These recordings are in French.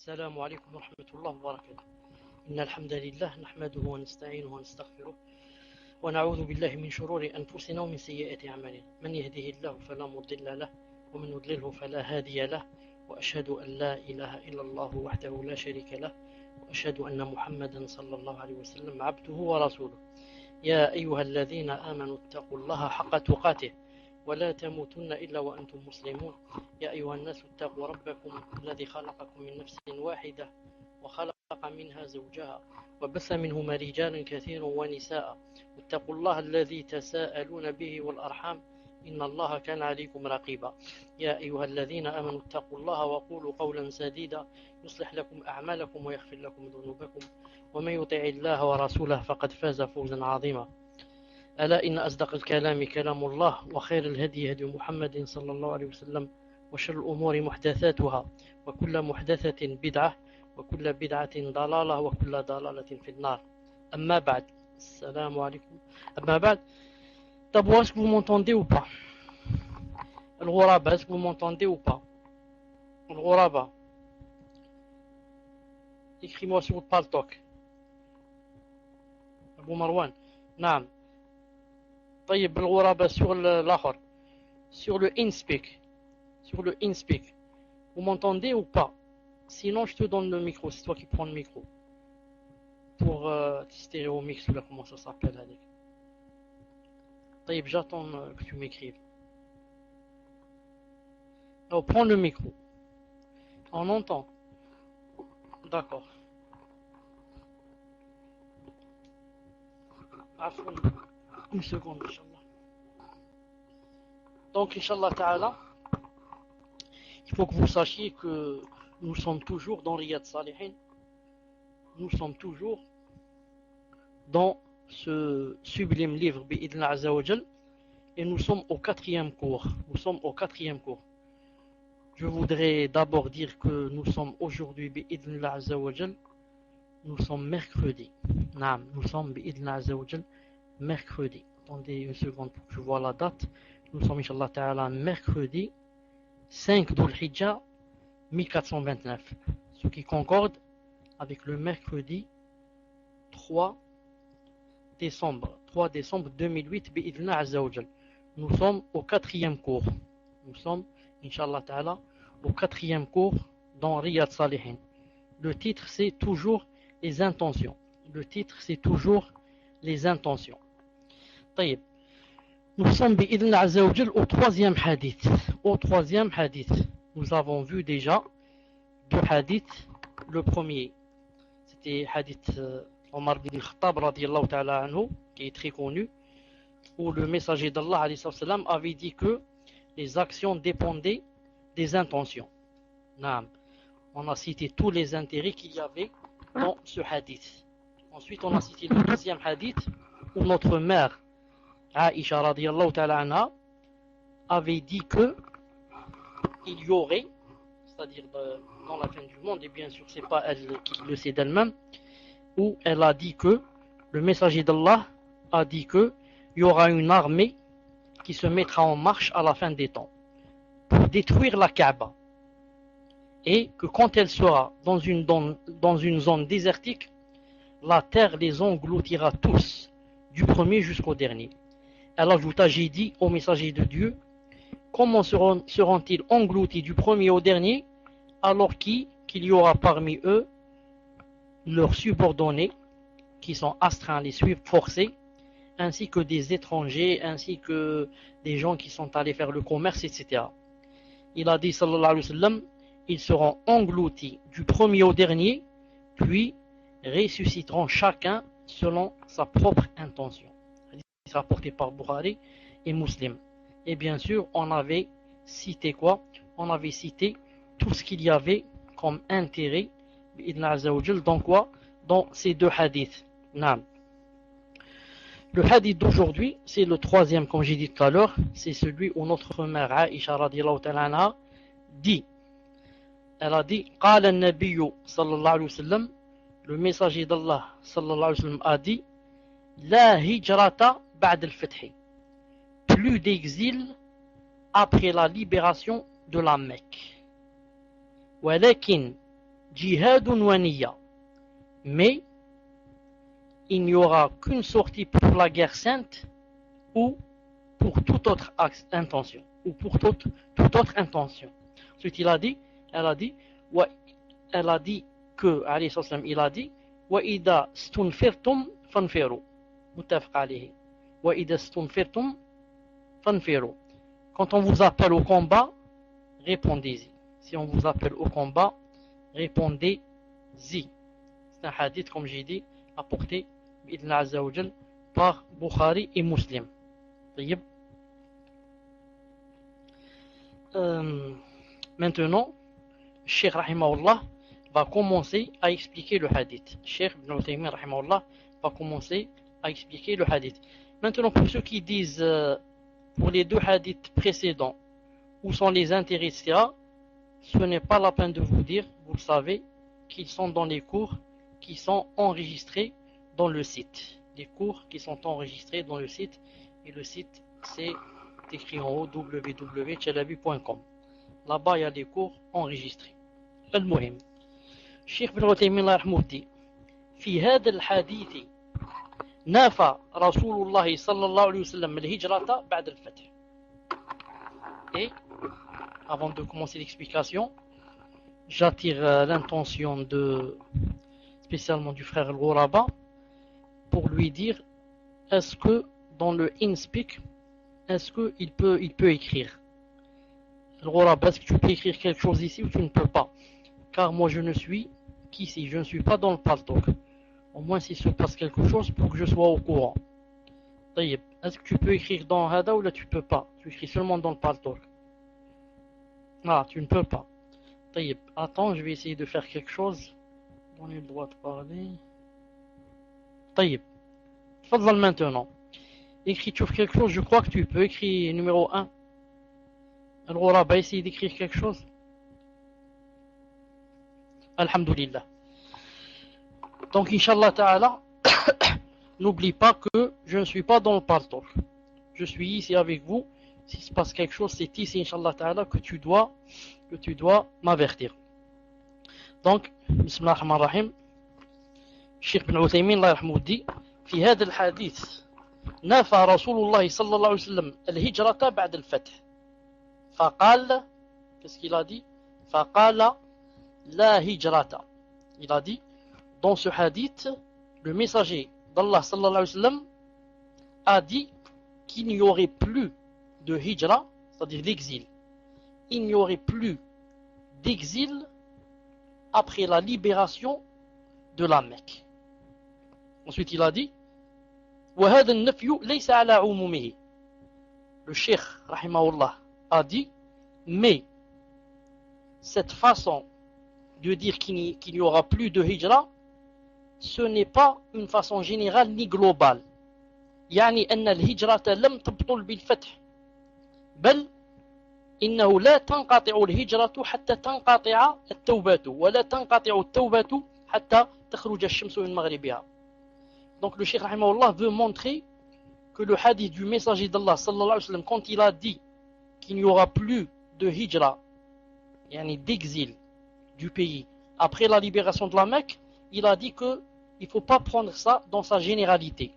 السلام عليكم ورحمة الله وبركاته. إن الحمد لله نحمده ونستعينه ونستغفره ونعوذ بالله من شرور أنفسنا ومن سيئات أعمالنا. من يهده الله فلا مضل له ومن يضلله فلا هادي له، وأشهد أن لا إله إلا الله وحده لا شريك له، وأشهد أن محمدا صلى الله عليه وسلم عبده ورسوله. يا أيها الذين آمنوا اتقوا الله حق تقاته ولا تموتن إلا وأنتم مسلمون. يا أيها الناس اتقوا ربكم الذي خلقكم من نفس واحدة وخلق منها زوجها وبث منهما رجالا كثيرا ونساء، واتقوا الله الذي تساءلون به والأرحام إن الله كان عليكم رقيبا. يا أيها الذين آمنوا اتقوا الله وقولوا قولا سديدا يصلح لكم أعمالكم ويغفر لكم ذنوبكم، ومن يطع الله ورسوله فقد فاز فوزا عظيما. ألا إن أصدق الكلام كلام الله، وخير الهدي هدي محمد صلى الله عليه وسلم، وشر الأمور محدثاتها، وكل محدثة بدعة، وكل بدعة ضلالة، وكل ضلالة في النار. أما بعد. السلام عليكم. أما بعد. D'abord, est-ce que vous m'entendez ou pas? Al-Ghuraba, est-ce que vous m'entendez ou pas? Al-Ghuraba. Écris-moi sur le paltok. Abou Marwan. Naam. طيب بالغرابة sur l'autre, sur le InSpeak, vous m'entendez ou pas? Sinon je te donne le micro, c'est toi qui prends le micro pour stéréo mix ou là comment ça s'appelle avec. طيب j'attends que tu m'écrives. Alors prends le micro, on entend, d'accord. Une seconde, Inch'Allah. Donc, Inch'Allah Ta'ala, il faut que vous sachiez que nous sommes toujours dans Riyad Salihin. Nous sommes toujours dans ce sublime livre, Bi'idna Azza wa Jal, et nous sommes au quatrième cours. Je voudrais d'abord dire que nous sommes aujourd'hui, Bi'idna Azza wa Jal, nous sommes mercredi. Naam, nous sommes Bi'idna Azza wa Jal, mercredi. Attendez une seconde pour que je vois la date. Nous sommes, Inch'Allah Ta'ala, mercredi 5 Dhul Hijjah 1429. Ce qui concorde avec le mercredi 3 décembre 2008, Bi'idna Azza wa Jal. Nous sommes au quatrième cours. Nous sommes, Inch'Allah Ta'ala, au quatrième cours dans Riyad Salihin. Le titre, c'est toujours les intentions. طيب. Nous sommes bi'idna Azza wa Jal au troisième hadith. Nous avons vu déjà deux hadiths. Le premier, c'était hadith Omar bin Khattab radiyallahu ta'ala anhu, qui est très connu, où le messager d'Allah alayhi salam avait dit que les actions dépendaient des intentions. Naam. On a cité tous les intérêts qu'il y avait dans ce hadith. Ensuite, on a cité le deuxième hadith où notre mère Aïcha radiyallahu ta'ala anha avait dit que il y aurait, c'est-à-dire dans la fin du monde, et bien sûr c'est pas elle qui le sait d'elle-même, où elle a dit que le messager d'Allah a dit que il y aura une armée qui se mettra en marche à la fin des temps pour détruire la Kaaba, et que quand elle sera dans une zone désertique, la terre les engloutira tous, du premier jusqu'au dernier. Elle ajouta, j'ai dit au messager de Dieu, comment seront-ils engloutis du premier au dernier, alors qu'il y aura parmi eux leurs subordonnés qui sont astreints à les suivre, forcés, ainsi que des étrangers, ainsi que des gens qui sont allés faire le commerce, etc. Il a dit, sallallahu alayhi wa sallam, ils seront engloutis du premier au dernier, puis ressusciteront chacun selon sa propre intention. C'est rapporté par Bukhari et Muslim. Et bien sûr, on avait cité quoi? On avait cité tout ce qu'il y avait comme intérêt dans quoi? Dans ces deux hadiths. Naam. Le hadith d'aujourd'hui, c'est le troisième, comme j'ai dit tout à l'heure, c'est celui où notre mère Aïcha radiyallahu ta'ala anha dit, elle a dit, قال النبي صلى الله عليه وسلم, le messager d'Allah sallallahu alayhi wa sallam a dit, la hijrata ba'd al-fath, plus d'exil après la libération de la Mecque. ولكن jihadun wa niyya. Mais il n'y aura qu'une sortie pour la guerre sainte ou pour toute autre intention. Ou pour toute autre intention. Ensuite, elle a dit, que, alayhi salam, il a dit, وَإِذَا اسْتُنْفِرْتُمْ فَانْفِرُوا. متفق عليه. وَإِذَا اسْتُنْفِرْتُمْ فَانْفِرُوا. Quand on vous appelle au combat, répondez-y. Si on vous appelle au combat, répondez-y. C'est un hadith, comme j'ai dit, apporté par Bukhari et Muslim. Maintenant, Cheikh Rahimahullah va commencer à expliquer le hadith. Cheikh Ibn Uthaymin Rahimahullah va commencer à expliquer le hadith. Maintenant, pour ceux qui disent pour les deux hadiths précédents, où sont les intérêts, etc., ce n'est pas la peine de vous dire, vous le savez, qu'ils sont dans les cours qui sont enregistrés dans le site. Les cours qui sont enregistrés dans le site, et le site c'est écrit en haut www.chalabi.com. Là-bas il y a des cours enregistrés. المهم الشيخ ابن عثيمين الله يرحمه dit في هذا الحديث نافى رسول الله صلى الله عليه وسلم الهجرة بعد الفتح. Et avant de commencer l'explication, j'attire l'intention spécialement du frère Al-Ghuraba pour lui dire, est-ce que dans le InSpeak, est-ce qu'il peut écrire Al-Ghuraba, est-ce que tu peux écrire quelque chose ici ou tu ne peux pas? Car moi je ne suis qu'ici, je ne suis pas dans le Paltalk. Au moins s'il se passe quelque chose pour que je sois au courant. Est-ce que tu peux écrire dans Hada ou là tu peux pas? Tu écris seulement dans le Paltalk. Ah, tu ne peux pas. Attends, je vais essayer de faire quelque chose. Donnez le droit de parler. Fadhal maintenant. Écriture quelque chose, je crois que tu peux écrire numéro 1. Alors, va essayer d'écrire quelque chose. Alhamdulillah. Donc, Inch'Allah Ta'ala, n'oublie pas que je ne suis pas dans le Paltalk. Je suis ici avec vous. S'il se passe quelque chose, c'est ici, Inch'Allah Ta'ala, que tu dois m'avertir. Donc, Bismillah ar-Rahman ar-Rahim, Cheikh Ibn Uthaymin, Allah yarhamou, dit, في هذا الحديث نفى رسول الله صلى الله عليه وسلم الهجرة بعد الفتح. فقال, qu'est-ce qu'il a dit? فقال لا هجرة. Il a dit, dans ce hadith, le messager d'Allah sallallahu alayhi wa sallam a dit qu'il n'y aurait plus de hijra, c'est-à-dire d'exil. Il n'y aurait plus d'exil après la libération de la Mecque. Ensuite, il a dit وَهَذَا النَّفْيُ لَيْسَ عَلَى عُمُومِهِ. Le cheikh, rahimahullah, a dit, mais cette façon de dire qu'il n'y aura plus de hijra, ce n'est pas une façon générale ni globale. يعني أن الهجرة لم تبطل بالفتح بل إنه لا تنقطع الهجرة حتى تنقطع التوبة ولا تنقطع التوبة حتى تخرج الشمس من مغربها. Donc le Cheikh Rahimahullah veut montrer que le hadith du messager d'Allah sallallahu alayhi wa sallam, quand il a dit qu'il n'y aura plus de hijra, yani d'exil du pays après la libération de la Mecque, il a dit qu'il ne faut pas prendre ça dans sa généralité.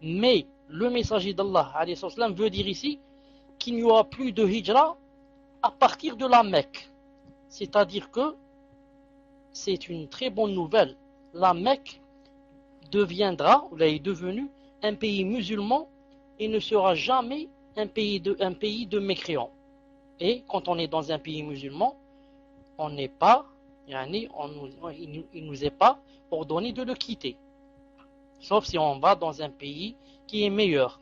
Mais le messager d'Allah alayhi wa sallam veut dire ici qu'il n'y aura plus de hijra à partir de la Mecque. C'est-à-dire que c'est une très bonne nouvelle. La Mecque deviendra, ou est devenu, un pays musulman et ne sera jamais un pays de mécréants. Et quand on est dans un pays musulman, on n'est pas, il ne nous est pas ordonné de le quitter. Sauf si on va dans un pays qui est meilleur.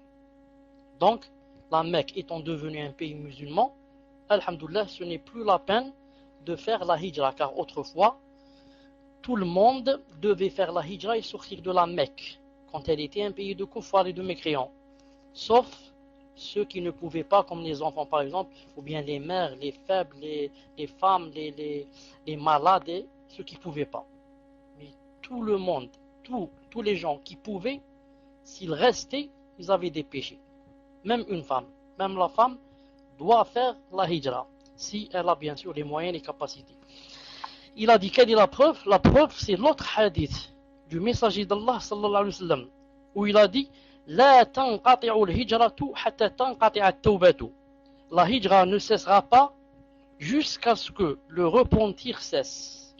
Donc, la Mecque étant devenue un pays musulman, alhamdoulilah, ce n'est plus la peine de faire la hijra, car autrefois, tout le monde devait faire la hijra et sortir de la Mecque, quand elle était un pays de kuffar et de mécréants. Sauf ceux qui ne pouvaient pas, comme les enfants par exemple, ou bien les mères, les faibles, les femmes, les malades, ceux qui ne pouvaient pas. Mais tout le monde, tous les gens qui pouvaient, s'ils restaient, ils avaient des péchés. Même une femme, même la femme doit faire la hijra, si elle a bien sûr les moyens et les capacités. Il a dit quelle est la preuve? La preuve, c'est l'autre hadith du messager d'Allah sallallahu alayhi wa sallam, où il a dit La tanqati'u al-hijratu hatta tanqati'a at-tawbatu. La hijra ne cessera pas jusqu'à ce que le repentir cesse.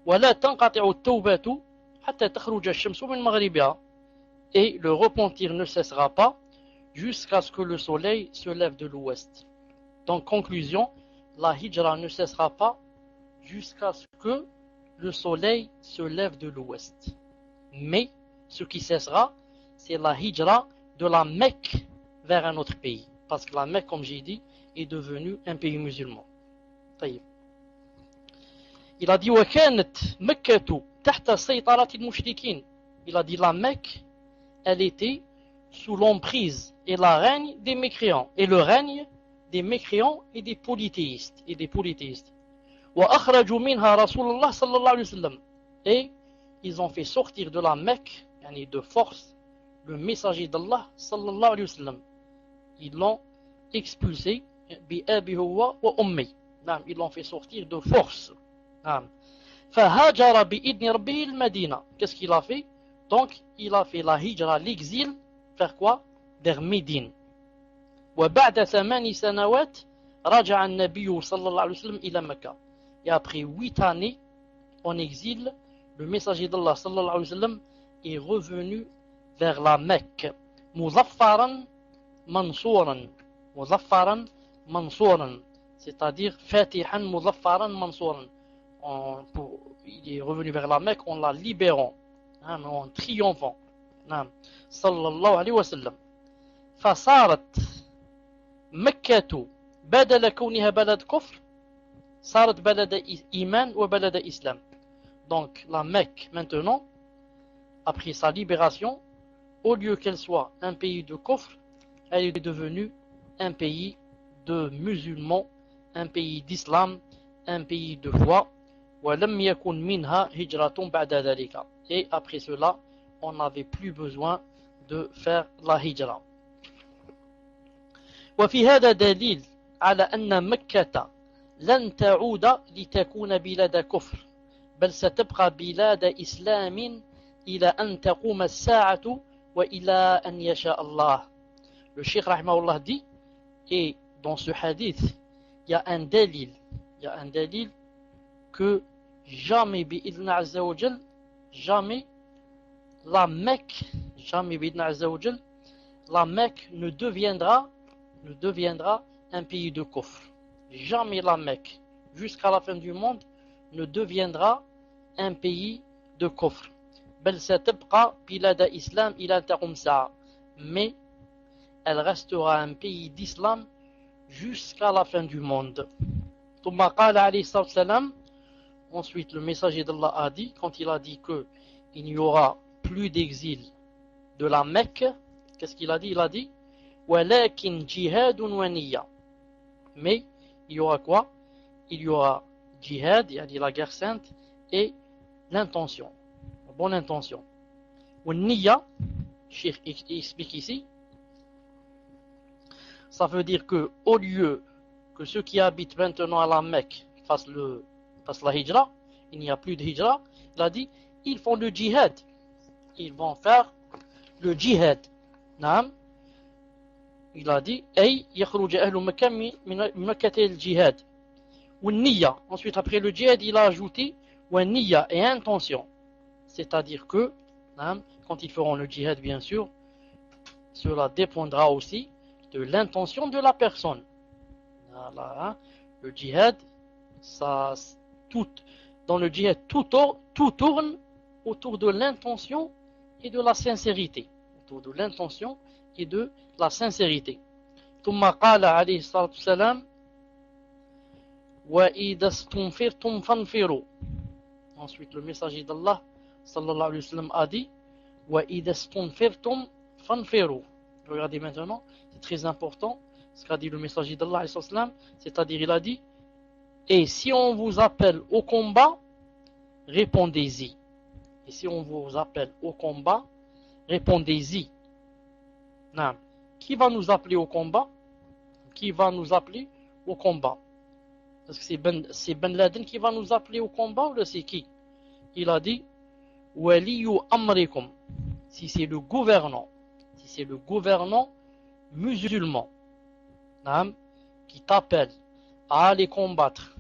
Wa la tanqati'u at-tawbatu hatta takhruja ash-shamsu min maghribiha. Et le repentir ne cessera pas jusqu'à ce que le soleil se lève de l'ouest. Donc, conclusion, la hijra ne cessera pas jusqu'à ce que le soleil se lève de l'ouest. Mais, ce qui cessera, c'est la hijra de la Mecque vers un autre pays. Parce que la Mecque, comme j'ai dit, est devenue un pays musulman. Il a dit وَكَانَتْ مَكَّةُ تَحْتَ سَيْطَرَةِ الْمُشْرِكِينَ. Il a dit la Mecque, elle était sous l'emprise et la règne des mécréants, et le règne des mécréants et des polythéistes. وَأَخْرَجُوا مِنْهَا رَسُولُ اللَّهِ صَلَّى اللَّهُ عَلَيْهِ وسلم. Et ils ont fait sortir de la Mecque, de force, le messager d'Allah sallallahu alayhi wa sallam. Ils l'ont expulsé, بِأَبِهُ وَأُمِّهِ. Ils l'ont fait sortir de force. فَهَاجَرَ بِإِذْنِ رَبِّهِ الْمَدِينَةِ. Qu'est-ce qu'il a fait? Donc, il a fait la hijra, l'exil, vers quoi? Vers Médine. وبعد 8 سنوات رجع النبي صلى الله عليه وسلم إلى مكة. Et après 8 années en exil, le messager d'Allah sallallahu alayhi wa sallam est revenu vers la Mecque. مظفرا منصورا. مظفرا منصورا. C'est-à-dire فاتحا مظفرا منصورا. Il est revenu vers la Mecque en la libérant, en triomphant. sallallahu alayhi wa sallam. فصارت مكة بدل كونها بلد كفر صارت بلد إيمان وبلد إسلام. Donc la Mecque maintenant, après sa libération, au lieu qu'elle soit un pays de kufr, elle est devenue un pays de musulmans, un pays d'islam, un pays de foi. وَلَمْ يَكُنْ مِنْهَا هِجْرَةٌ بَعْدَ ذَلِكَ. Et après cela, on n'avait plus besoin de faire la hijra. وفي هذا دليل على أن مكة لن تعود لتكون بلاد كفر بل ستبقى بلاد إسلام إلى أن تقوم الساعة وإلى أن يشاء الله. Le Cheikh rahimahullah dit, et dans ce hadith, il y a un dalil que jamais bi'idna azza wa jal, jamais la Mecque, la Mecque ne deviendra un pays de kufr. Jamais la Mecque, jusqu'à la fin du monde, ne deviendra un pays de kufr. بل ستبقى بلاد إسلام إلى أن تقوم الساعة. Mais elle restera un pays d'islam jusqu'à la fin du monde. ثم قال عليه الصلاة والسلام. Ensuite, le messager d'Allah a dit, quand il a dit qu'il n'y aura plus d'exil de la Mecque, qu'est-ce qu'il a dit? Il a dit وَلَكِنْ جِهَادٌ وَنِيَّةٌ. Mais il y aura quoi? Il y aura jihad, c'est-à-dire la guerre sainte, et l'intention, la bonne intention. وَالنِّيَّة, Cheikh explique ici, ça veut dire que au lieu que ceux qui habitent maintenant à la Mecque fassent la hijra, il n'y a plus de hijra, il a dit, ils font le jihad. Ils vont faire le jihad. Naam. Il a dit, ay yakhruj ahlu Makkah min Makkah al-jihad. Ou niyya. Ensuite, après le jihad, il a ajouté, ou niyya, et intention. C'est-à-dire que, quand ils feront le jihad, bien sûr, cela dépendra aussi de l'intention de la personne. Voilà, le djihad, dans le djihad, tout tourne autour de l'intention et de la sincérité. Autour de l'intention et de la sincérité. ثم قال عليه الصلاة والسلام وإذا استنفرتم فانفروا. Ensuite, le messager d'Allah sallallahu alayhi wa sallam a dit وإذا استنفرتم فانفروا. Regardez maintenant, c'est très important ce qu'a dit le messager d'Allah, c'est-à-dire il a dit, et si on vous appelle au combat, répondez-y. Et si on vous appelle au combat, répondez-y. Non. Qui va nous appeler au combat? Qui va nous appeler au combat? Est-ce que c'est Ben Laden qui va nous appeler au combat ou c'est qui? Il a dit Waliyu amrikum. Si c'est le gouvernant, musulman, qui t'appelle à aller combattre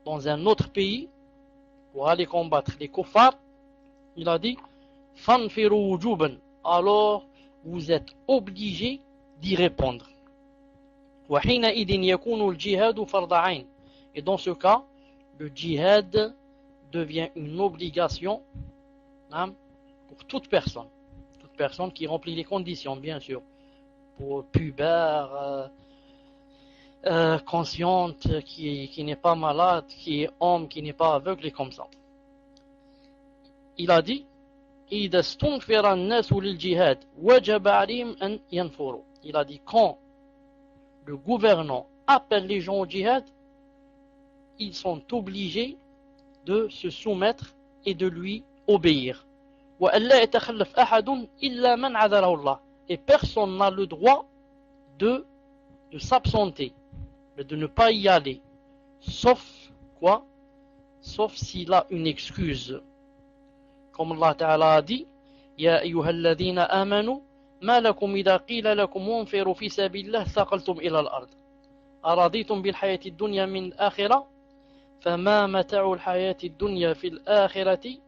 dans un autre pays pour aller combattre les kuffars, il a dit fanfiru wujuban. Alors vous êtes obligé d'y répondre. Et dans ce cas, le djihad devient une obligation pour toute personne qui remplit les conditions, bien sûr, pour pubère, consciente, qui n'est pas malade, qui est homme, qui n'est pas aveugle et comme ça. Il a dit il a dit quand le gouvernant appelle les gens au djihad, ils sont obligés de se soumettre et de lui obéir. Et personne n'a le droit de s'absenter, de ne pas y aller, sauf quoi? Sauf s'il a une excuse. Comme Allah Ta'ala a dit Ya ayyuhalladhina amanu ma lakum idha qila lakum unfiru fi sabilillah thaqaltum ila al-ard araditum bil hayati ad-dunya min akhirah fama mata'u al-hayati ad-dunya fil akhirati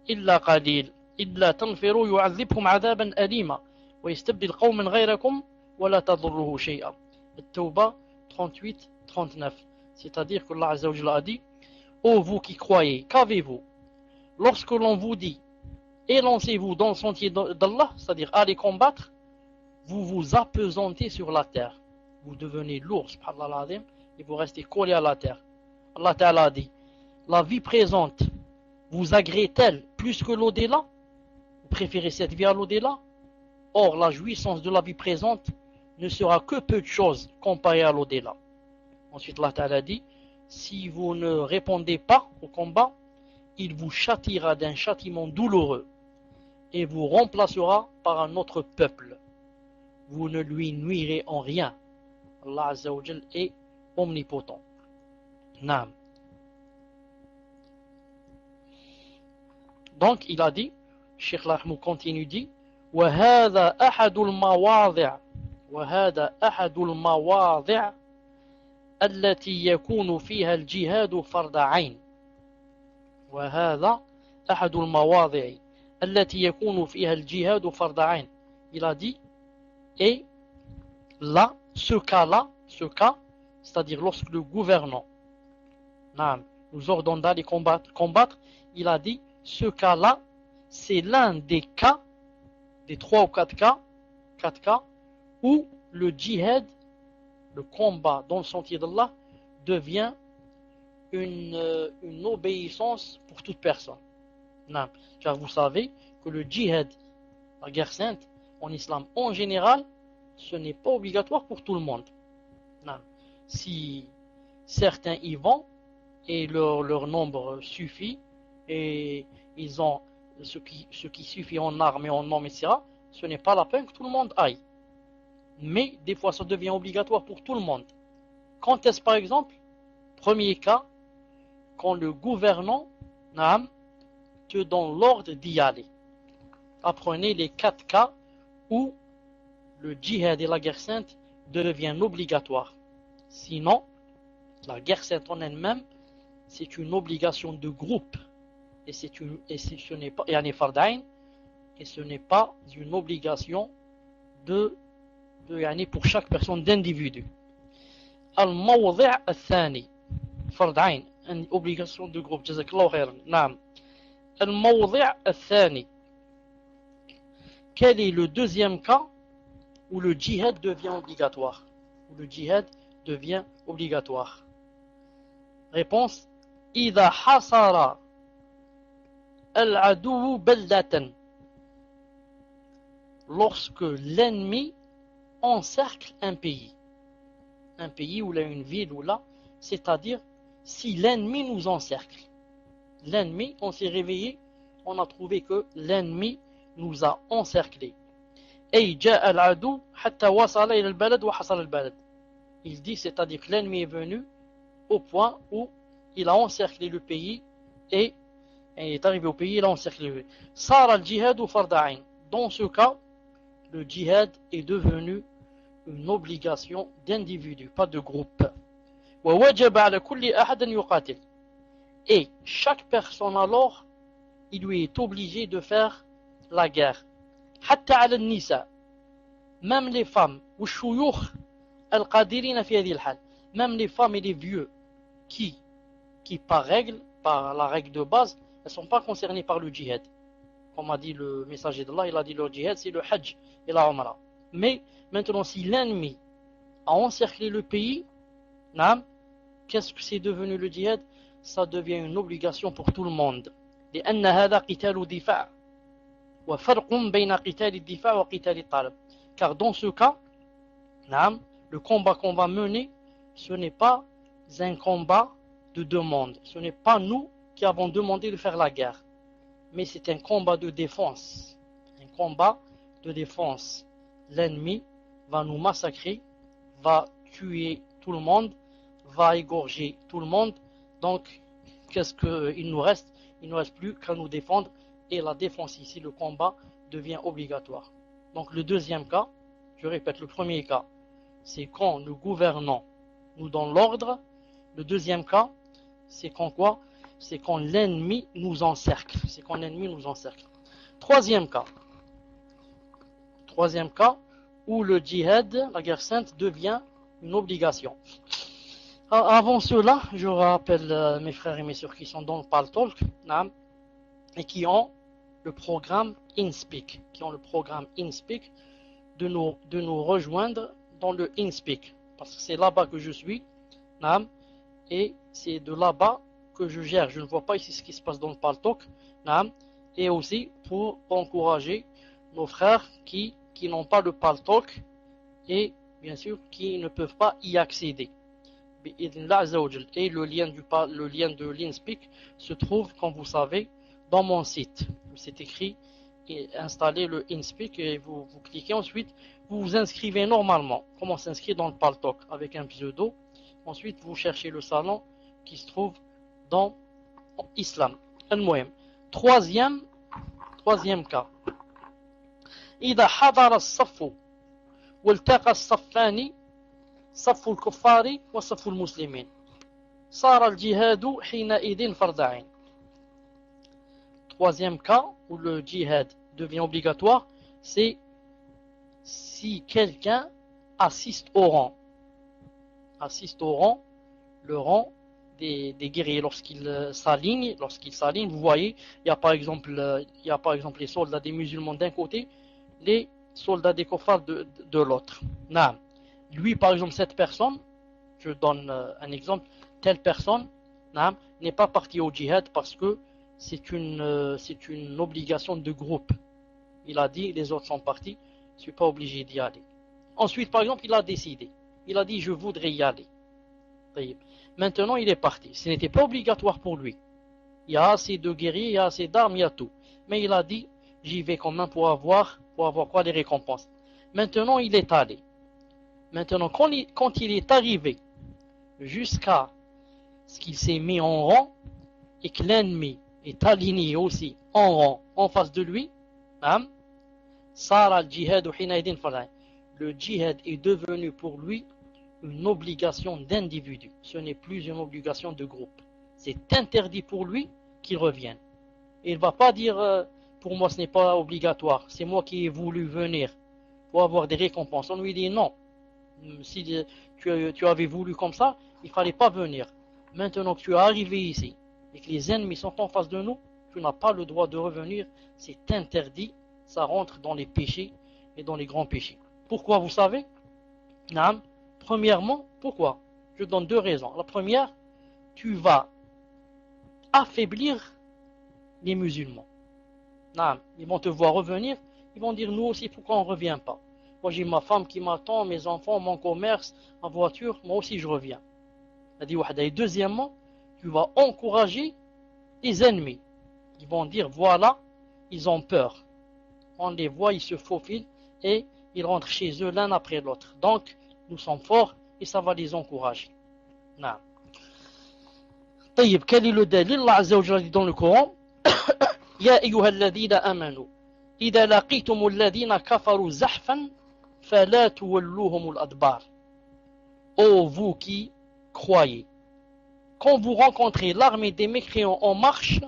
illa qalil illa tanfiru yu'adhibkum 'adaban alima wa yastabdil qawman ghayrakum wa la tadurruhu shay'a. At-Tawbah 38-39. C'est-à-dire que Allah Azza wa Jalla a dit ô vous qui croyez, qu'avez-vous lorsque l'on vous dit élancez-vous dans le sentier d'Allah, c'est-à-dire allez combattre, vous vous apesantez sur la terre. Vous devenez lourd, subhanallah, et vous restez collé à la terre. Allah Ta'ala dit, la vie présente vous agrée-t-elle plus que l'au-delà? Vous préférez cette vie à l'au-delà? Or, la jouissance de la vie présente ne sera que peu de choses comparée à l'au-delà. Ensuite, Allah Ta'ala dit, si vous ne répondez pas au combat, il vous châtiera d'un châtiment douloureux et vous remplacera par un autre peuple. Vous ne lui nuirez en rien. Allah Azza wa Jal est omnipotent. Naam. Donc il a dit, Cheikh Lahmou continue dit, وهذا أحد المواضع التي يكون فيها الجهاد فرض عين. وهذا أحد المواضع التي يكون فيها الجهاد فرض عين. Il a dit, et là, ce cas, c'est-à-dire lorsque le gouvernant nous ordonne d'aller combattre, il a dit, ce cas-là, c'est l'un des cas, des 3 ou 4 cas, où le djihad, le combat dans le sentier d'Allah, devient une obéissance pour toute personne. Car vous savez que le djihad, la guerre sainte, en islam en général, ce n'est pas obligatoire pour tout le monde. Si certains y vont et leur nombre suffit et ils ont ce qui suffit en armes et en hommes, etc., ce n'est pas la peine que tout le monde aille. Mais des fois ça devient obligatoire pour tout le monde. Quand est-ce par exemple? Premier cas, quand le gouvernant te donne l'ordre d'y aller. Apprenez les 4 cas où le djihad et la guerre sainte deviennent obligatoires. Sinon, la guerre sainte en elle-même, c'est une obligation de groupe. Et ce n'est pas, et ce n'est pas une obligation pour chaque personne d'individu. Al-mawdi' al-thani, fard ayn, une obligation de groupe. Jazakallahu khairan. Naam. Al-mawdi' al-thani. Quel est le deuxième cas où le djihad devient obligatoire? Réponse: إذا حصر العدو بلدة. Lorsque l'ennemi encercle un pays ou là une ville ou là, c'est-à-dire si l'ennemi nous encercle. L'ennemi, on s'est réveillé, on a trouvé que l'ennemi nous a encerclés. Il dit, c'est-à-dire que l'ennemi est venu au point où il a encerclé le pays et il est arrivé au pays, il a encerclé le pays. Sar al-jihad ou farda'in. Dans ce cas, le djihad est devenu une obligation d'individu, pas de groupe. ووجب على كل أحد أن يقاتل. Et chaque personne alors, il lui est obligé de faire la guerre. حتى على النساء. Même les femmes. والشيوخ القادرين في هذه الحال. Même les femmes et les vieux qui par la règle de base, elles ne sont pas concernées par le djihad. Comme a dit le messager d'Allah, il a dit le djihad, c'est le hajj et la umrah. Mais maintenant, si l'ennemi a encerclé le pays, qu'est-ce que c'est devenu le djihad? Ça devient une obligation pour tout le monde. لأن هذا قتال دفاع وفرق بين قتال الدفاع وقتال الطلب. Car dans ce cas, le combat qu'on va mener, ce n'est pas un combat de demande. Ce n'est pas nous qui avons demandé de faire la guerre. Mais c'est un combat de défense. Un combat de défense. L'ennemi va nous massacrer, va tuer tout le monde, va égorger tout le monde. Donc, qu'est-ce qu'il nous reste? Il ne nous reste plus qu'à nous défendre. Et la défense ici, le combat, devient obligatoire. Donc, le deuxième cas, je répète, le premier cas, c'est quand le gouvernant nous donne l'ordre. Le deuxième cas, c'est quand quoi? C'est quand l'ennemi nous encercle. C'est quand l'ennemi nous encercle. Troisième cas où le djihad, la guerre sainte, devient une obligation. Avant cela, je rappelle mes frères et mes sœurs qui sont dans le Paltalk et qui ont le programme InSpeak, de nous rejoindre dans le InSpeak, parce que c'est là-bas que je suis, et c'est de là-bas que je gère. Je ne vois pas ici ce qui se passe dans le Paltalk, et aussi pour encourager nos frères qui n'ont pas le Paltalk et bien sûr qui ne peuvent pas y accéder. Et le lien de l'InSpeak se trouve, comme vous savez, dans mon site. C'est écrit et installez le InSpeak et vous cliquez ensuite, vous vous inscrivez normalement. Comment s'inscrire dans le Paltalk avec un pseudo. Ensuite, vous cherchez le salon qui se trouve dans Islam. Troisième cas. إذا حضر الصف والتقى الصفان صف الكفار وصف المسلمين صار الجهاد حينئذ فرض عين. Troisième cas où le djihad devient obligatoire, c'est si quelqu'un assiste au rang, le rang des guerriers lorsqu'ils s'alignent, vous voyez, il y a par exemple les soldats des musulmans d'un côté, les soldats des kuffars de l'autre. Lui, par exemple, cette personne, je donne un exemple, telle personne n'est pas partie au djihad parce que c'est une obligation de groupe. Il a dit, les autres sont partis, je ne suis pas obligé d'y aller. Ensuite, par exemple, il a décidé, il a dit, je voudrais y aller. Maintenant, il est parti. Ce n'était pas obligatoire pour lui. Il y a assez de guerriers, il y a assez d'armes, il y a tout. Mais il a dit, j'y vais quand même pour avoir quoi, les récompenses. Maintenant, il est allé. Maintenant, quand il est arrivé jusqu'à ce qu'il s'est mis en rang et que l'ennemi est aligné aussi en rang en face de lui, le djihad est devenu pour lui une obligation d'individu. Ce n'est plus une obligation de groupe. C'est interdit pour lui qu'il revienne. Il ne va pas dire pour moi ce n'est pas obligatoire, c'est moi qui ai voulu venir pour avoir des récompenses. On lui dit non. Si tu avais voulu comme ça, il ne fallait pas venir. Maintenant que tu es arrivé ici et que les ennemis sont en face de nous, tu n'as pas le droit de revenir. C'est interdit. Ça rentre dans les péchés et dans les grands péchés. Pourquoi, vous savez? Premièrement, pourquoi? Je donne deux raisons. La première, tu vas affaiblir les musulmans. Ils vont te voir revenir, ils vont dire nous aussi pourquoi on ne revient pas. Moi j'ai ma femme qui m'attend, mes enfants, mon commerce, ma voiture, moi aussi je reviens. Et deuxièmement, tu vas encourager les ennemis. Ils vont dire voilà, ils ont peur. On les voit, ils se faufilent et ils rentrent chez eux l'un après l'autre. Donc, nous sommes forts et ça va les encourager. طيب quel est le dalil? Allah Azza wa Jalla dit dans le Coran يا أيها الذين آمنوا إذا لقيتم الذين كفروا زحفا فلا تولوهم الأدبار. Ô vous qui croyez, quand vous rencontrez l'armée des mécréants en marche,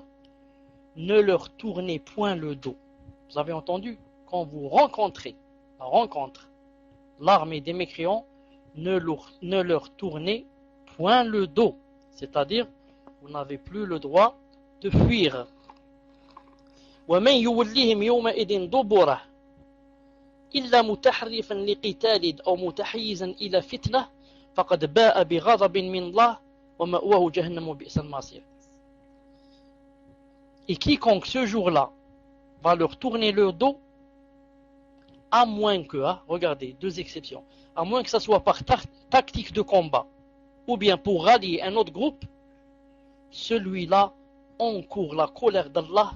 ne leur tournez point le dos. Vous avez entendu? Quand vous rencontrez la rencontre, l'armée des mécréants, ne leur tournez point le dos. C'est-à-dire, vous n'avez plus le droit de fuir. ومن يوليهم يومئذ دبره إلا متحرفا لقتال أو متحيزا إلى فتنة فقد باء بغضب من الله ومأواه جهنم وبئس المصير. Et quiconque ce jour-là va leur tourner le dos, à moins que, regardez, deux exceptions, à moins que ça soit par tactique de combat ou bien pour rallier un autre groupe, celui-là encourt la colère d'Allah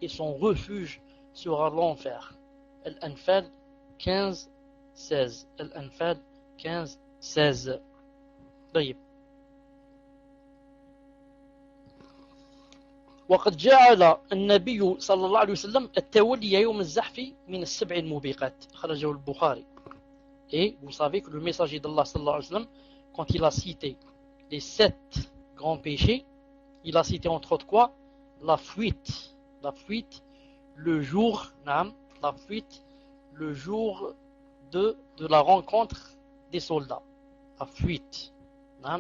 et son refuge sera l'enfer. Al-Anfal 15-16. Al-Anfal 15-16. طيب. وقد جعل النبي صلى الله عليه وسلم التولي يوم الزحف من السبع الموبقات خرجه البخاري. Et vous savez que le messager d'Allah sallallahu alayhi wa sallam, quand il a cité les 7 grands péchés, il a cité entre autres quoi? La fuite, le jour, la fuite, le jour de la rencontre des soldats. La fuite,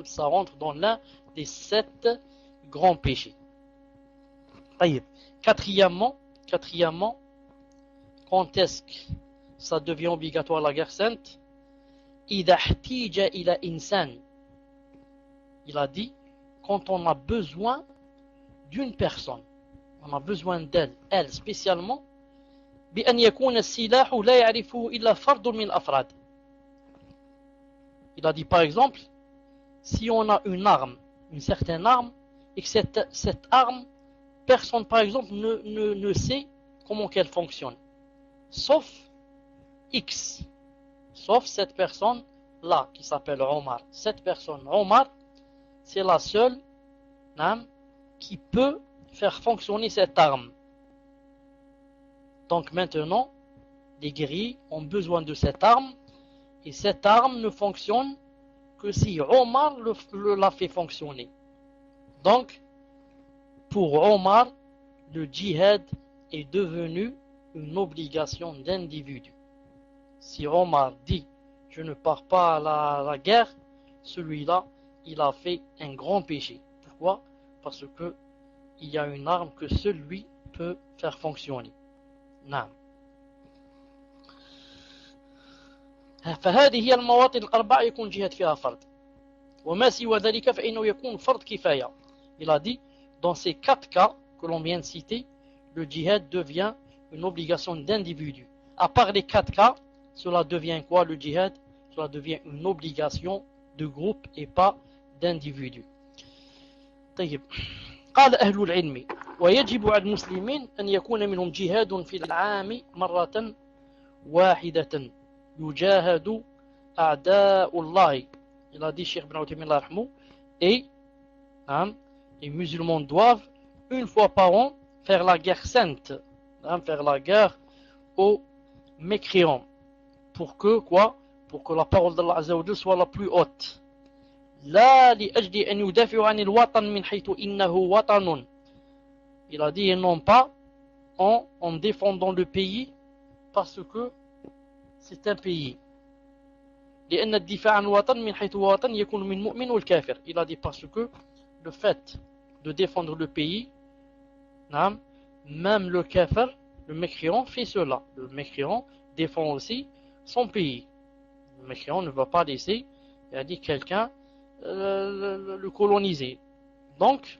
ça rentre dans l'un des 7 grands péchés. Quatrièmement, quand est-ce que ça devient obligatoire la guerre sainte? إذا احتيج إلى إنسان. Il a dit, quand on a besoin d'une personne, on a besoin d'elle, elle spécialement, بأن يكون السلاح لا يعرفه إلا فرد من الأفراد. Il a dit par exemple, si on a une arme, une certaine arme, et que cette arme, personne par exemple ne sait comment qu'elle fonctionne, sauf X, sauf cette personne-là qui s'appelle Omar. Cette personne, Omar, c'est la seule qui peut faire fonctionner cette arme. Donc maintenant, les guerriers ont besoin de cette arme, et cette arme ne fonctionne que si Omar la fait fonctionner. Donc, pour Omar, le djihad est devenu une obligation d'individu. Si Omar dit « je ne pars pas à la guerre », celui-là, il a fait un grand péché. Pourquoi? Parce que il y a une arme que seul lui peut faire fonctionner. نعم. فهذه هي المواطن الأربعة يكون جهاد فيها فرض. وما سوى ذلك فإنه يكون فرض كفاية. Il a dit, dans ces 4 cas que l'on vient de citer, le djihad devient une obligation d'individu. À part les 4 cas, cela devient quoi le djihad? Cela devient une obligation de groupe et pas d'individu. طيب. قال أهل العلم ويجب على المسلمين أن يكون منهم جهاد في العام مرة واحدة يجاهد أعداء الله. Il a dit Cheikh Ibn Uthaymin Allah yarhamou, et les musulmans doivent une fois par an faire la guerre sainte, faire la guerre aux mécréants. Pour que quoi? Pour que la parole d'Allah Azza wa Jalla soit la plus haute. لا لأجل أن يدافع عن الوطن من حيث إنه وطن. Il a dit, et non pas en défendant le pays parce que c'est un pays. لأن الدفاع عن الوطن من حيث هو وطن يكون من مؤمن والكافر. Il a dit parce que le fait de défendre le pays, même le kafir, le mécréant fait cela. Le mécréant défend aussi son pays. Le mécréant ne va pas laisser, il a dit, quelqu'un le coloniser. Donc,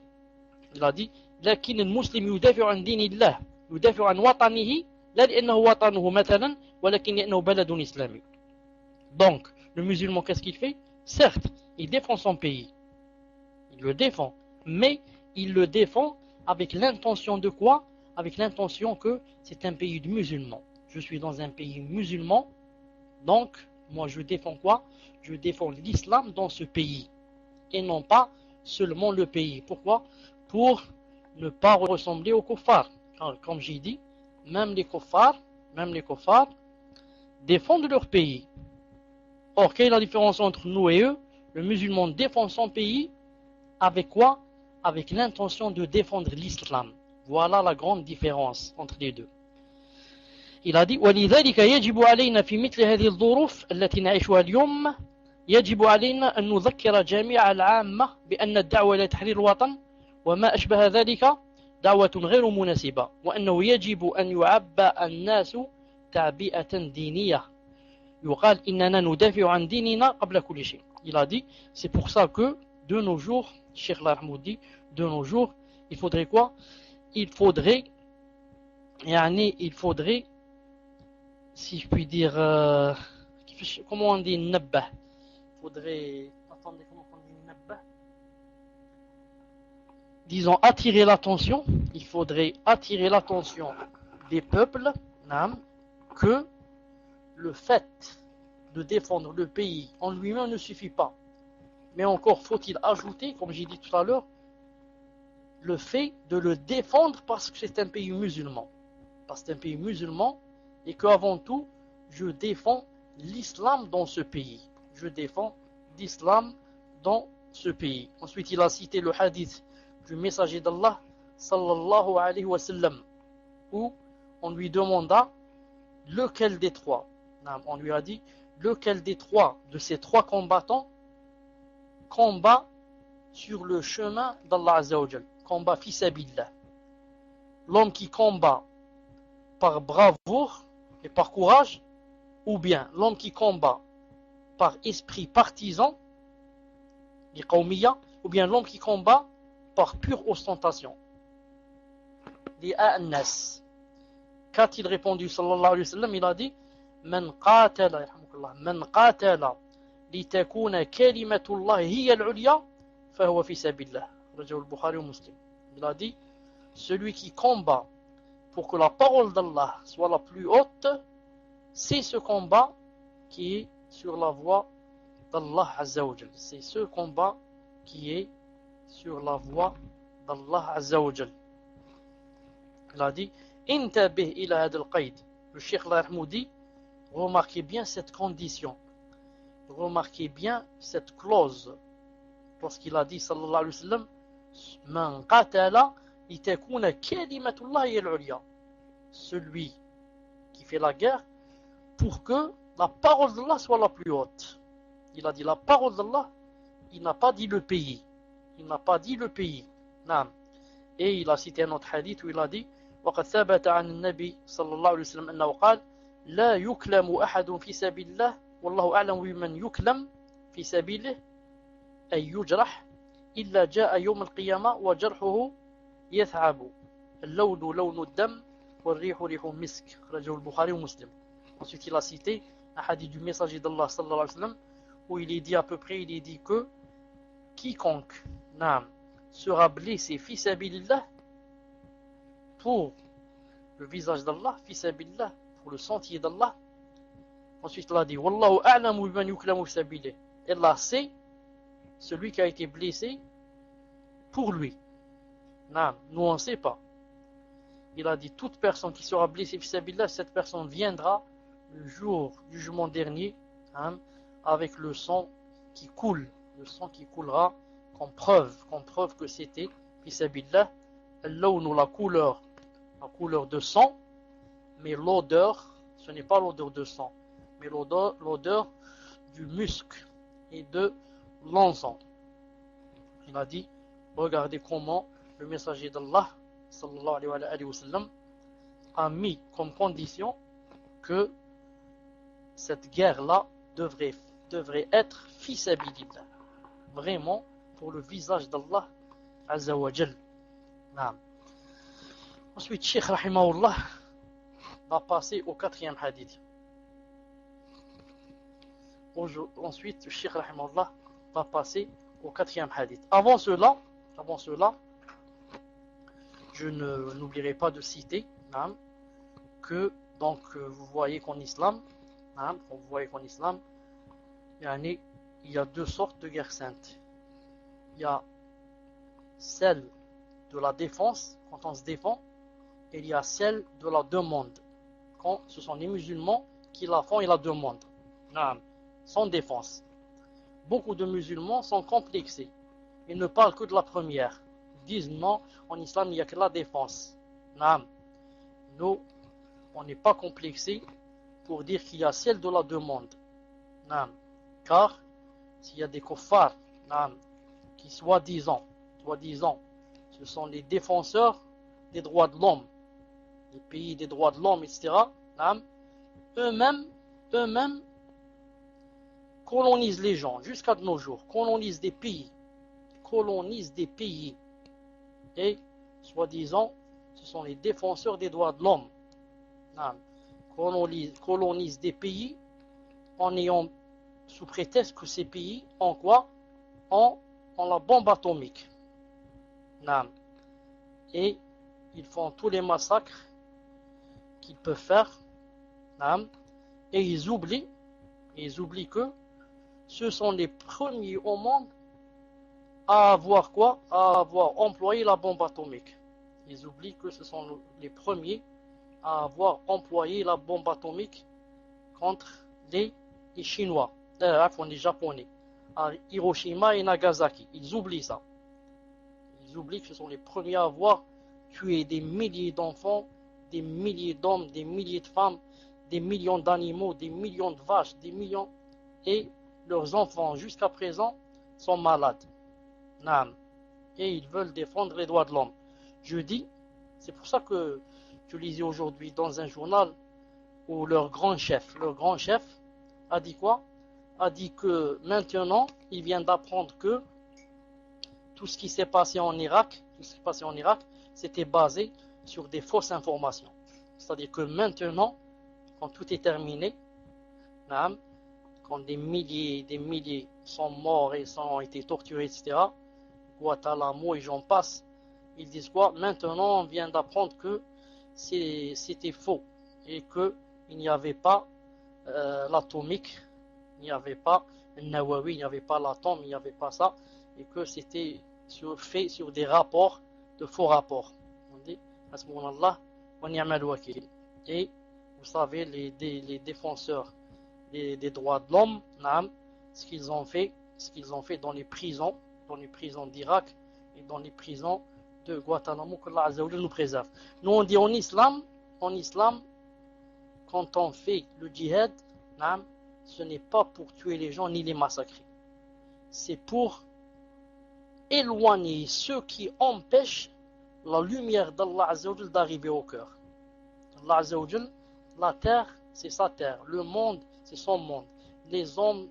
il a dit, لكن المسلم يدافع عن دين الله يدافع عن وطنه لا لأنه وطنه مثلا ولكن لأنه بلد إسلامي. Donc, le musulman, qu'est-ce qu'il fait? Certes, il défend son pays. Il le défend. Mais il le défend avec l'intention de quoi? Avec l'intention que c'est un pays de musulmans. Je suis dans un pays musulman. Donc, moi je défends quoi? Je défends l'islam dans ce pays. Et non pas seulement le pays. Pourquoi? Pour ne pas ressembler aux kuffars. Car, comme j'ai dit, même les kuffars défendent leur pays. Or, quelle est la différence entre nous et eux? Le musulman défend son pays avec quoi? Avec l'intention de défendre l'islam. Voilà la grande différence entre les deux. Il a dit ولذلك يجب علينا في مثل هذه الظروف التي نعيشها اليوم يجب علينا أن نذكر جميع العامة بأن الدعوة إلى تحرير الوطن وما أشبه ذلك دعوة غير مناسبة وأنه يجب أن يعبأ الناس تعبئة دينية يقال إننا ندافع عن ديننا قبل كل شيء. Il a dit, c'est pour ça que de nos jours, Cheikh Lahmoud dit, de nos jours, il faudrait quoi? Il faudrait, si je puis dire, comment on dit nabbah? Il faudrait, attendez, comment on dit nabbah? Disons, attirer l'attention, il faudrait attirer l'attention des peuples, que le fait de défendre le pays en lui-même ne suffit pas. Mais encore faut-il ajouter, comme j'ai dit tout à l'heure, le fait de le défendre parce que c'est un pays musulman. Parce que c'est un pays musulman et qu'avant tout, je défends l'islam dans ce pays. Je défends l'islam dans ce pays. Ensuite, il a cité le hadith du messager d'Allah, sallallahu alayhi wa sallam, où on lui demanda lequel des trois. On lui a dit lequel des trois de ces trois combattants combat sur le chemin d'Allah Azza wa Jal, combat fi sabilillah. L'homme qui combat par bravoure et par courage, ou bien l'homme qui combat par esprit partisan, ou bien l'homme qui combat par pure ostentation. Qu'a-t-il répondu sallallahu alayhi wa sallam? Il a dit من قاتل لتكون كلمة الله هي العليا فهو في سبيل الله. رجل البخاري ومسلم. Il a dit celui qui combat pour que la parole d'Allah soit la plus haute, c'est ce combat qui est sur la voie d'Allah Azza wa Jal. C'est ce combat qui est sur la voie d'Allah Azza wa Jal. Il a dit intabih ila hadha al-qayd. Le Cheikh Lahmoudi, remarquez bien cette condition. Remarquez bien cette clause. Lorsqu'il a dit sallallahu alayhi wa sallam man qatala litakuna kalimatullahi al-ulya. Celui qui fait la guerre pour que la parole d'Allah soit la plus haute. Il a dit la parole d'Allah, il n'a pas dit le pays. Il n'a pas dit le pays. Non. Et il a cité un autre hadith où il a dit وقد ثبت عن النبي صلى الله عليه وسلم أنه قال لا يكلم أحد في سبيل الله والله أعلم بمن يكلم في سبيله أي يجرح إلا جاء يوم القيامة وجرحه يثعب اللون لون الدم والريح ريح مسك. خرجه البخاري ومسلم. Ensuite il a cité un hadith du messager d'Allah sallallahu alayhi wa sallam où il est dit à peu près, il est dit que quiconque sera blessé fi sabilillah pour le visage d'Allah, fi sabilillah, pour le sentier d'Allah. Ensuite, il a dit Wallahu a'lamu biman yuklamu fi sabilillah. Allah sait celui qui a été blessé pour lui. Nous on ne sait pas. Il a dit toute personne qui sera blessée fi sabilillah, cette personne viendra le jour du jugement dernier avec le sang qui coule, le sang qui coulera comme preuve que c'était fi sabilillah. Al-lawnu, la couleur de sang, mais l'odeur, ce n'est pas l'odeur de sang, mais l'odeur du musc et de l'encens. Il a dit, regardez comment le messager d'Allah, sallallahu alayhi wa sallam, a mis comme condition que cette guerre-là devrait être fi sabilillah, vraiment pour le visage d'Allah Azza wa Jal. Ensuite, Cheikh Rahimahullah va passer au quatrième hadith. Ensuite, le Cheikh Rahimahullah va passer au quatrième hadith. Avant cela, je n'oublierai pas de citer que donc vous voyez qu'en islam, il y a deux sortes de guerres saintes. Il y a celle de la défense, quand on se défend, et il y a celle de la demande, quand ce sont les musulmans qui la font et la demandent, sans défense. Beaucoup de musulmans sont complexés. Ils ne parlent que de la première. Ils disent non, en islam, il n'y a que la défense. Nous, on n'est pas complexés pour dire qu'il y a celle de la demande. Car s'il y a des kuffars qui soi-disant, ce sont les défenseurs des droits de l'homme, des pays des droits de l'homme, etc., eux-mêmes colonisent les gens jusqu'à de nos jours, colonisent des pays, et soi-disant, ce sont les défenseurs des droits de l'homme, colonisent des pays en ayant sous prétexte que ces pays ont quoi? Ont la bombe atomique. Et ils font tous les massacres qu'ils peuvent faire. Et ils oublient que ce sont les premiers au monde à avoir quoi? À avoir employé la bombe atomique. Ils oublient que ce sont les premiers à avoir employé la bombe atomique contre les Chinois, les Japonais, à Hiroshima et Nagasaki. Ils oublient ça. Ils oublient que ce sont les premiers à avoir tué des milliers d'enfants, des milliers d'hommes, des milliers de femmes, des millions d'animaux, des millions de vaches, des millions, et leurs enfants jusqu'à présent sont malades. Et ils veulent défendre les droits de l'homme. Je dis, c'est pour ça que je lisais aujourd'hui dans un journal où leur grand chef a dit quoi? A dit que maintenant, il vient d'apprendre que tout ce qui s'est passé en Irak, c'était basé sur des fausses informations. C'est-à-dire que maintenant, quand tout est terminé, quand des milliers sont morts et ont été torturés, etc., Guantanamo et j'en passe, ils disent quoi? Maintenant, on vient d'apprendre que c'était faux et qu'il n'y avait pas l'atomique, il n'y avait pas le Nawawi, il n'y avait pas l'atome, il n'y avait pas ça, et que c'était fait sur des rapports, de faux rapports. On dit, Hasbunallah wa ni'mal wakil. Et vous savez, les défenseurs des droits de l'homme, ce qu'ils ont fait dans les prisons d'Irak et dans les prisons de Guantanamo, que Allah Azza wa Jalla nous préserve. Nous on dit en islam, quand on fait le djihad, ce n'est pas pour tuer les gens ni les massacrer. C'est pour éloigner ceux qui empêchent la lumière d'Allah Azza wa Jalla d'arriver au cœur. Allah Azza wa Jalla, la terre, c'est sa terre. Le monde, c'est son monde. Les hommes,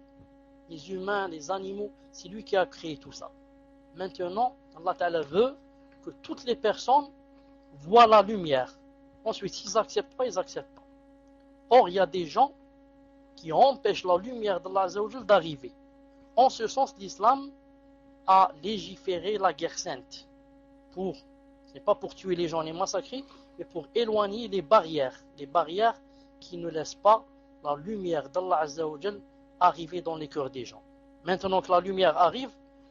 les humains, les animaux, c'est lui qui a créé tout ça. Maintenant, Allah Ta'ala veut que toutes les personnes voient la lumière. Ensuite, s'ils n'acceptent pas, ils n'acceptent pas. Or, il y a des gens qui empêchent la lumière d'Allah Azza wa Jalla d'arriver. En ce sens, l'islam a légiféré la guerre sainte. Ce n'est pas pour tuer les gens et les massacrer, mais pour éloigner les barrières qui ne laissent pas la lumière d'Allah Azza wa Jalla arriver dans les cœurs des gens. Maintenant que la lumière arrive,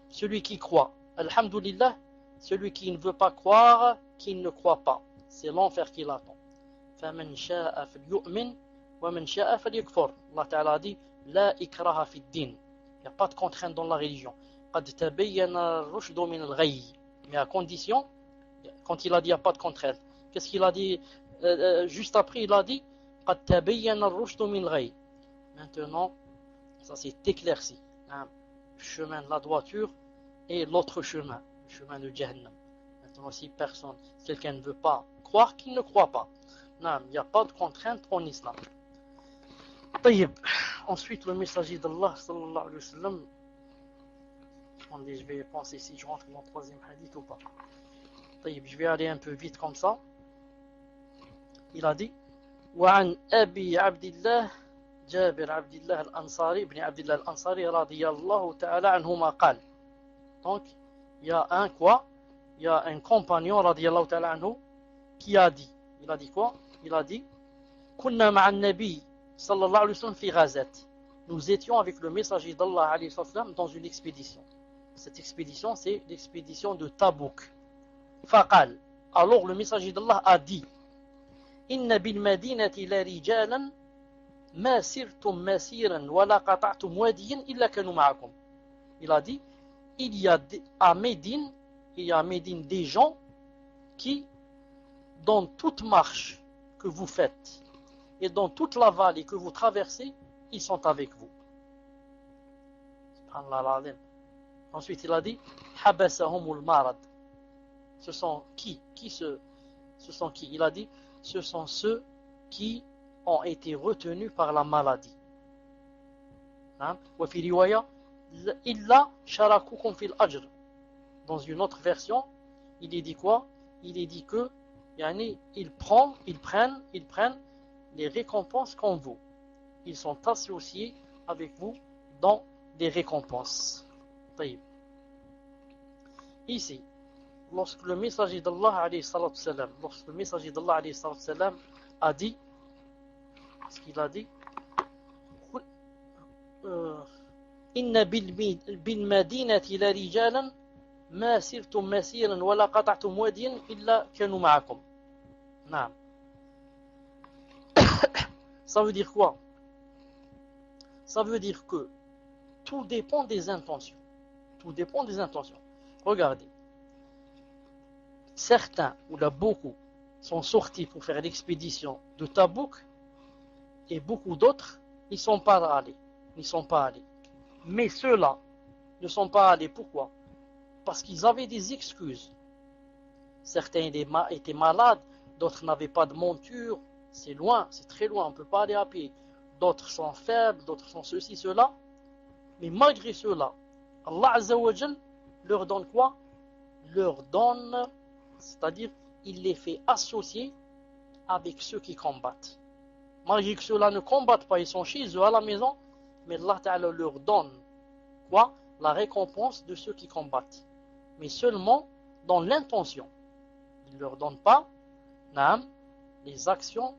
celui qui croit, alhamdulillah, celui qui ne veut pas croire, qui ne croit pas, c'est l'enfer qui l'attend. فَمَنْ شَاءَ فَلْيُؤْمِنْ وَمَنْ شَاءَ فَلْيَكْفُرْ. Allah Ta'ala dit لَا إِكْرَهَ فِي الدِّينِ. Il n'y a pas de contrainte dans la religion. قَدْ تَبَيَّنَ الرُّشْدُ مِنَ الْغَيِّ. Mais à condition, quand il a dit il n'y a pas de contrainte, qu'est-ce qu'il a dit juste après? Il a dit قَدْ تَبَيَّنَ الرُّشْدُ مِنَ الْغَيِّ. Maintenant, ça s'est éclairci. Le chemin de la droiture et l'autre chemin, le chemin de Jahannam. Maintenant, si quelqu'un ne veut pas croire, qu'il ne croit pas. Non, il n'y a pas de contrainte en islam. طيب. Ensuite, le messager d'Allah, sallallahu alayhi wa sallam, je vais penser si je rentre dans le troisième hadith ou pas. طيب, je vais aller un peu vite comme ça. Il a dit وعن أبي عبد الله جابر عبد الله الأنصاري ابن عبد الله الأنصاري رضي الله تعالى عنهما قال. Donc, il y a un compagnon رضي الله تعالى عنه qui a dit. Il a dit quoi? Il a dit كنا مع النبي صلى الله عليه وسلم في غزاة. Nous étions avec le messager d'Allah alayhi wa sallam dans une expédition. Cette expédition, c'est l'expédition de Tabouk. Faqal. Alors le messager d'Allah a dit, Inna bil madinati la rijalan ma sirtum masiran wa la qata'tum wadiyan illa kanu ma'akum. Il a dit, il y a à Médine des gens qui, dans toute marche que vous faites et dans toute la vallée que vous traversez, ils sont avec vous. Subhanallah. Ensuite, il a dit, habasahumul marad. Ce sont qui? Ce sont qui? Il a dit, ce sont ceux qui ont été retenus par la maladie. Wa fi riwaya, illa sharakukum fil ajr. Dans une autre version, il est dit quoi? Il est dit que ils prennent les récompenses comme vous. Ils sont associés avec vous dans des récompenses. Ici, lorsque le messager d'Allah a dit, ce qu'il a dit, Inna bil madinati la rijalan ma sirtum masiran wa la qata'tum wadiyan illa kanu ma'akum. Naam. Ça veut dire quoi? Ça veut dire que tout dépend des intentions. Tout dépend des intentions. Regardez. Certains, ou là beaucoup, sont sortis pour faire l'expédition de Tabouk et beaucoup d'autres n'y sont pas allés. Mais ceux-là ne sont pas allés. Pourquoi? Parce qu'ils avaient des excuses. Certains étaient malades, d'autres n'avaient pas de monture, c'est loin, c'est très loin, on ne peut pas aller à pied. D'autres sont faibles, d'autres sont ceci, cela. Mais malgré cela, Allah Azza wa Jal leur donne quoi? Leur donne, c'est-à-dire, il les fait associer avec ceux qui combattent. Malgré que ceux-là ne combattent pas, ils sont chez eux à la maison, mais Allah Ta'ala leur donne quoi? La récompense de ceux qui combattent. Mais seulement dans l'intention. Il ne leur donne pas les actions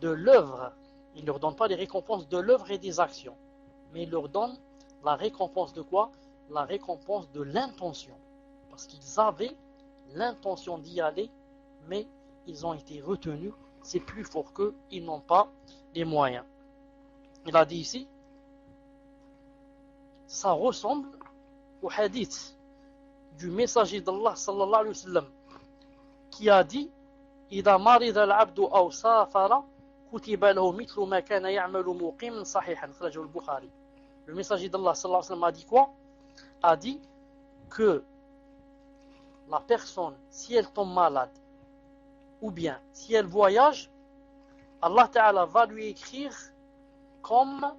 de l'œuvre. Il ne leur donne pas les récompenses de l'œuvre et des actions. Mais il leur donne la récompense de quoi? La récompense de l'intention. Parce qu'ils avaient l'intention d'y aller, mais ils ont été retenus. C'est plus fort qu'eux, ils n'ont pas les moyens. Il a dit ici, ça ressemble au hadith du messager d'Allah sallallahu alayhi wa sallam qui a dit إذا مرض العبد أو سافر كتب له مثل ما كان يعمل مقيم صحيحا خرجه البخاري. Le messager d'Allah sallallahu alayhi wa sallam a dit quoi? A dit que la personne, si elle tombe malade ou bien si elle voyage, Allah Ta'ala va lui écrire comme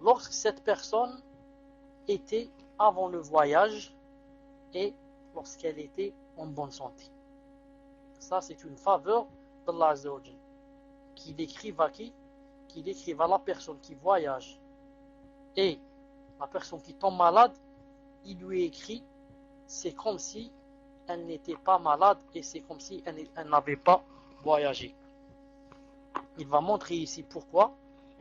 lorsque cette personne était avant le voyage et lorsqu'elle était en bonne santé. Ça, c'est une faveur d'Allah Azza wa Jal. Qu'il écrive à qui? Qu'il écrive à la personne qui voyage et la personne qui tombe malade, il lui écrit, c'est comme si elle n'était pas malade et c'est comme si elle n'avait pas voyagé. Il va montrer ici pourquoi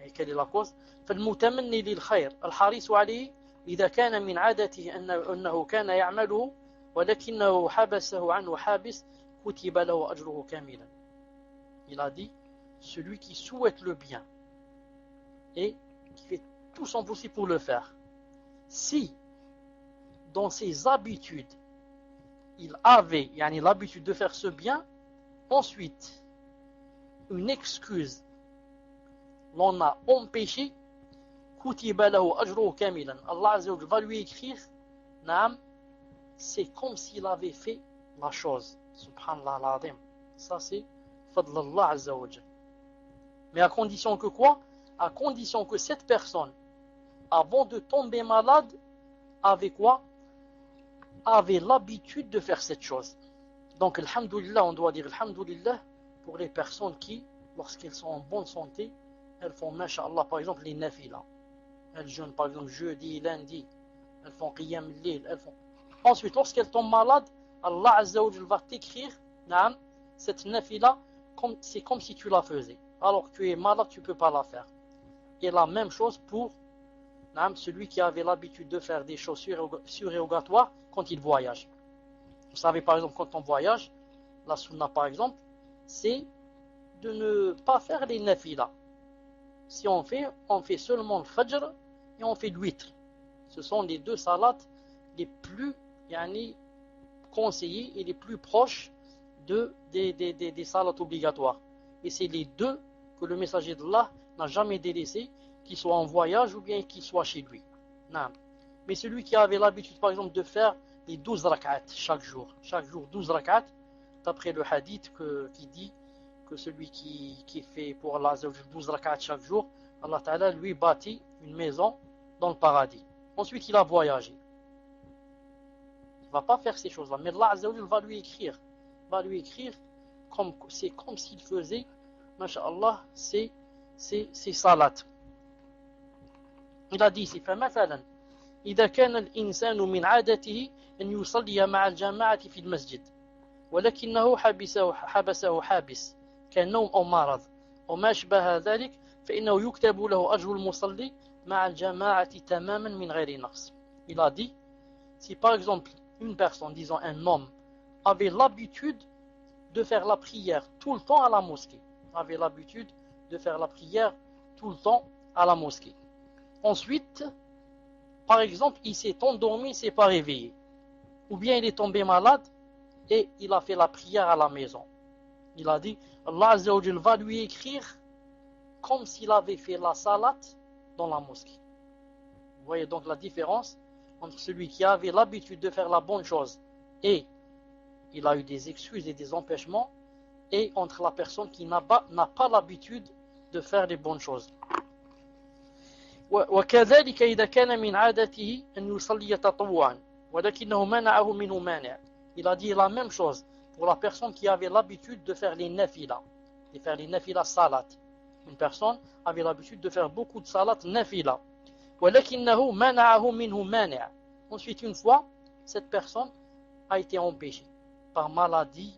et quelle est la cause. فالمتمني للخير الحريص عليه إذا كان من عادته أنه كان يعمله ولكنه حبسه عنه حابس كتب له أجره كاملا. Il a dit, celui qui souhaite le bien et qui fait tout son possible pour le faire, si dans ses habitudes il avait l'habitude de faire ce bien, ensuite une excuse l'en a empêché, kutiba lahu ajruhu kamilan. Allah Azza wa Jalla va lui écrire, c'est comme s'il avait fait la chose. Subhanallah al-Azim. Ça c'est fadl Allah Azza wa Jalla. Mais à condition que quoi? À condition que cette personne, avant de tomber malade, avait quoi? Avait l'habitude de faire cette chose. Donc, alhamdoulilah, on doit dire alhamdoulilah pour les personnes qui, lorsqu'elles sont en bonne santé, elles font, masha'Allah, par exemple, les nafila. Elles jeûnent, par exemple, jeudi, lundi. Elles font qiyam al-layl. Ensuite, lorsqu'elles tombent malades, Allah Azza wa Jalla va t'écrire, cette nafila, c'est comme si tu la faisais. Alors que tu es malade, tu ne peux pas la faire. Et la même chose pour celui qui avait l'habitude de faire des choses surérogatoires quand il voyage. Vous savez, par exemple, quand on voyage, la sunna, par exemple, c'est de ne pas faire les nafila. Si on fait seulement le fajr et on fait le witr. Ce sont les deux salats les plus conseillés et les plus proches des salats obligatoires. Et c'est les deux que le messager d'Allah n'a jamais délaissé, qu'il soit en voyage ou bien qu'il soit chez lui. Non. Mais celui qui avait l'habitude, par exemple, de faire les 12 rak'at chaque jour 12 rak'at, d'après le hadith qui dit que celui qui fait pour Allah 12 rak'at chaque jour, Allah Ta'ala lui bâtit une maison dans le paradis. Ensuite, il a voyagé. Il ne va pas faire ces choses-là, mais Allah va lui écrire. C'est comme s'il faisait, masha'Allah, ces salats. Il a dit ici, فمثلا إذا كان الإنسان من عادته أن يصلي مع الجماعة في المسجد ولكنه حبسه حابس كالنوم أو مرض وما أشبه ذلك فإنه يكتب له أجر المصلي مع الجماعة تماما من غير نقص. Il a dit, si par exemple une personne, disons un homme, avait l'habitude de faire la prière tout le temps à la mosquée, ensuite, par exemple, il s'est endormi, il ne s'est pas réveillé, ou bien il est tombé malade et il a fait la prière à la maison. Il a dit, Allah Azza wa Jal va lui écrire comme s'il avait fait la salat dans la mosquée. Vous voyez donc la différence entre celui qui avait l'habitude de faire la bonne chose et il a eu des excuses et des empêchements, et entre la personne qui n'a pas l'habitude de faire les bonnes choses. وكذلك إذا كان من عادته أن يصلي تطوعا ولكنه منعه منه مانع. Il a dit la même chose pour la personne qui avait l'habitude de faire les nafila, salat. Une personne avait l'habitude de faire beaucoup de salat nafila. ولكنه منعه منه مانع. Ensuite, une fois, cette personne a été empêchée par maladie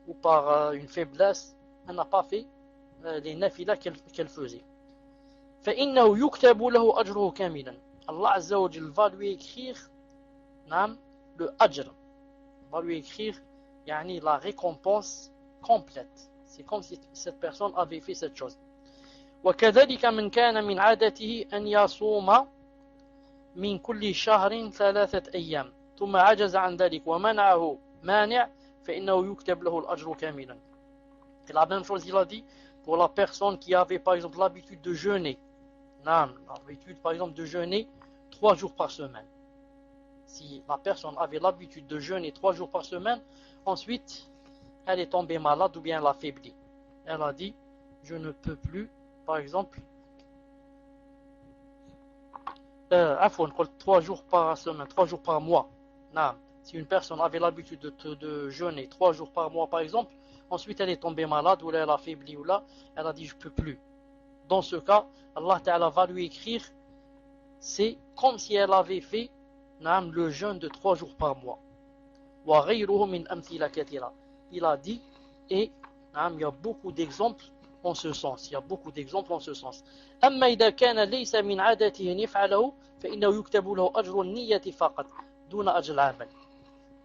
ou par une faiblesse, elle n'a pas fait les nafila qu'elle faisait. فإنه يكتب له أجره كاملا. Allah Azza wa Jal va lui écrire le ajr, va lui écrire la récompense complète. C'est comme si cette personne avait fait cette chose. وكذلك من كان من عادته أن يصوم من كل شهر 3 أيام ثم عجز عن ذلك ومنعه مانع فإنه يكتب له الأجر كاملا. Et la même chose, il a dit pour la personne qui avait par exemple l'habitude de jeûner. L'habitude par exemple de jeûner 3 jours par semaine. Si la personne avait l'habitude de jeûner 3 jours par semaine, ensuite elle est tombée malade ou bien elle a faibli. Elle a dit, je ne peux plus, par exemple, 3 jours par semaine, 3 jours par mois. Si une personne avait l'habitude de jeûner 3 jours par mois, par exemple, ensuite elle est tombée malade ou là elle a faibli ou là, elle a dit, je ne peux plus. Dans ce cas, Allah Ta'ala va lui écrire, c'est comme si elle avait fait le jeûne de 3 jours par mois. Il a dit, et il y a beaucoup d'exemples en ce sens. أما إذا كان ليس من عادته أن يفعله فإنه يكتب له أجر النية فقط دون أجر العمل.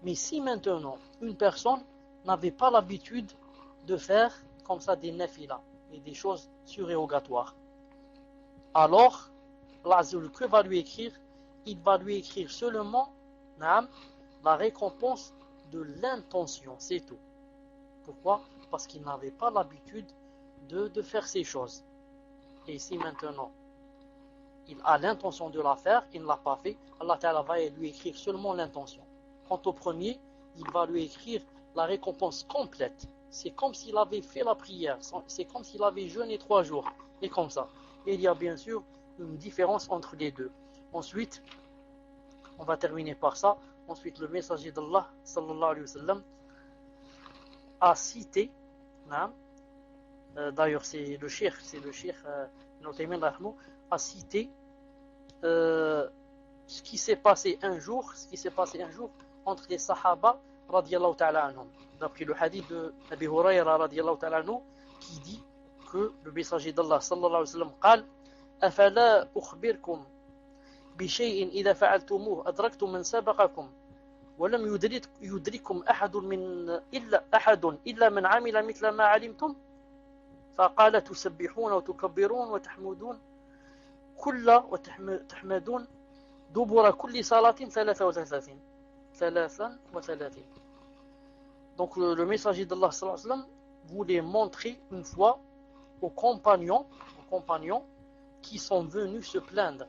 Mais si maintenant une personne n'avait pas l'habitude de faire comme ça des nafila et des choses surérogatoires, alors que va lui écrire? Il va lui écrire seulement la récompense de l'intention, c'est tout. Pourquoi? Parce qu'il n'avait pas l'habitude de faire ces choses. Et si maintenant il a l'intention de la faire, il ne l'a pas fait, Allah Ta'ala va lui écrire seulement l'intention. Quant au premier, il va lui écrire la récompense complète. C'est comme s'il avait fait la prière, c'est comme s'il avait jeûné 3 jours, et comme ça. Et il y a bien sûr une différence entre les deux. Ensuite, on va terminer par ça. Ensuite, le messager d'Allah, sallallahu alayhi wa sallam, a cité, d'ailleurs c'est le cheikh a cité ce qui s'est passé un jour entre les sahaba radiyallahu ta'ala anhum. D'après le hadith de Abi Hurayra radiyallahu ta'ala anhu, qui dit que le messager d'Allah sallallahu alayhi wa sallam قال أفلا أخبركم بشيء إذا فعلتموه أدركتم من سبقكم ولم يدرككم أحد إلا من عمل مثل ما علمتم فقال تسبحون وتكبرون وتحمدون وتحمدون دبر كل صلاة 33. Donc le messager d'Allah sallallahu alayhi wa sallam voulait montrer une fois aux compagnons qui sont venus se plaindre.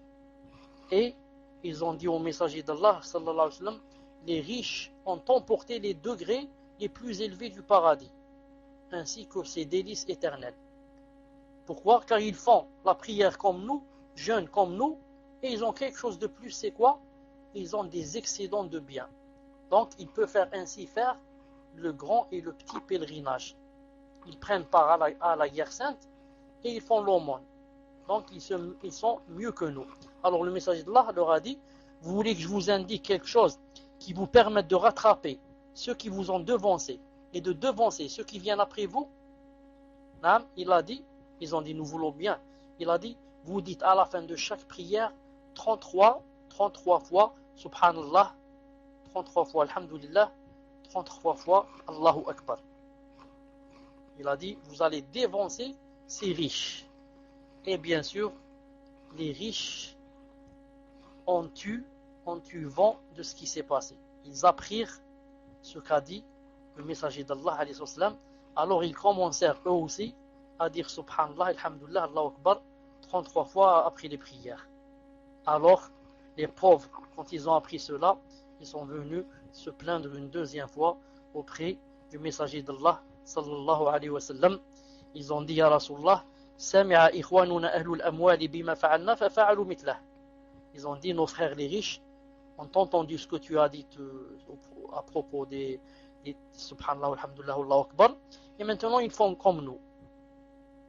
Et ils ont dit au messager d'Allah sallallahu alayhi wa sallam, les riches ont emporté les degrés les plus élevés du paradis, ainsi que ses délices éternelles. Pourquoi? Car ils font la prière comme nous, jeûnent comme nous, et ils ont quelque chose de plus, c'est quoi? Ils ont des excédents de biens. Donc ils peuvent ainsi faire le grand et le petit pèlerinage. Ils prennent part à la guerre sainte et ils font l'aumône. Donc ils sont mieux que nous. Alors le messager d'Allah leur a dit, vous voulez que je vous indique quelque chose qui vous permette de rattraper ceux qui vous ont devancé et de devancer ceux qui viennent après vous? Il a dit, ils ont dit nous voulons bien. Il a dit, vous dites à la fin de chaque prière 33 fois Subhanallah, 33 fois Alhamdulillah, 33 fois Allahu Akbar. Il a dit, vous allez dévancer ces riches. Et bien sûr, les riches ont eu vent de ce qui s'est passé. Ils apprirent ce qu'a dit le messager d'Allah alayhi wa sallam. Alors ils commencèrent eux aussi à dire Subhanallah, Alhamdulillah, Allahu Akbar 33 fois après les prières. Alors les pauvres, quand ils ont appris cela, ils sont venus se plaindre une deuxième fois auprès du messager d'Allah sallallahu alayhi wa sallam. Ils ont dit à Rasulullah, Sami'a ikhwanuna ahlul amwali bima fa'alna fa fa'alu mithlah. Ils ont dit, nos frères les riches ont entendu ce que tu as dit à propos des Subhanallah, Alhamdulillah, Allahu Akbar, et maintenant ils font comme nous.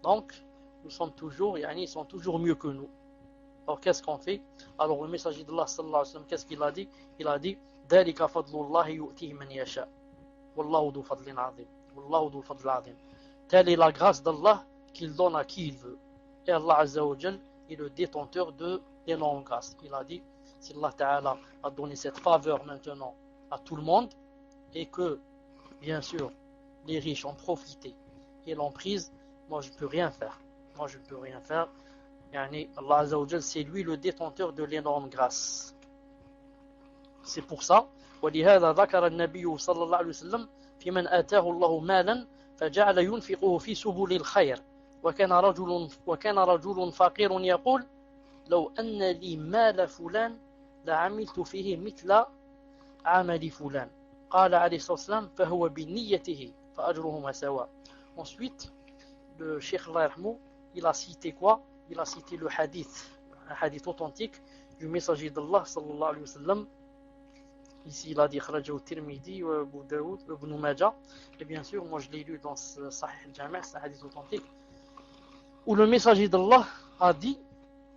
Donc, ils sont toujours mieux que nous. Alors qu'est-ce qu'on fait? Alors le messager d'Allah sallallahu alayhi wa sallam, qu'est-ce qu'il a dit? Il a dit, Dalika fadlullahi yu'tihi man yasha. Wallahu du fadlin azim. Wallahu du fadl azim. Telle est la grâce d'Allah qu'il donne à qui il veut. Et Allah Azza wa Jal est le détenteur de d'énormes grâces. Il a dit, si Allah Ta'ala a donné cette faveur maintenant à tout le monde, et que, bien sûr, les riches ont profité et l'ont prise, moi je ne peux rien faire. Yani, Allah Azza wa Jal, c'est lui le détenteur de l'énorme grâce. C'est pour ça, ولهذا ذكر النبي صلى الله عليه وسلم في من آتاه الله مالا فجعل ينفقه في سبل الخير وكان رجل فقير يقول لو أن لي مال فلان لعملت فيه مثل عمل فلان قال عليه الصلاة والسلام فهو بنيته فأجرهما سواء. Ensuite, le Cheikh Allah yarhamou, il a cité quoi? Il a cité le hadith, un hadith authentique du messager d'Allah sallallahu alayhi wa sallam. Ici, il a dit Kharajahu Tirmidhi, Abu Daoud, Ibn Majah. Et bien sûr, moi je l'ai lu dans Sahih al-Jami', c'est un hadith authentique, où le messager d'Allah a dit,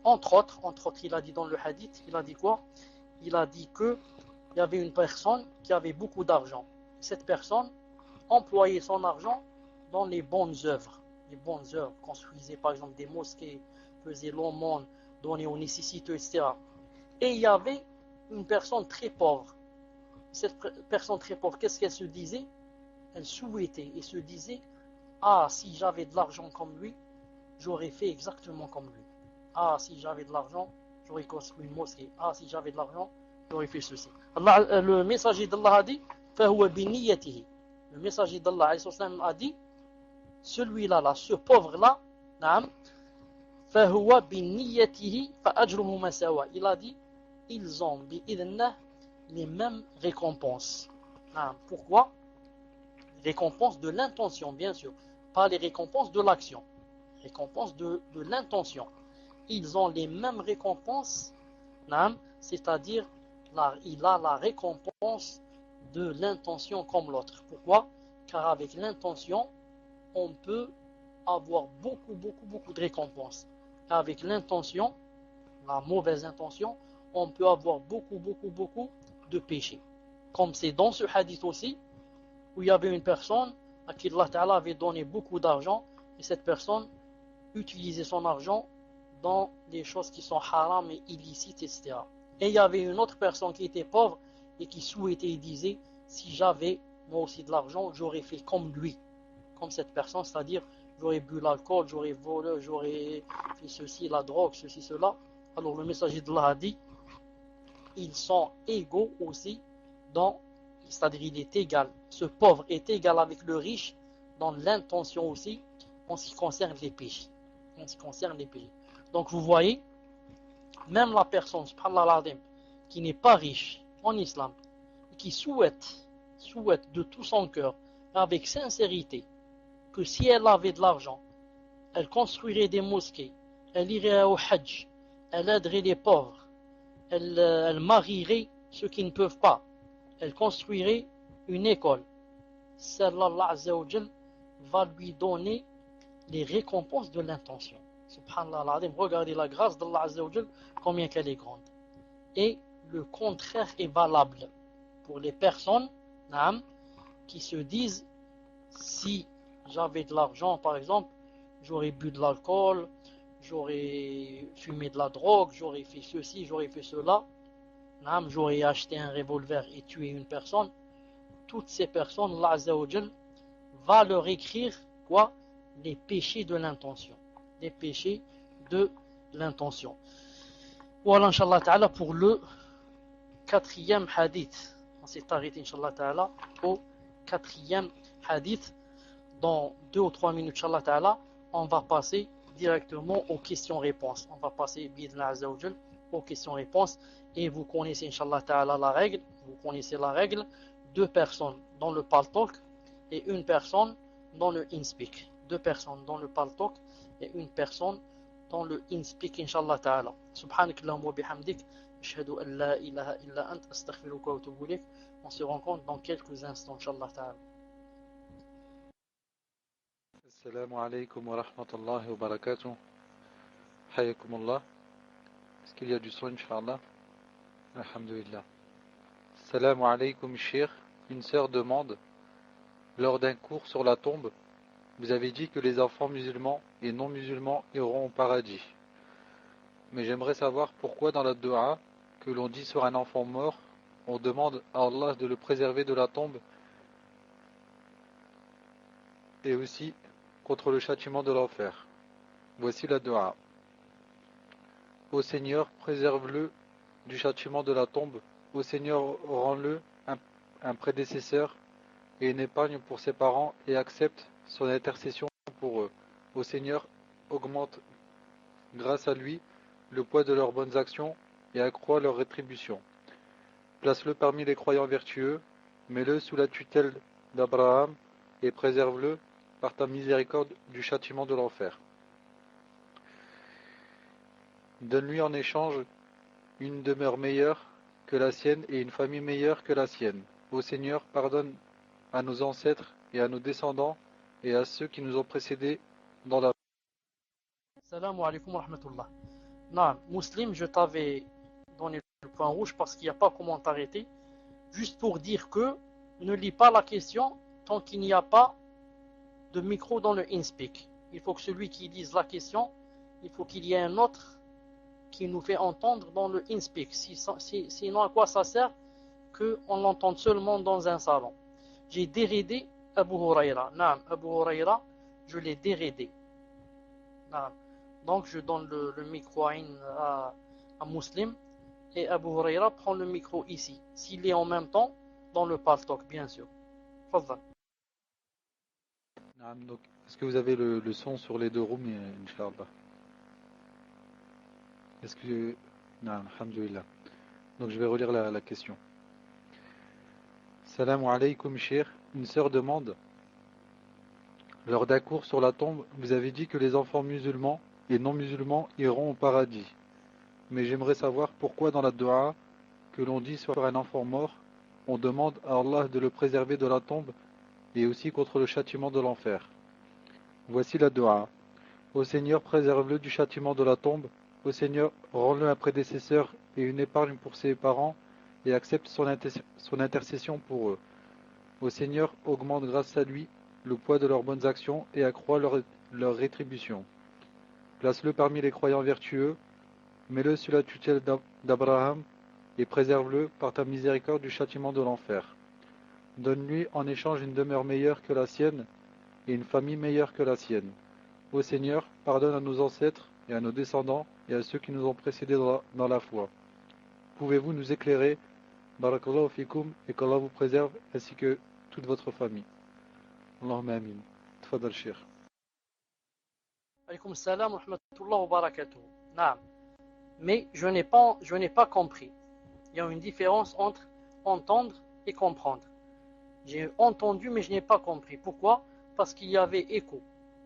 entre autres, il a dit dans le hadith, il a dit quoi? Il a dit qu'il y avait une personne qui avait beaucoup d'argent. Cette personne employait son argent dans les bonnes œuvres. Les bonnes œuvres, construisait par exemple des mosquées, faisait l'aumône, donnait aux nécessiteux, etc. Et il y avait une personne très pauvre. Cette personne très pauvre, qu'est-ce qu'elle se disait? Elle souhaitait et se disait, ah, si j'avais de l'argent comme lui, j'aurais fait exactement comme lui. Ah, si j'avais de l'argent, j'aurais construit une mosquée. Ah, si j'avais de l'argent, j'aurais fait ceci. Allah, le messager d'Allah a dit, فَهُوَ بِنِيَّتِهِ. Le messager d'Allah a dit, celui-là, ce pauvre-là, فَهُوَ بِنِيَّتِهِ فَأَجْرُهُمَا سَوَاء. Il a dit, ils ont les mêmes récompenses. Pourquoi? Récompense de l'intention, bien sûr, pas les récompenses de l'action. Récompense de l'intention. Ils ont les mêmes récompenses, c'est-à-dire il a la récompense de l'intention comme l'autre. Pourquoi? Car avec l'intention, on peut avoir beaucoup de récompenses. Avec l'intention, la mauvaise intention, on peut avoir beaucoup de péchés. Comme c'est dans ce hadith aussi, où il y avait une personne à qui Allah Ta'ala avait donné beaucoup d'argent, et cette personne utilisait son argent dans des choses qui sont haram et illicites, etc. Et il y avait une autre personne qui était pauvre et qui souhaitait et disait, si j'avais moi aussi de l'argent, j'aurais fait comme lui, comme cette personne, c'est-à-dire j'aurais bu l'alcool, j'aurais volé, j'aurais fait ceci, la drogue, ceci, cela. Alors le messager d'Allah a dit, ils sont égaux aussi dans, c'est-à-dire il est égal, ce pauvre est égal avec le riche dans l'intention aussi en ce qui concerne les péchés. En ce qui concerne les péchés. Donc vous voyez, même la personne, subhanallah al-azim, qui n'est pas riche en islam, qui souhaite de tout son cœur, avec sincérité, que si elle avait de l'argent, elle construirait des mosquées, elle irait au hajj, elle aiderait les pauvres, elle marierait ceux qui ne peuvent pas, elle construirait une école. Celle-là, Allah Azza wa Jal va lui donner les récompenses de l'intention. Subhanallah al-azim, regardez la grâce d'Allah Azza wa Jal, combien qu'elle est grande. Et le contraire est valable pour les personnes qui se disent, si j'avais de l'argent par exemple, j'aurais bu de l'alcool, j'aurais fumé de la drogue, j'aurais fait ceci, j'aurais fait cela, j'aurais acheté un revolver et tué une personne. Toutes ces personnes, Allah Azza wa Jal va leur écrire quoi? Les péchés de l'intention. Les péchés de l'intention. Voilà, Inch'Allah Ta'ala, pour le quatrième hadith. On s'est arrêté, Inch'Allah Ta'ala, au quatrième hadith. Dans 2 ou 3 minutes, Inch'Allah Ta'ala, on va passer directement aux questions-réponses. On va passer, Bidna Azza wa Jal, aux questions-réponses. Et vous connaissez, Inch'Allah Ta'ala, la règle. Vous connaissez la règle. 2 personnes dans le Paltalk et une personne dans le InSpeak. 2 personnes dans le Paltalk et une personne dans le InSpeak, Inch'Allah Ta'ala. Subhanakallahumma wa bihamdik. Ashhadu an la ilaha illa ant. Astaghfiruka wa atubu ilayk. On se rencontre dans quelques instants, Inch'Allah Ta'ala. Assalamu alaikum wa rahmatullahi wa barakatuh. Hayyakumullah. Est-ce qu'il y a du son, Inch'Allah? Alhamdulillah. Assalamu alaikum, Cheikh. Une sœur demande, lors d'un cours sur la tombe, vous avez dit que les enfants musulmans et non musulmans iront au paradis. Mais j'aimerais savoir pourquoi dans la dua que l'on dit sur un enfant mort, on demande à Allah de le préserver de la tombe et aussi contre le châtiment de l'enfer. Voici la dua. Ô Seigneur, préserve-le du châtiment de la tombe. Ô Seigneur, rends-le un prédécesseur et une épargne pour ses parents et accepte son intercession pour eux. Ô Seigneur, augmente grâce à lui le poids de leurs bonnes actions et accroît leur rétribution. Place-le parmi les croyants vertueux, mets-le sous la tutelle d'Abraham et préserve-le par ta miséricorde du châtiment de l'enfer. Donne-lui en échange une demeure meilleure que la sienne et une famille meilleure que la sienne. Ô Seigneur, pardonne à nos ancêtres et à nos descendants et à ceux qui nous ont précédés dans la... Salam alaikum wa rahmatullah. Non, Muslim, je t'avais donné le point rouge parce qu'il n'y a pas comment t'arrêter. Juste pour dire que ne lis pas la question tant qu'il n'y a pas de micro dans le InSpeak. Il faut que celui qui lise la question, il faut qu'il y ait un autre qui nous fait entendre dans le InSpeak. Sinon, à quoi ça sert qu'on l'entende seulement dans un salon? J'ai déraidé Abu Huraira. Naam, Abu Huraira, je l'ai déraidé. Naam. Donc, je donne le micro à Muslim et Abu Huraira prend le micro ici. S'il est en même temps, dans le Paltalk, bien sûr. Fadhal. Donc, est-ce que vous avez le son sur les deux rooms, Inch'Allah? Est-ce que... Non, alhamdulillah. Donc je vais relire la question. Salam alaykoum, Cheikh. Une sœur demande, lors d'un cours sur la tombe, vous avez dit que les enfants musulmans et non musulmans iront au paradis. Mais j'aimerais savoir pourquoi dans la dua que l'on dit sur un enfant mort, on demande à Allah de le préserver de la tombe et aussi contre le châtiment de l'enfer. Voici la dua. Ô Seigneur, préserve-le du châtiment de la tombe. Ô Seigneur, rends-le un prédécesseur et une épargne pour ses parents et accepte son intercession pour eux. Ô Seigneur, augmente grâce à lui le poids de leurs bonnes actions et accroît leur rétribution. Place-le parmi les croyants vertueux, mets-le sous la tutelle d'Abraham et préserve-le par ta miséricorde du châtiment de l'enfer. Donne-lui en échange une demeure meilleure que la sienne et une famille meilleure que la sienne. Ô Seigneur, pardonne à nos ancêtres et à nos descendants et à ceux qui nous ont précédés dans la foi. Pouvez-vous nous éclairer, Barakallahu fikum, et qu'Allah vous préserve ainsi que toute votre famille. Allahumma amin. Tfadal Cheikh. Alaykoum salam wa rahmatullah wa barakatuh. Naam. Mais je n'ai pas compris. Il y a une différence entre entendre et comprendre. J'ai entendu mais je n'ai pas compris. Pourquoi? Parce qu'il y avait écho.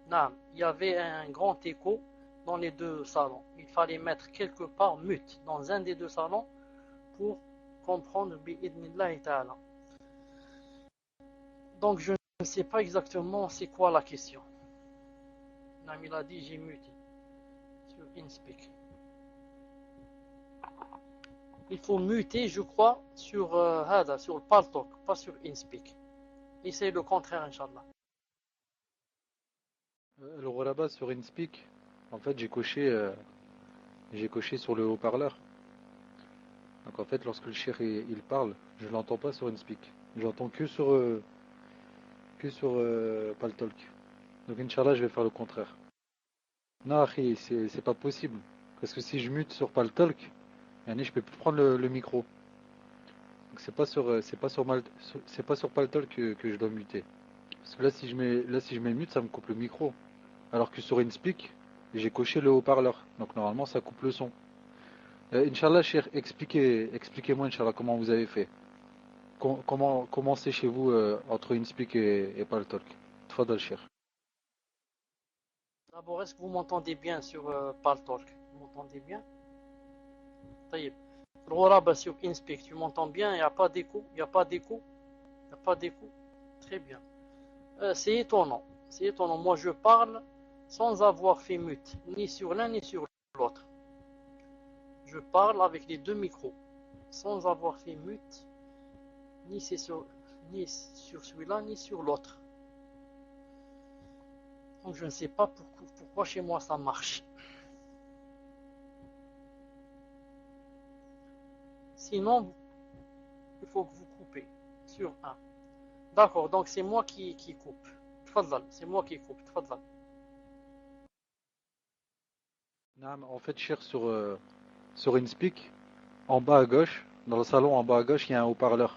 Naam. Il y avait un grand écho dans les deux salons. Il fallait mettre quelque part mute dans un des deux salons pour comprendre bi'idnillahi ta'ala. Donc je ne sais pas exactement c'est quoi la question. Naam, il a dit j'ai muté sur InSpeak. Il faut muter, je crois, sur le Paltalk, pas sur InSpeak. Essayez le contraire, Inch'Allah. Alors là-bas sur InSpeak, en fait j'ai coché sur le haut-parleur. Donc en fait lorsque le cheikh il parle, je l'entends pas sur InSpeak. Je l'entends que sur Paltalk. Donc Inch'Allah je vais faire le contraire. Non, akhi, c'est pas possible. Parce que si je mute sur Paltalk, je peux plus prendre le micro. Donc c'est pas sur Paltalk que je dois muter. Parce que là si je mets mute, ça me coupe le micro. Alors que sur InSpeak, j'ai coché le haut-parleur. Donc normalement ça coupe le son. Inch'Allah, cher, expliquez-moi Inch'Allah comment vous avez fait. Comment c'est chez vous entre InSpeak et Paltalk. Tfadal cher. D'abord, est-ce que vous m'entendez bien sur Paltalk? Vous m'entendez bien? Taïb. L'Oraba sur InSpeak, tu m'entends bien? Il n'y a pas d'écho? Il n'y a pas d'écho? Il n'y a pas d'écho? Très bien. C'est étonnant. C'est étonnant. Moi, je parle sans avoir fait mute, ni sur l'un ni sur l'autre. Je parle avec les deux micros, sans avoir fait mute, ni sur celui-là, ni sur l'autre. Donc je ne sais pas pourquoi chez moi ça marche. Sinon, il faut que vous coupez sur un. D'accord, donc c'est moi qui coupe. Tfadal, c'est moi qui coupe. Tfadal. En fait, cher, sur InSpeak, en bas à gauche, dans le salon en bas à gauche, il y a un haut-parleur.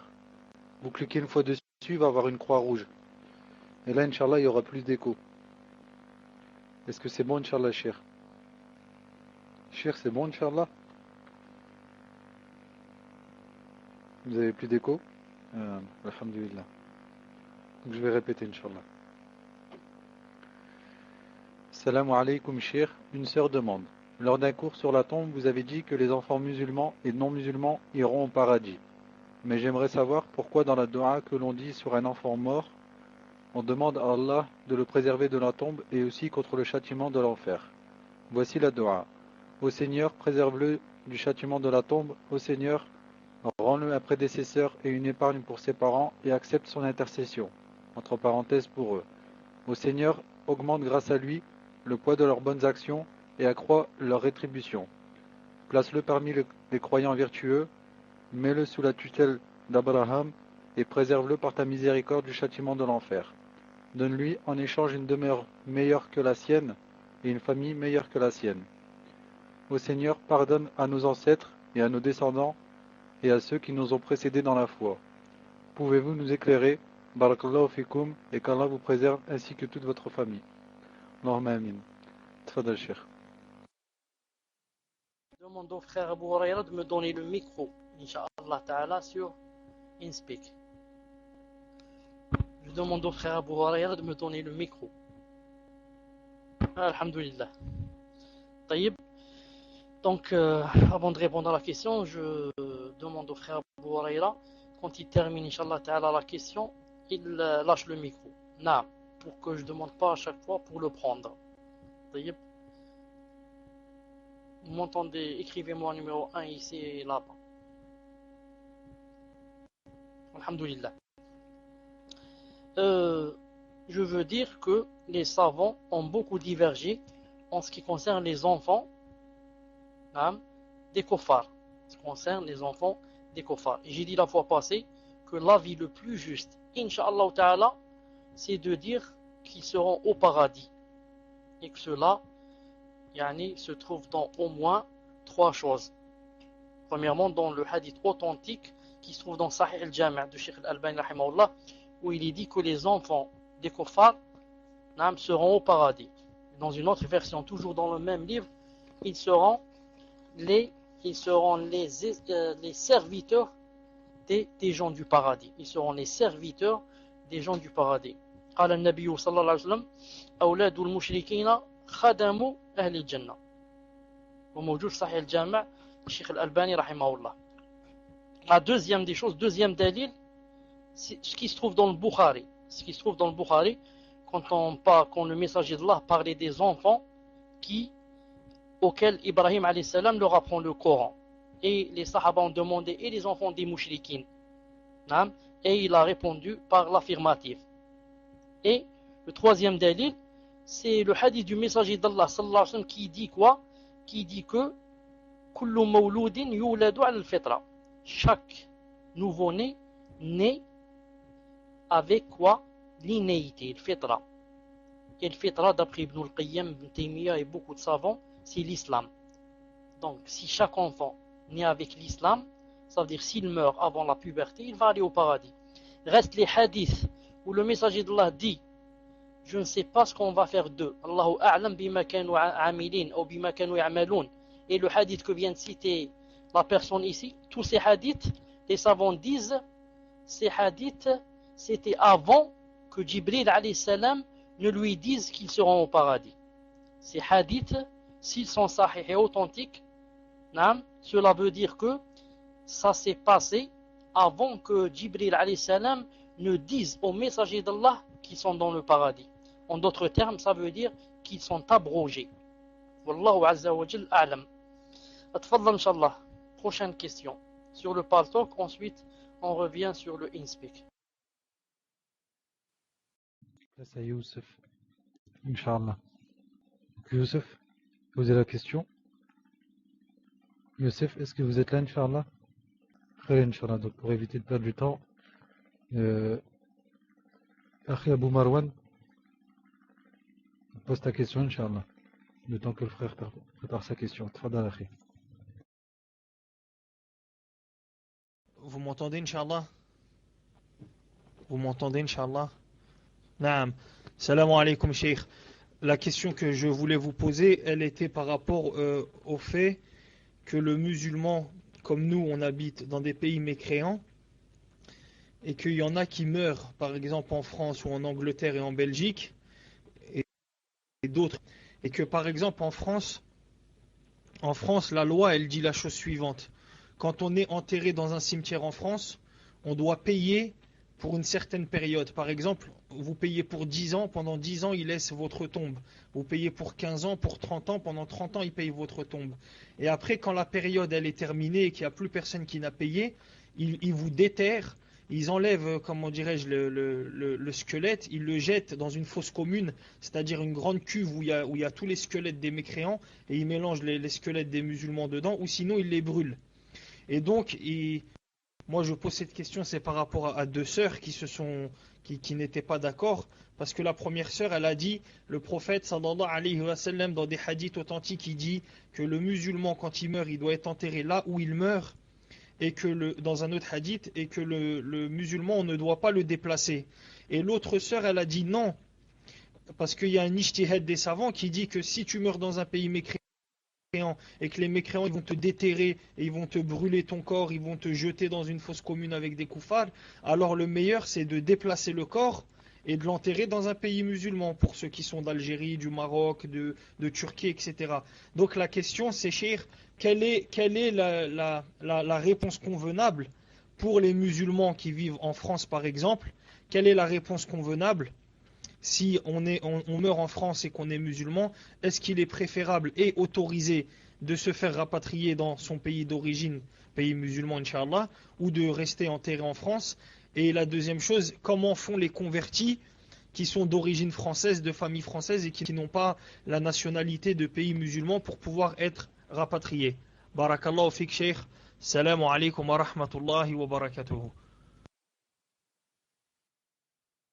Vous cliquez une fois dessus, il va avoir une croix rouge. Et là, Inch'Allah, il y aura plus d'écho. Est-ce que c'est bon, Inch'Allah, cher? Cher, c'est bon, Inch'Allah? Vous avez plus d'écho? Alhamdulillah. Donc je vais répéter, Inch'Allah. Salam alaykoum, cher. Une sœur demande. Lors d'un cours sur la tombe, vous avez dit que les enfants musulmans et non musulmans iront au paradis. Mais j'aimerais savoir pourquoi dans la dua que l'on dit sur un enfant mort, on demande à Allah de le préserver de la tombe et aussi contre le châtiment de l'enfer. Voici la dua. Ô Seigneur, préserve-le du châtiment de la tombe. Ô Seigneur, rends-le un prédécesseur et une épargne pour ses parents et accepte son intercession. Entre parenthèses pour eux. Ô Seigneur, augmente grâce à lui le poids de leurs bonnes actions et accroît leur rétribution. Place-le parmi les croyants vertueux, mets-le sous la tutelle d'Abraham et préserve-le par ta miséricorde du châtiment de l'enfer. Donne-lui en échange une demeure meilleure que la sienne et une famille meilleure que la sienne. Ô Seigneur, pardonne à nos ancêtres et à nos descendants et à ceux qui nous ont précédés dans la foi. Pouvez-vous nous éclairer, Barakallahu fikum, et qu'Allah vous préserve ainsi que toute votre famille. Allahumma amin. Tfadal Cheikh. Je demande au frère Abu Huraira de me donner le micro, Inch'Allah Ta'ala, sur InSpeak. Je demande au frère Abu Huraira de me donner le micro. Alhamdulillah. Taïb. Donc, avant de répondre à la question, je demande au frère Abu Huraira, quand il termine, Inch'Allah Ta'ala, la question, il lâche le micro. Naam, pour que je ne demande pas à chaque fois pour le prendre. Taïb. Vous m'entendez? Écrivez-moi numéro 1 ici et là-bas. Alhamdulillah. Je veux dire que les savants ont beaucoup divergé en ce qui concerne les enfants des kuffars. En ce qui concerne les enfants des kuffars. J'ai dit la fois passée que l'avis le plus juste, Inch'Allah Ta'ala, c'est de dire qu'ils seront au paradis. Et que cela se trouve dans au moins 3 choses. Premièrement, dans le hadith authentique qui se trouve dans Sahih al-Jami' de Cheikh al-Albani rahimahullah, où il est dit que les enfants des kuffars seront au paradis. Dans une autre version, toujours dans le même livre, ils seront les serviteurs des gens du paradis. Ils seront les serviteurs des gens du paradis. قال النبي صلى الله عليه وسلم أولاد المشركين خدموا أهل الجنة وموجود صحيح الجامع الشيخ الألباني رحمه الله. La deuxième des choses, deuxième dalil, c'est ce qui se trouve dans le Bukhari. Ce qui se trouve dans le Bukhari, quand le messager d'Allah parlait des enfants auxquels Ibrahim alayhi salam leur apprend le Coran. Et les Sahaba ont demandé, et les enfants des mouchriquines? Et il a répondu par l'affirmative. Et le troisième dalil, c'est le hadith du messager d'Allah sallallahu alayhi wa sallam qui dit quoi? Qui dit que kullu mawloudin yuladu ala al-fitra. Chaque nouveau-né naît avec quoi? L'innéité, le fitra. Et le fitra, d'après Ibn al-Qayyim, Ibn Taymiyyah et beaucoup de savants, c'est l'islam. Donc, si chaque enfant naît avec l'islam, ça veut dire s'il meurt avant la puberté, il va aller au paradis. Reste les hadiths où le messager d'Allah dit, je ne sais pas ce qu'on va faire d'eux. Allahu a'lam bima kanu amilin ou bima kanu ya'malun. Et le hadith que vient de citer la personne ici, tous ces hadiths, les savants disent, ces hadiths, c'était avant que Jibril alayhi salam ne lui dise qu'ils seront au paradis. Ces hadiths, s'ils sont sahih et authentiques, cela veut dire que ça s'est passé avant que Jibril alayhi salam ne dise aux messagers d'Allah qu'ils sont dans le paradis. En d'autres termes, ça veut dire qu'ils sont abrogés. Wallahu azza wa jal a'lam. Atfadhal inshallah. Prochaine question. Sur le Paltalk, ensuite on revient sur le InSpeak. Là, c'est Youssef. Inch'Allah. Youssef, posez la question. Youssef, est-ce que vous êtes là, Inch'Allah? Très Inch'Allah. Donc, pour éviter de perdre du temps, Akhi Abou Marwan, pose ta question, Inch'Allah. Le temps que le frère prépare sa question. Tfadal, Akhi. Vous m'entendez, Inch'Allah? Vous m'entendez, Inch'Allah? Naam. Salam alaykoum, Cheikh. La question que je voulais vous poser, elle était par rapport au fait que le musulman, comme nous, on habite dans des pays mécréants, et qu'il y en a qui meurent, par exemple en France ou en Angleterre et en Belgique, et d'autres. Et que par exemple en France, la loi, elle dit la chose suivante. Quand on est enterré dans un cimetière en France, on doit payer pour une certaine période. Par exemple, vous payez pour 10 ans, pendant 10 ans, il laisse votre tombe. Vous payez pour 15 ans, pour 30 ans, pendant 30 ans, il paye votre tombe. Et après, quand la période elle est terminée et qu'il n'y a plus personne qui n'a payé, ils vous déterrent, ils enlèvent, comment dirais-je, le squelette, ils le jettent dans une fosse commune, c'est-à-dire une grande cuve où il y a tous les squelettes des mécréants, et ils mélangent les squelettes des musulmans dedans, ou sinon ils les brûlent. Et donc, moi je pose cette question, c'est par rapport à deux sœurs qui n'étaient pas d'accord, parce que la première sœur, elle a dit, le prophète sallallahu alayhi wa sallam, dans des hadiths authentiques, il dit que le musulman, quand il meurt, il doit être enterré là où il meurt, et que dans un autre hadith, et que le musulman, on ne doit pas le déplacer. Et l'autre sœur, elle a dit non, parce qu'il y a un ijtihad des savants qui dit que si tu meurs dans un pays mécréant, et que les mécréants ils vont te déterrer et ils vont te brûler ton corps, ils vont te jeter dans une fosse commune avec des koufars, alors le meilleur c'est de déplacer le corps et de l'enterrer dans un pays musulman, pour ceux qui sont d'Algérie, du Maroc, de Turquie, etc. Donc la question c'est, cher, quelle est la réponse convenable pour les musulmans qui vivent en France par exemple? Quelle est la réponse convenable? Si on meurt en France et qu'on est musulman, est-ce qu'il est préférable et autorisé de se faire rapatrier dans son pays d'origine, pays musulman, Inch'Allah, ou de rester enterré en France? Et la deuxième chose, comment font les convertis qui sont d'origine française, de famille française et qui n'ont pas la nationalité de pays musulmans pour pouvoir être rapatriés. Barakallahu fik, Cheikh. Salam alaikum wa rahmatullahi wa barakatuhu.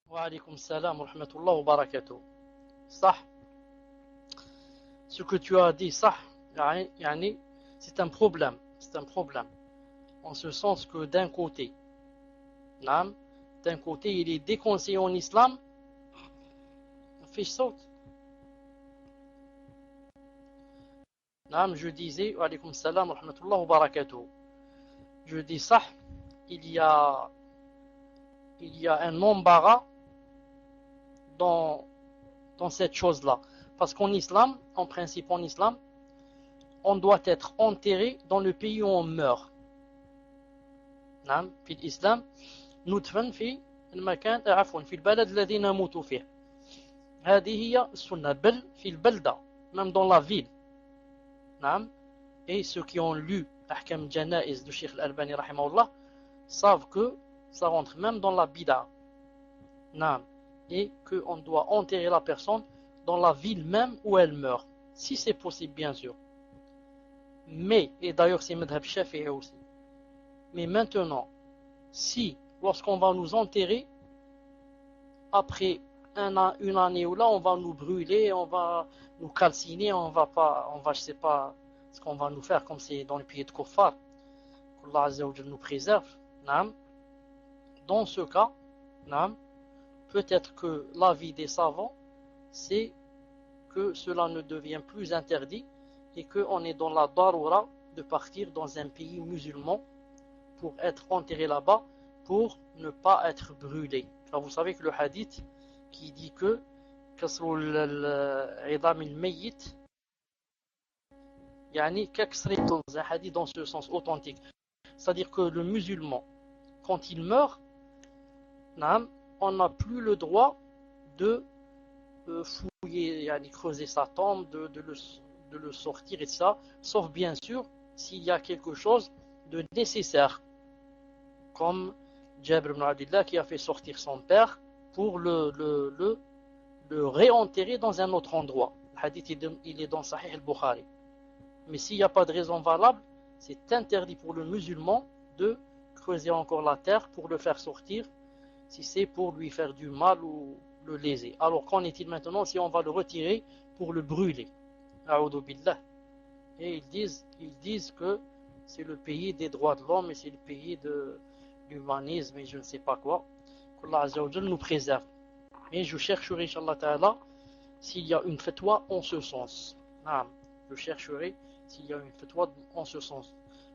Wa alaykum salam wa rahmatullahi wa barakatuh. Sah. Ce que tu as dit, sah, yani, c'est un problème. C'est un problème. En ce sens que d'un côté, il est déconseillé en islam. Fiche saute. Je disais, wa alaykum salam wa rahmatullahi wa barakatuh. Je dis ça, il y a un embarras dans cette chose-là. Parce qu'en islam, en principe en islam, on doit être enterré dans le pays où on meurt. في الإسلام ندفن في المكان في البلد الذي نموت فيه. هذه هي السنة بل في البلدة même dans la ville. Et ceux qui ont lu Ahkam Janaiz de Cheikh Al-Albani rahimahullah savent que ça rentre même dans la bid'a. Et qu'on doit enterrer la personne dans la ville même où elle meurt. Si c'est possible, bien sûr. Mais, et d'ailleurs c'est Madhab Shafi'i aussi. Mais maintenant, si, lorsqu'on va nous enterrer, après une année ou là, on va nous brûler, on va nous calciner, je sais pas ce qu'on va nous faire, comme c'est dans les pays de Kuffar, qu'Allah Azza wa Jal nous préserve. Dans ce cas, peut-être que l'avis des savants, c'est que cela ne devient plus interdit et qu'on est dans la darura de partir dans un pays musulman pour être enterré là-bas, pour ne pas être brûlé. Car vous savez que le hadith qui dit que kasrul al-idam al-mayyit, yani kaksri, dans un hadith dans ce sens authentique, c'est-à-dire que le musulman, quand il meurt, on n'a plus le droit de fouiller, yani creuser sa tombe, de le sortir et ça, sauf bien sûr s'il y a quelque chose de nécessaire, comme Jabir ibn Abdillah qui a fait sortir son père pour le réenterrer dans un autre endroit. Le hadith il est dans Sahih al-Bukhari. Mais s'il n'y a pas de raison valable, c'est interdit pour le musulman de creuser encore la terre pour le faire sortir, si c'est pour lui faire du mal ou le léser. Alors qu'en est-il maintenant si on va le retirer pour le brûler? A'udhu billah. Et ils disent que c'est le pays des droits de l'homme et c'est le pays de l'humanisme et je ne sais pas quoi. Qu'Allah Azza wa Jal nous préserve. Et je chercherai, Inch'Allah Ta'ala, s'il y a une fatwa en ce sens. Je chercherai s'il y a une fatwa en ce sens.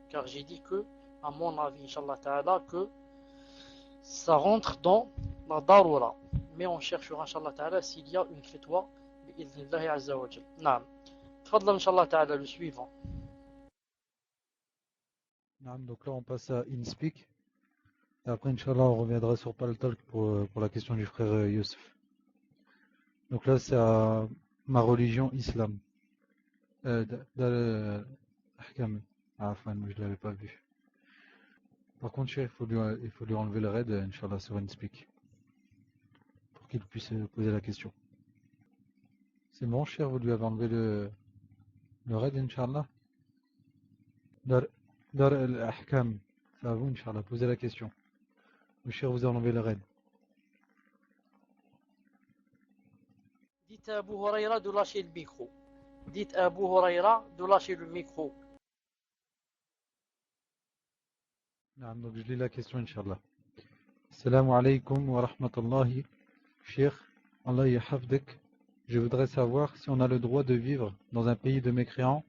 Car j'ai dit que, à mon avis, Inch'Allah Ta'ala, que ça rentre dans la darura. Mais on cherchera, Inch'Allah Ta'ala, s'il y a une fatwa, bi'idhnillahi Azza wa Jal. Tfadla, Inch'Allah Ta'ala, le suivant. Donc là, on passe à InSpeak. Et après, Inch'Allah, on reviendra sur Paltalk pour la question du frère Youssef. Donc là, c'est à ma religion, islam. Ahkam. Enfin, je ne l'avais pas vu. Par contre, cher, il faut lui enlever le raid, Inch'Allah, sur InSpeak. Pour qu'il puisse poser la question. C'est bon, cher, vous lui avez enlevé le raid, Inch'Allah. Dar al-Ahkam. C'est à vous, Inch'Allah, posez la question. Le cher vous a enlevé le raid. Dites à Abu Huraira de lâcher le micro. Dites à Abu Huraira de lâcher le micro. Donc je lis la question, Inch'Allah. Assalamu alaikum wa rahmatullahi. Cheikh, Allah yahafdik. Je voudrais savoir si on a le droit de vivre dans un pays de mécréants,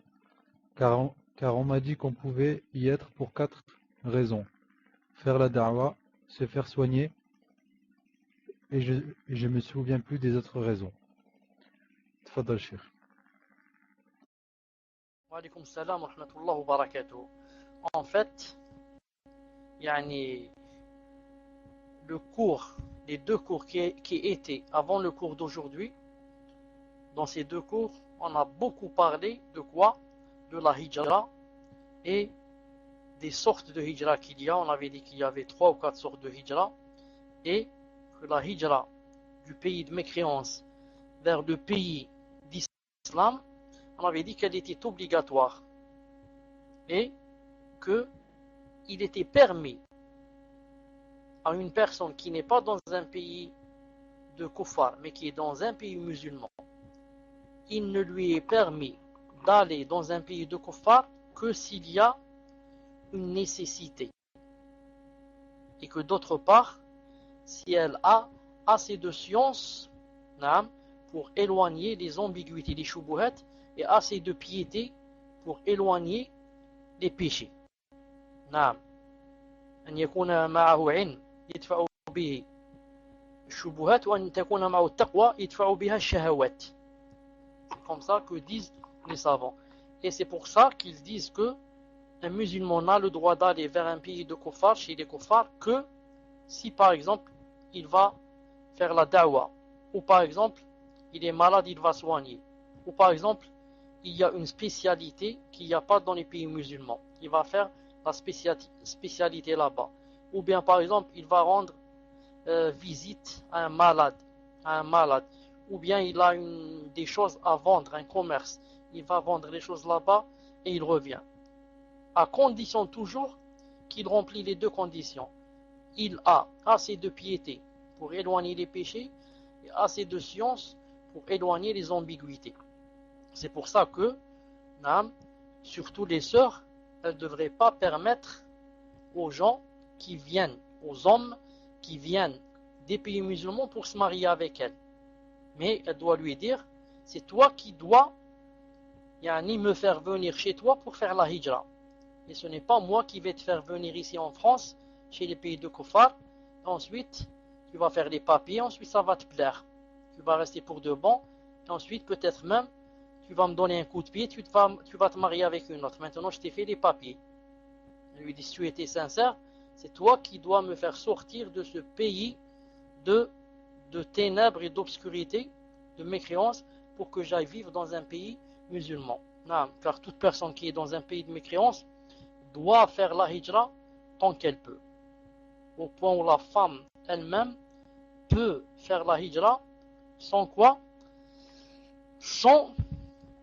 car on m'a dit qu'on pouvait y être pour 4 raisons. Faire la da'wa, se faire soigner, et je me souviens plus des autres raisons. Tfadal, Cheikh. Wa alaykum salam wa rahmatullahi wa barakatuh. En fait, yani, les deux cours qui étaient avant le cours d'aujourd'hui, dans ces deux cours, on a beaucoup parlé de quoi? De la hijra et des sortes de hijra qu'il y a. On avait dit qu'il y avait 3 ou 4 sortes de hijra et que la hijra du pays de mécréance vers le pays d'islam, on avait dit qu'elle était obligatoire et qu'il était permis à une personne qui n'est pas dans un pays de kuffar, mais qui est dans un pays musulman, il ne lui est permis d'aller dans un pays de kuffar que s'il y a une nécessité. Et que d'autre part, si elle a assez de science pour éloigner les ambiguïtés, les shubuhat, et assez de piété pour éloigner les péchés. نعم أن يكون معه علم يدفع به الشبهات وأن تكون معه التقوى يدفع بها الشهوات. C'est comme ça que disent les savants. Et c'est pour ça qu'ils disent que un musulman n'a le droit d'aller vers un pays de kuffar, chez les kuffars, que si par exemple il va faire la da'wa, ou par exemple il est malade, il va soigner, ou par exemple il y a une spécialité qu'il n'y a pas dans les pays musulmans, il va faire la spécialité là-bas, ou bien par exemple il va rendre visite à un malade, ou bien il a des choses à vendre, un commerce, il va vendre les choses là-bas et il revient, à condition toujours qu'il remplit les deux conditions. Il a assez de piété pour éloigner les péchés et assez de science pour éloigner les ambiguïtés. C'est pour ça que, surtout les sœurs, elles ne devraient pas permettre aux gens qui viennent, aux hommes qui viennent des pays musulmans pour se marier avec elles. Mais elle doit lui dire, c'est toi qui dois me faire venir chez toi pour faire la hijra. Et ce n'est pas moi qui vais te faire venir ici en France, chez les pays de kuffar. Ensuite, tu vas faire les papiers, ensuite ça va te plaire. Tu vas rester pour de bon, et ensuite peut-être même, tu vas me donner un coup de pied, tu vas te marier avec une autre. Maintenant, je t'ai fait les papiers. Elle lui dit, si tu étais sincère, c'est toi qui dois me faire sortir de ce pays de ténèbres et d'obscurité, de mécréance, pour que j'aille vivre dans un pays musulman. Non, car toute personne qui est dans un pays de mécréance doit faire la hijra tant qu'elle peut. Au point où la femme elle-même peut faire la hijra sans quoi? Sans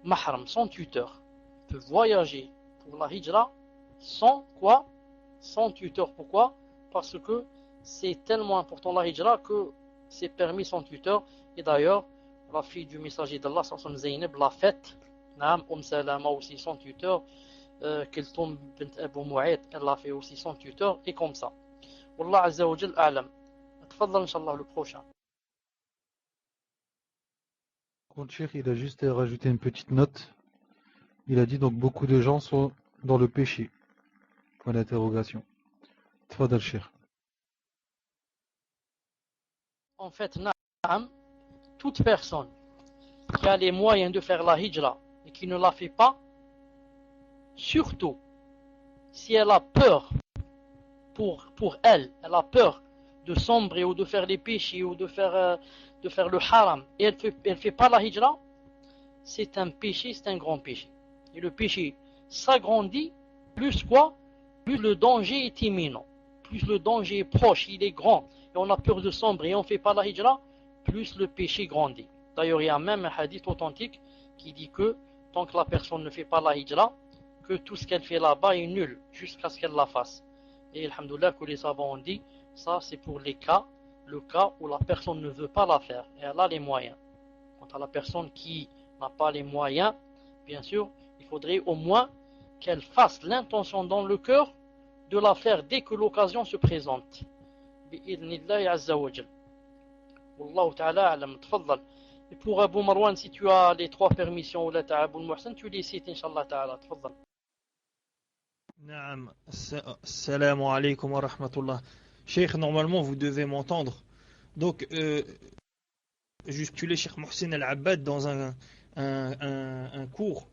mahram, sans tuteur. Peut voyager pour la hijra sans quoi? Sans tuteur. Pourquoi? Parce que c'est tellement important la hijra que c'est permis sans tuteur. Et d'ailleurs, la fille du messager d'Allah, Zaynab, l'a faite. Salama aussi sans tuteur. Keltoum bint Abu Mu'ayt, elle l'a fait aussi sans tuteur. Et comme ça. Wallah Azza wa Jal a'lam. Tfadal Inch'Allah le prochain. Il a juste rajouté une petite note. Il a dit donc beaucoup de gens sont dans le péché. Point d'interrogation. Tfadal Cheikh. En fait, toute personne qui a les moyens de faire la hijra et qui ne la fait pas, surtout si elle a peur pour elle a peur de sombrer ou de faire les péchés ou de faire le haram et elle fait pas la hijra, c'est un péché, c'est un grand péché. Et le péché s'agrandit plus quoi? Plus le danger est imminent, plus le danger est proche, il est grand et on a peur de sombrer et on ne fait pas la hijra, plus le péché grandit. D'ailleurs, il y a même un hadith authentique qui dit que tant que la personne ne fait pas la hijra, que tout ce qu'elle fait là-bas est nul jusqu'à ce qu'elle la fasse. Et alhamdoulilah que les savants ont dit, ça c'est pour le cas où la personne ne veut pas la faire et elle a les moyens. Quant à la personne qui n'a pas les moyens, bien sûr, il faudrait au moins qu'elle fasse l'intention dans le cœur de la faire dès que l'occasion se présente. Bi'idhnillahi azza wa jal. Wallahu ta'ala a'lam. Tfaddal. Et pour Abu Marwan, si tu as les 3 permissions ou la Abu Muhsin, tu les cites, Inch'Allah ta'ala. Tfaddal. Naam. Assalamu alaikum wa rahmatullah. Cheikh, normalement, vous devez m'entendre. Donc, juste tu l'es, Cheikh Mohsin Al-Abbad, dans un cours,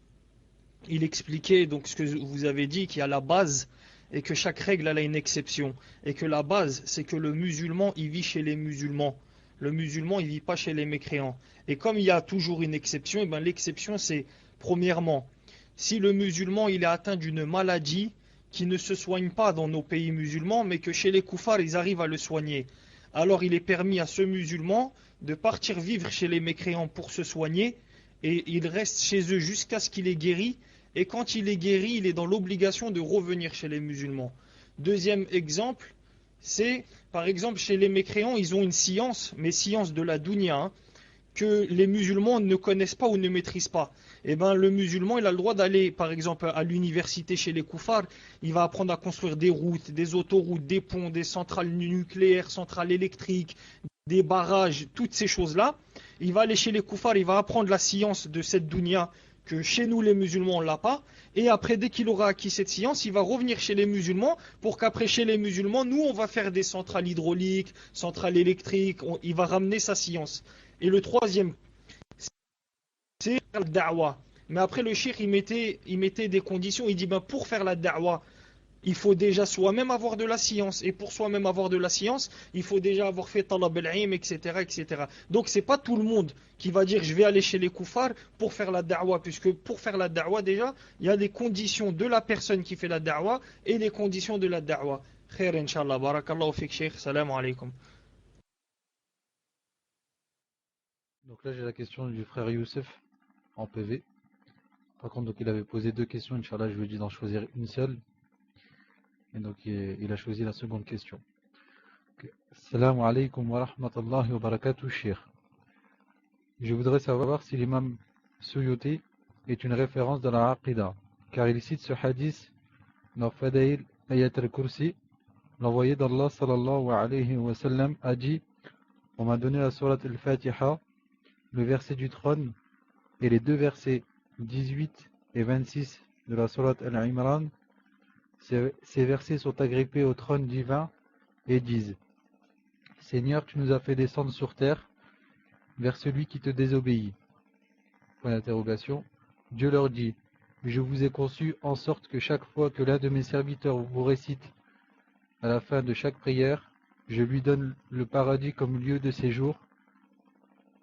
il expliquait donc ce que vous avez dit, qu'il y a la base et que chaque règle elle a une exception. Et que la base, c'est que le musulman, il vit chez les musulmans. Le musulman, il ne vit pas chez les mécréants. Et comme il y a toujours une exception, et ben l'exception, c'est, premièrement, si le musulman il est atteint d'une maladie qui ne se soigne pas dans nos pays musulmans, mais que chez les koufars, ils arrivent à le soigner, alors il est permis à ce musulman de partir vivre chez les mécréants pour se soigner, et il reste chez eux jusqu'à ce qu'il est guéri, et quand il est guéri, il est dans l'obligation de revenir chez les musulmans. Deuxième exemple, c'est par exemple chez les mécréants, ils ont une science, mais science de la dunya, hein, que les musulmans ne connaissent pas ou ne maîtrisent pas. Eh ben, le musulman, il a le droit d'aller, par exemple, à l'université chez les koufars. Il va apprendre à construire des routes, des autoroutes, des ponts, des centrales nucléaires, centrales électriques, des barrages, toutes ces choses-là. Il va aller chez les koufars, il va apprendre la science de cette dunya que chez nous, les musulmans, on l'a pas. Et après, dès qu'il aura acquis cette science, il va revenir chez les musulmans pour qu'après, chez les musulmans, nous, on va faire des centrales hydrauliques, centrales électriques. Il va ramener sa science. Et le troisième, c'est la da'wa. Mais après, le cheikh, il mettait des conditions. Il dit, ben, pour faire la da'wa, il faut déjà soi-même avoir de la science. Et pour soi-même avoir de la science, il faut déjà avoir fait talab al-ilm, etc., etc. Donc, c'est pas tout le monde qui va dire, je vais aller chez les koufars pour faire la da'wa. Puisque pour faire la da'wa, déjà, il y a les conditions de la personne qui fait la da'wa et les conditions de la da'wa. Khair, Inch'Allah. Barakallahu fik, cheikh. Salam alaikum. Donc là, j'ai la question du frère Youssef en PV. Par contre, donc, il avait posé deux questions. Inch'Allah, je lui ai dit d'en choisir une seule. Et donc, il a choisi la seconde question. Okay. Assalamu alaikum wa rahmatullahi wa barakatuh, Cheikh. Je voudrais savoir si l'imam Suyuti est une référence dans la Aqidah, car il cite ce hadith dans Fadail Ayat al-Kursi. L'envoyé d'Allah sallallahu alayhi wa sallam a dit: on m'a donné la sourate al-Fatiha, le verset du trône et les deux versets 18 et 26 de la sourate Al-Imran. Ces versets sont agrippés au trône divin et disent: Seigneur, tu nous as fait descendre sur terre vers celui qui te désobéit. Point d'interrogation. Dieu leur dit: je vous ai conçu en sorte que chaque fois que l'un de mes serviteurs vous récite à la fin de chaque prière, je lui donne le paradis comme lieu de séjour.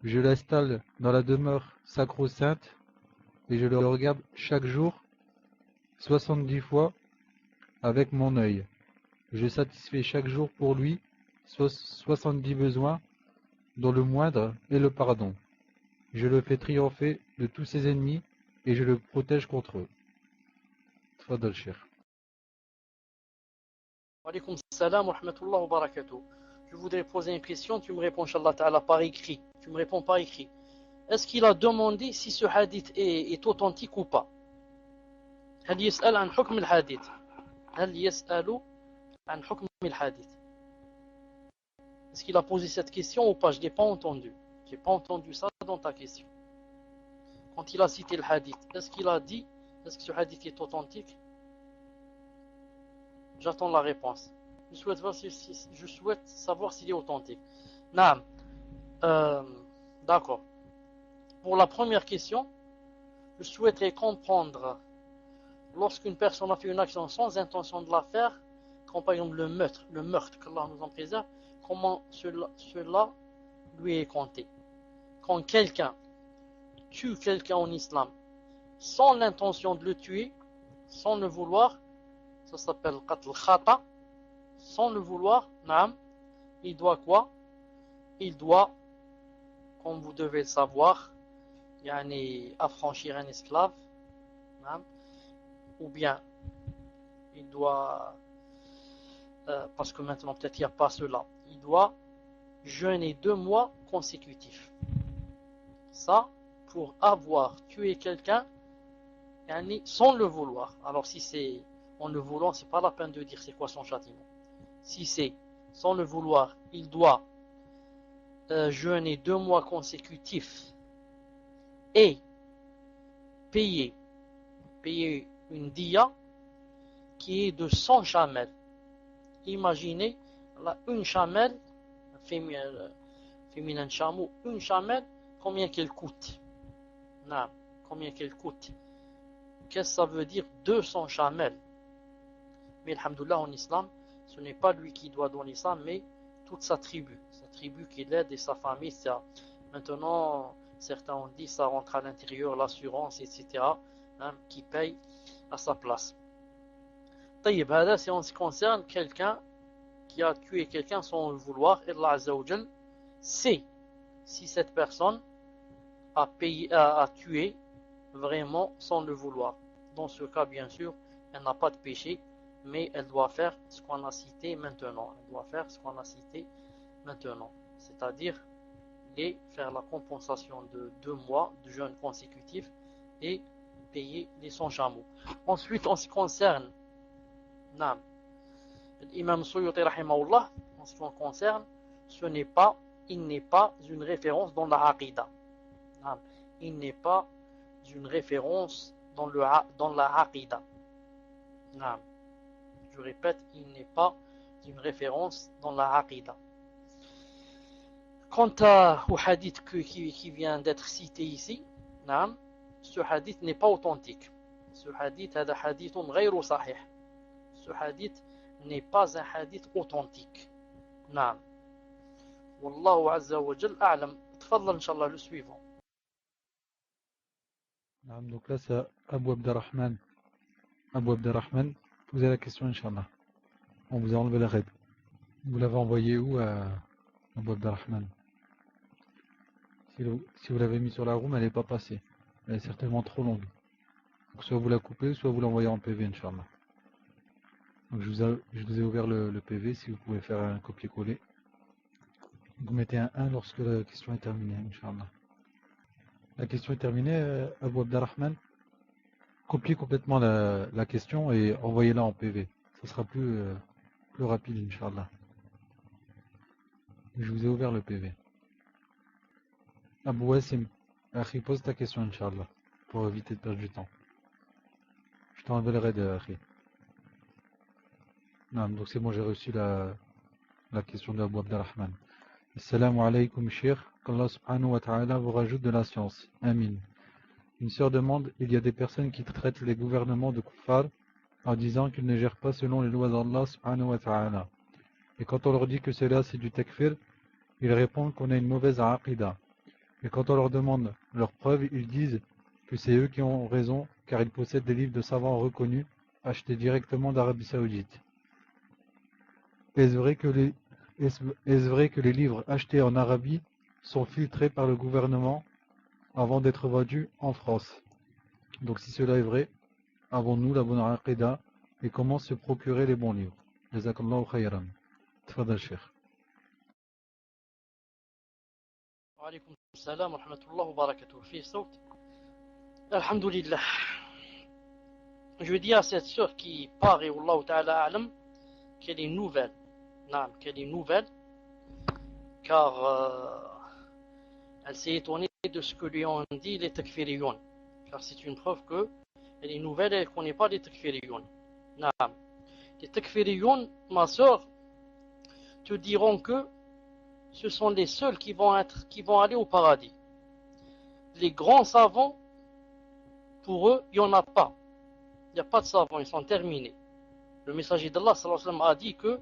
Je l'installe dans la demeure sacro-sainte et je le regarde chaque jour 70 fois avec mon œil. Je satisfais chaque jour pour lui 70 besoins, dont le moindre est le pardon. Je le fais triompher de tous ses ennemis et je le protège contre eux. Tfadal Cheikh. Wa alaykoum salam wa rahmatullahi wa barakatuh. Je voudrais poser une question, tu me réponds, Inch'Allah Ta'ala, par écrit. Tu me réponds par écrit. Est-ce qu'il a demandé si ce hadith est authentique ou pas? هل يسأل عن حكم الحديث؟ هل يسأل عن حكم الحديث؟ Est-ce qu'il a posé cette question ou pas? Je ne l'ai pas entendu. Je n'ai pas entendu ça dans ta question. Quand il a cité le hadith, est-ce qu'il a dit, est-ce que ce hadith est authentique? J'attends la réponse. Je souhaite savoir s'il est authentique. Naam. D'accord. Pour la première question, je souhaiterais comprendre lorsqu'une personne a fait une action sans intention de la faire, comme par exemple le meurtre, qu'Allah nous en préserve, comment cela lui est compté. Quand quelqu'un tue quelqu'un en islam sans l'intention de le tuer, sans le vouloir, ça s'appelle qatl khata, sans le vouloir, naam, il doit quoi? Il doit, comme vous devez le savoir, affranchir un esclave, naam, ou bien il doit, parce que maintenant peut-être il n'y a pas cela, il doit jeûner 2 mois consécutifs. Ça, pour avoir tué quelqu'un sans le vouloir. Alors si c'est en le voulant, c'est pas la peine de dire c'est quoi son châtiment. Si c'est sans le vouloir, il doit jeûner 2 mois consécutifs et payer une diya qui est de 100 chamelles. Imaginez une chamelle, féminin chameau, une chamelle, combien qu'elle coûte? Non, combien qu'elle coûte? Qu'est-ce que ça veut dire 200 chamelles? Mais alhamdoulilah, en islam, ce n'est pas lui qui doit donner ça, mais toute sa tribu qui l'aide et sa famille. Ça. Maintenant, certains ont dit ça rentre à l'intérieur, l'assurance, etc., hein, qui paye à sa place. طيب, c'est en ce qui concerne quelqu'un qui a tué quelqu'un sans le vouloir. Allah Azza wa Jal sait si cette personne a tué vraiment sans le vouloir. Dans ce cas, bien sûr, elle n'a pas de péché, mais elle doit faire ce qu'on a cité maintenant. Elle doit faire ce qu'on a cité maintenant. C'est-à-dire faire la compensation de 2 mois de jeûne consécutif et payer les 100 chameaux. Ensuite, en ce qui concerne l'imam Suyuti rahimahullah, en ce qui concerne, il n'est pas une référence dans la aqidah. Il n'est pas une référence dans la aqidah. Je répète, il n'est pas une référence dans la aqidah. Quant au hadith qui vient d'être cité ici, ce hadith n'est pas authentique. Ce hadith est un hadith غير صحيح. Ce hadith n'est pas un hadith authentique. نعم. والله عز وجل أعلم. تفضل إن شاء الله le suivant. Donc là c'est Abu Abderrahman. Abu Abderrahman, posez la question Inch'Allah. On vous a enlevé la raid. Vous l'avez envoyé où à Abu Abderrahman? Si vous l'avez mis sur la room, elle n'est pas passée. Elle est certainement trop longue. Donc soit vous la coupez, soit vous l'envoyez en PV Inch'Allah. Donc je vous ai ouvert le PV, si vous pouvez faire un copier-coller. Vous mettez un 1 lorsque la question est terminée, Inch'Allah. La question est terminée, Abu Abderrahman. Copiez complètement la question et envoyez-la en PV. Ça sera plus rapide, Inch'Allah. Je vous ai ouvert le PV. Abu Wassim, Akhi, pose ta question, Inch'Allah, pour éviter de perdre du temps. Je t'enverrai de Akhi. Non, donc c'est bon, j'ai reçu la question de Abu Abderrahman. Assalamu alaikum, Cheikh. Qu'Allah subhanahu wa ta'ala vous rajoute de la science. Amin. Une sœur demande, il y a des personnes qui traitent les gouvernements de kuffar en disant qu'ils ne gèrent pas selon les lois d'Allah subhanahu wa ta'ala. Et quand on leur dit que cela c'est du takfir, ils répondent qu'on a une mauvaise aqidah. Et quand on leur demande leurs preuves, ils disent que c'est eux qui ont raison car ils possèdent des livres de savants reconnus achetés directement d'Arabie Saoudite. Est-ce vrai que les livres achetés en Arabie sont filtrés par le gouvernement avant d'être vendus en France? Donc si cela est vrai, avons-nous la bonne aqidah et comment se procurer les bons livres? Jazakallahu khayran. Tfadal Cheikh. Wa alaykum salam wa rahmatullahi wa barakatuh. Fi saut. Alhamdulillah. Je dis à cette sœur qui paraît, Wallahu ta'ala a'lam, qu'elle est nouvelle. Qu'elle est nouvelle, car elle s'est étonnée de ce que lui ont dit les takfiriyoun. Car c'est une preuve qu'elle est nouvelle et elle ne connaît pas les takfiriyoun. Les takfiriyoun, ma sœur, te diront que ce sont les seuls qui vont aller au paradis. Les grands savants, pour eux, il n'y en a pas. Il n'y a pas de savants, ils sont terminés. Le messager d'Allah sallallahu alayhi wa sallam a dit que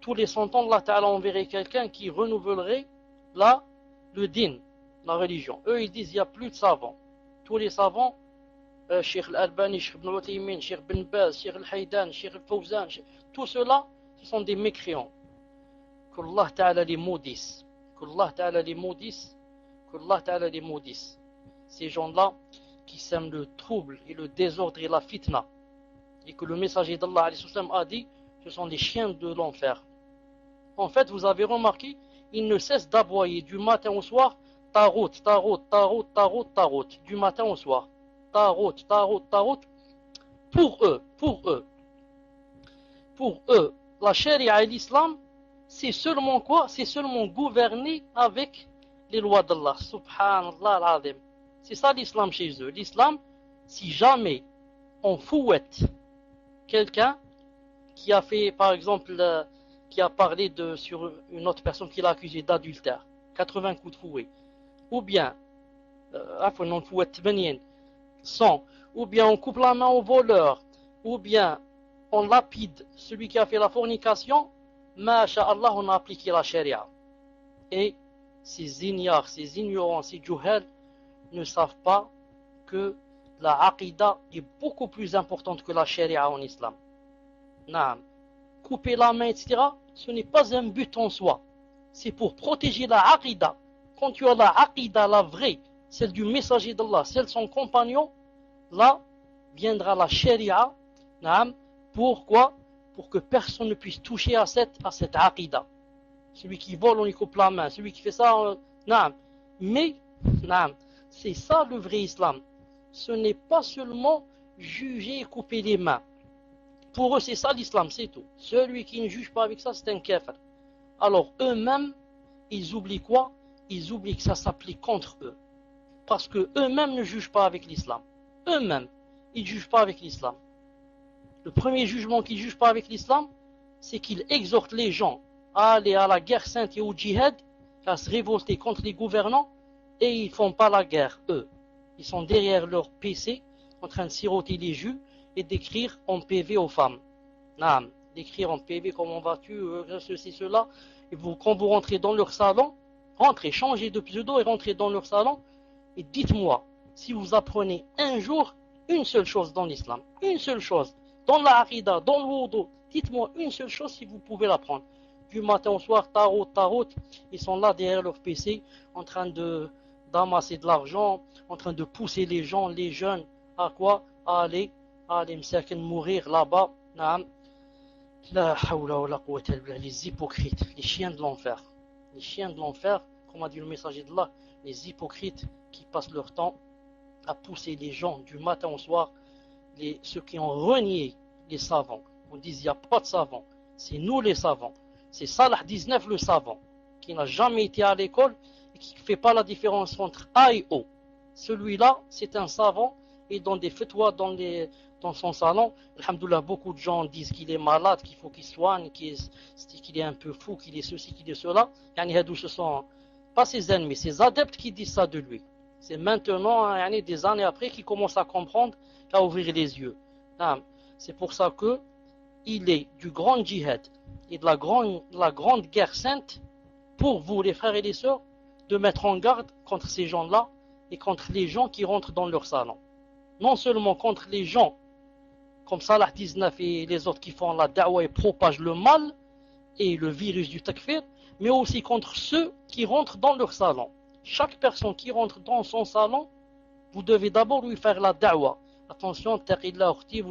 tous les 100 ans, Allah Ta'ala enverrait quelqu'un qui renouvellerait le din, la religion. Eux, ils disent qu'il n'y a plus de savants. Tous les savants, Cheikh Al-Albani, Cheikh Ibn Uthaymin, Cheikh Ben Baz, Cheikh Al-Haydan, Cheikh Al-Fawzan, tout cela, ce sont des mécréants. Qu'Allah Ta'ala les maudisse. Qu'Allah Ta'ala les maudisse. Qu'Allah Ta'ala les maudisse. Ces gens-là qui sèment le trouble et le désordre et la fitna. Et que le messager d'Allah a dit, ce sont les chiens de l'enfer. En fait, vous avez remarqué, ils ne cessent d'aboyer du matin au soir, Tarot, Tarot, Tarot, Tarot, Tarot, du matin au soir. Tarot, Tarot, Tarot. Pour eux, la charia et l'islam, c'est seulement quoi? C'est seulement gouverner avec les lois d'Allah. Subhanallah al-Azim. C'est ça l'islam chez eux. L'islam, si jamais on fouette quelqu'un qui a fait, par exemple, qui a parlé sur une autre personne qui l'a accusé d'adultère, 80 coups de fouet, ou bien, on fouette 100, ou bien on coupe la main au voleur, ou bien on lapide celui qui a fait la fornication, masha'Allah, on a appliqué la charia. Et ces ignorants, ces juhal ne savent pas que la aqidah est beaucoup plus importante que la charia en islam. Naam. Couper la main, etc., ce n'est pas un but en soi. C'est pour protéger la aqidah Quand tu as la aqidah, la vraie, celle du messager d'Allah, celle de son compagnon, là viendra la sharia. Pourquoi? Pour que personne ne puisse toucher à cette aqidah. Celui qui vole, on lui coupe la main. Celui qui fait ça, mais c'est ça le vrai islam. Ce n'est pas seulement juger et couper les mains. Pour eux, c'est ça l'islam, c'est tout. Celui qui ne juge pas avec ça, c'est un kafir. Alors eux-mêmes, ils oublient quoi? Ils oublient que ça s'applique contre eux. Parce que eux-mêmes ne jugent pas avec l'islam. Eux-mêmes, ils ne jugent pas avec l'islam. Le premier jugement qu'ils ne jugent pas avec l'islam, c'est qu'ils exhortent les gens à aller à la guerre sainte et au djihad, à se révolter contre les gouvernants, et ils ne font pas la guerre, eux. Ils sont derrière leur PC, en train de siroter les jus et d'écrire en PV aux femmes. D'écrire en PV comment vas-tu, ceci, cela. Et quand vous rentrez dans leur salon, rentrez, changez de pseudo et rentrez dans leur salon, et dites-moi, si vous apprenez un jour une seule chose dans l'islam, une seule chose, dans la harida, dans le wudu, dites-moi une seule chose si vous pouvez l'apprendre. Du matin au soir, tarot, ils sont là derrière leur PC, en train d'amasser de l'argent, en train de pousser les gens, les jeunes, à quoi? À aller mourir là-bas. Les hypocrites, les chiens de l'enfer. Les chiens de l'enfer, comme a dit le messager d'Allah, les hypocrites qui passent leur temps à pousser les gens du matin au soir, ceux qui ont renié les savants. On dit il n'y a pas de savants, c'est nous les savants. C'est Salah 19 le savant, qui n'a jamais été à l'école et qui ne fait pas la différence entre A et O. Celui-là, c'est un savant et dans des fatwas dans son salon, alhamdoulilah, beaucoup de gens disent qu'il est malade, qu'il faut qu'il soigne, qu'il est un peu fou, qu'il est ceci, qu'il est cela. Ce sont pas ses ennemis, ses adeptes qui disent ça de lui. C'est maintenant, des années après, qu'il commence à comprendre, à ouvrir les yeux. C'est pour ça que il est du grand djihad et de la grande guerre sainte pour vous, les frères et les sœurs, de mettre en garde contre ces gens-là et contre les gens qui rentrent dans leur salon. Non seulement contre les gens comme Salah 19 et les autres qui font la da'wa et propagent le mal et le virus du takfir, mais aussi contre ceux qui rentrent dans leur salon. Chaque personne qui rentre dans son salon, vous devez d'abord lui faire la da'wa. Attention, taqillah ukhti,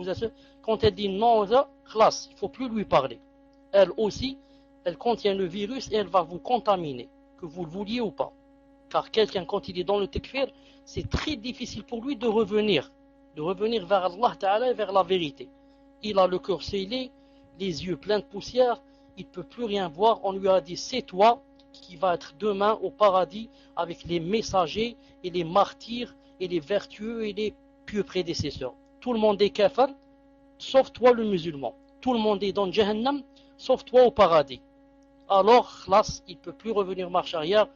quand elle dit non, khlas, il ne faut plus lui parler. Elle aussi, elle contient le virus et elle va vous contaminer, que vous le vouliez ou pas. Car quelqu'un, quand il est dans le takfir, c'est très difficile pour lui de revenir vers Allah Ta'ala et vers la vérité. Il a le cœur scellé, les yeux pleins de poussière, il ne peut plus rien voir. On lui a dit, c'est toi qui vas être demain au paradis avec les messagers et les martyrs et les vertueux et les pieux prédécesseurs. Tout le monde est kafir, sauf toi le musulman. Tout le monde est dans Jahannam, sauf toi au paradis. Alors, khlas, il ne peut plus revenir marche arrière.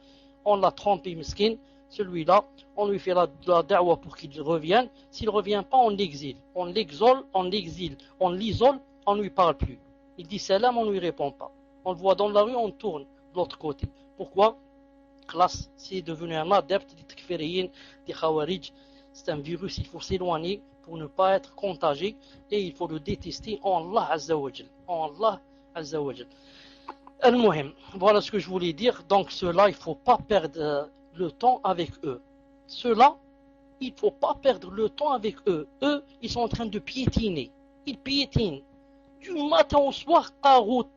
On l'a trompé, miskin. Celui-là, on lui fait la da'wa pour qu'il revienne. S'il ne revient pas, on l'exile. On l'exile, on l'isole, on ne lui parle plus. Il dit salam, on ne lui répond pas. On le voit dans la rue, on tourne de l'autre côté. Pourquoi? Khlas, c'est devenu un adepte des takfiriyin, des khawarij. C'est un virus, il faut s'éloigner pour ne pas être contagié et il faut le détester en Allah Azza wa Jal. En Allah Azza wa Jal. Al-Muhim, voilà ce que je voulais dire. Donc ceux-là, il ne faut pas perdre le temps avec eux. Ceux-là, il ne faut pas perdre le temps avec eux. Eux, ils sont en train de piétiner. Ils piétinent. Du matin au soir, tarot.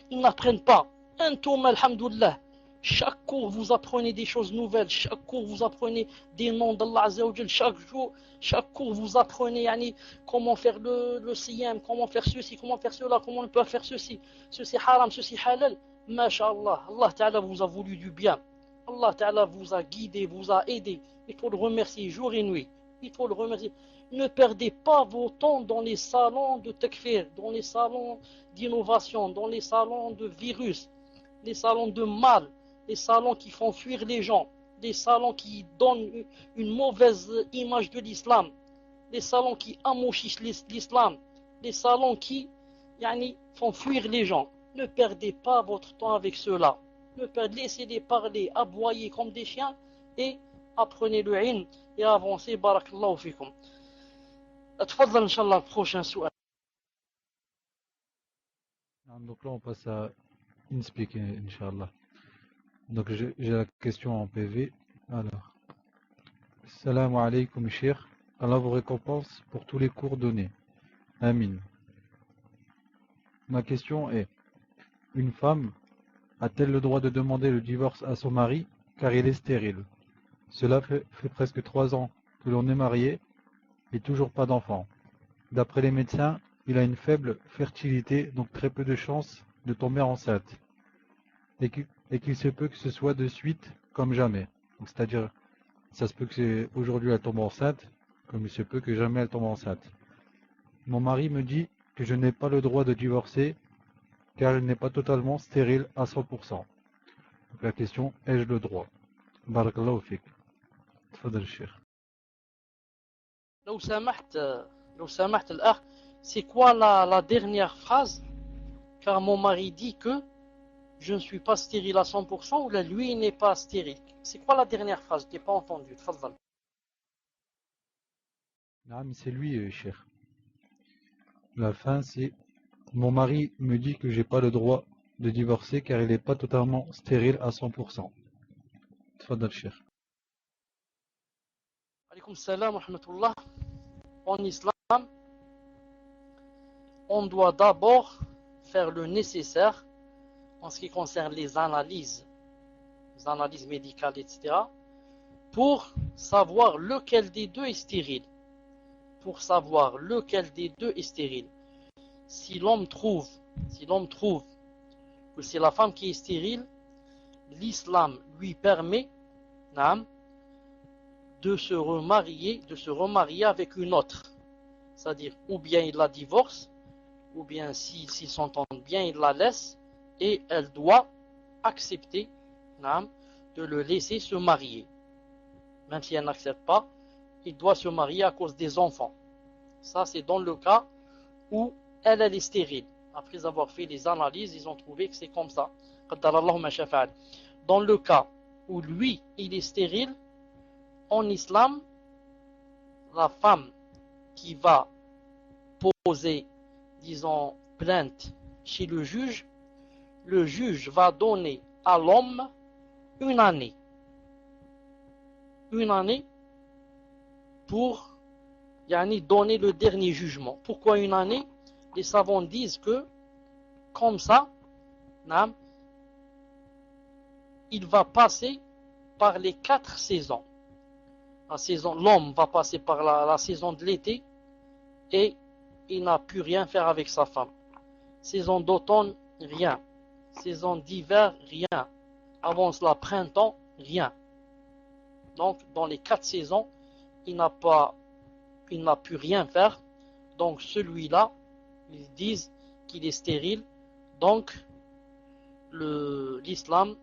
Ils n'apprennent pas. Un tour, alhamdoulilah. Chaque cours, vous apprenez des choses nouvelles. Chaque cours, vous apprenez des noms d'Allah Azza wa Jal. Chaque cours, vous apprenez comment faire le siyam, comment faire ceci, comment faire cela, comment on peut faire ceci. Ceci haram, ceci halal. Masha'Allah, Allah Ta'ala vous a voulu du bien. Allah Ta'ala vous a guidé, vous a aidé. Il faut le remercier jour et nuit. Il faut le remercier. Ne perdez pas vos temps dans les salons de takfir, dans les salons d'innovation, dans les salons de virus, les salons de mal, les salons qui font fuir les gens, les salons qui donnent une mauvaise image de l'islam, les salons qui amochissent l'islam, les salons qui font fuir les gens. Ne perdez pas votre temps avec ceux-là. Laissez-les parler, aboyer comme des chiens et apprenez le ilm et avancez. Barakallahu fikum. تفضل إن شاء الله prochain سؤال. Donc là on passe à InSpeak, Inch'Allah. Donc j'ai la question en PV. Alors, Salam alaykoum cheikh. Allah vous récompense pour tous les cours donnés. Amin. Ma question est, une femme a-t-elle le droit de demander le divorce à son mari car il est stérile? Cela fait presque 3 ans que l'on est marié et toujours pas d'enfant. D'après les médecins, il a une faible fertilité, donc très peu de chances de tomber enceinte. Et qu'il se peut que ce soit de suite comme jamais. C'est-à-dire, ça se peut que aujourd'hui elle tombe enceinte, comme il se peut que jamais elle tombe enceinte. Mon mari me dit que je n'ai pas le droit de divorcer car il n'est pas totalement stérile à 100%. Donc la question, ai-je le droit? Barakallahu fik. Tfadal Cheikh. لو سمحت لو سمحت الأخ, c'est quoi la dernière phrase? Car mon mari dit que je ne suis pas stérile à 100% ou là, lui, il n'est pas stérile. C'est quoi la dernière phrase? Je n'ai pas entendu. Tfadal. Non, mais c'est lui, Cheikh. La fin, c'est mon mari me dit que j'ai pas le droit de divorcer car il n'est pas totalement stérile à 100%. Tfadal Cheikh. Alaykoum salam wa rahmatullah. En islam, on doit d'abord faire le nécessaire en ce qui concerne les analyses médicales, etc., pour savoir lequel des deux est stérile. Pour savoir lequel des deux est stérile. Si l'homme trouve que c'est la femme qui est stérile, l'islam lui permet de se remarier avec une autre. C'est-à-dire, ou bien il la divorce, ou bien s'ils s'entendent bien, il la laisse, et elle doit accepter de le laisser se marier. Même si elle n'accepte pas, il doit se marier à cause des enfants. Ça, c'est dans le cas où elle est stérile. Après avoir fait les analyses, ils ont trouvé que c'est comme ça. Dans le cas où lui, il est stérile, en islam, la femme qui va poser, disons, plainte chez le juge va donner à l'homme une année pour donner le dernier jugement. Pourquoi une année? Les savants disent que comme ça, il va passer par les 4 saisons. L'homme va passer par la saison de l'été et il n'a pu rien faire avec sa femme. Saison d'automne, rien. Saison d'hiver, rien. Avant cela, printemps, rien. Donc, dans les 4 saisons, il n'a pu rien faire. Donc, celui-là, ils disent qu'il est stérile. Donc, l'islam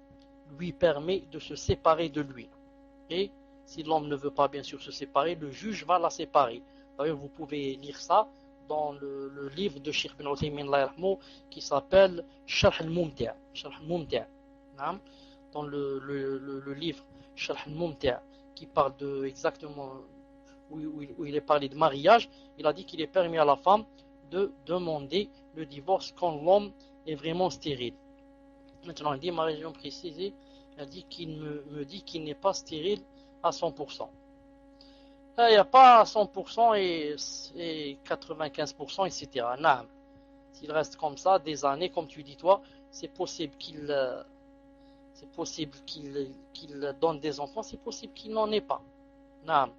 lui permet de se séparer de lui. Et si l'homme ne veut pas bien sûr se séparer, le juge va la séparer. Vous pouvez lire ça dans le livre de Cheikh bin Uthaymin qui s'appelle Sharh al-Mumti'. Dans le livre Sharh al-Mumti' qui parle de exactement où il est parlé de mariage, il a dit qu'il est permis à la femme de demander le divorce quand l'homme est vraiment stérile. Maintenant, il dit ma région précisée, il dit qu'il me dit qu'il n'est pas stérile à 100%. Il n'y a pas 100% et 95%, etc. Non. S'il reste comme ça des années, comme tu dis toi, c'est possible qu'il donne des enfants, c'est possible qu'il n'en ait pas. Non.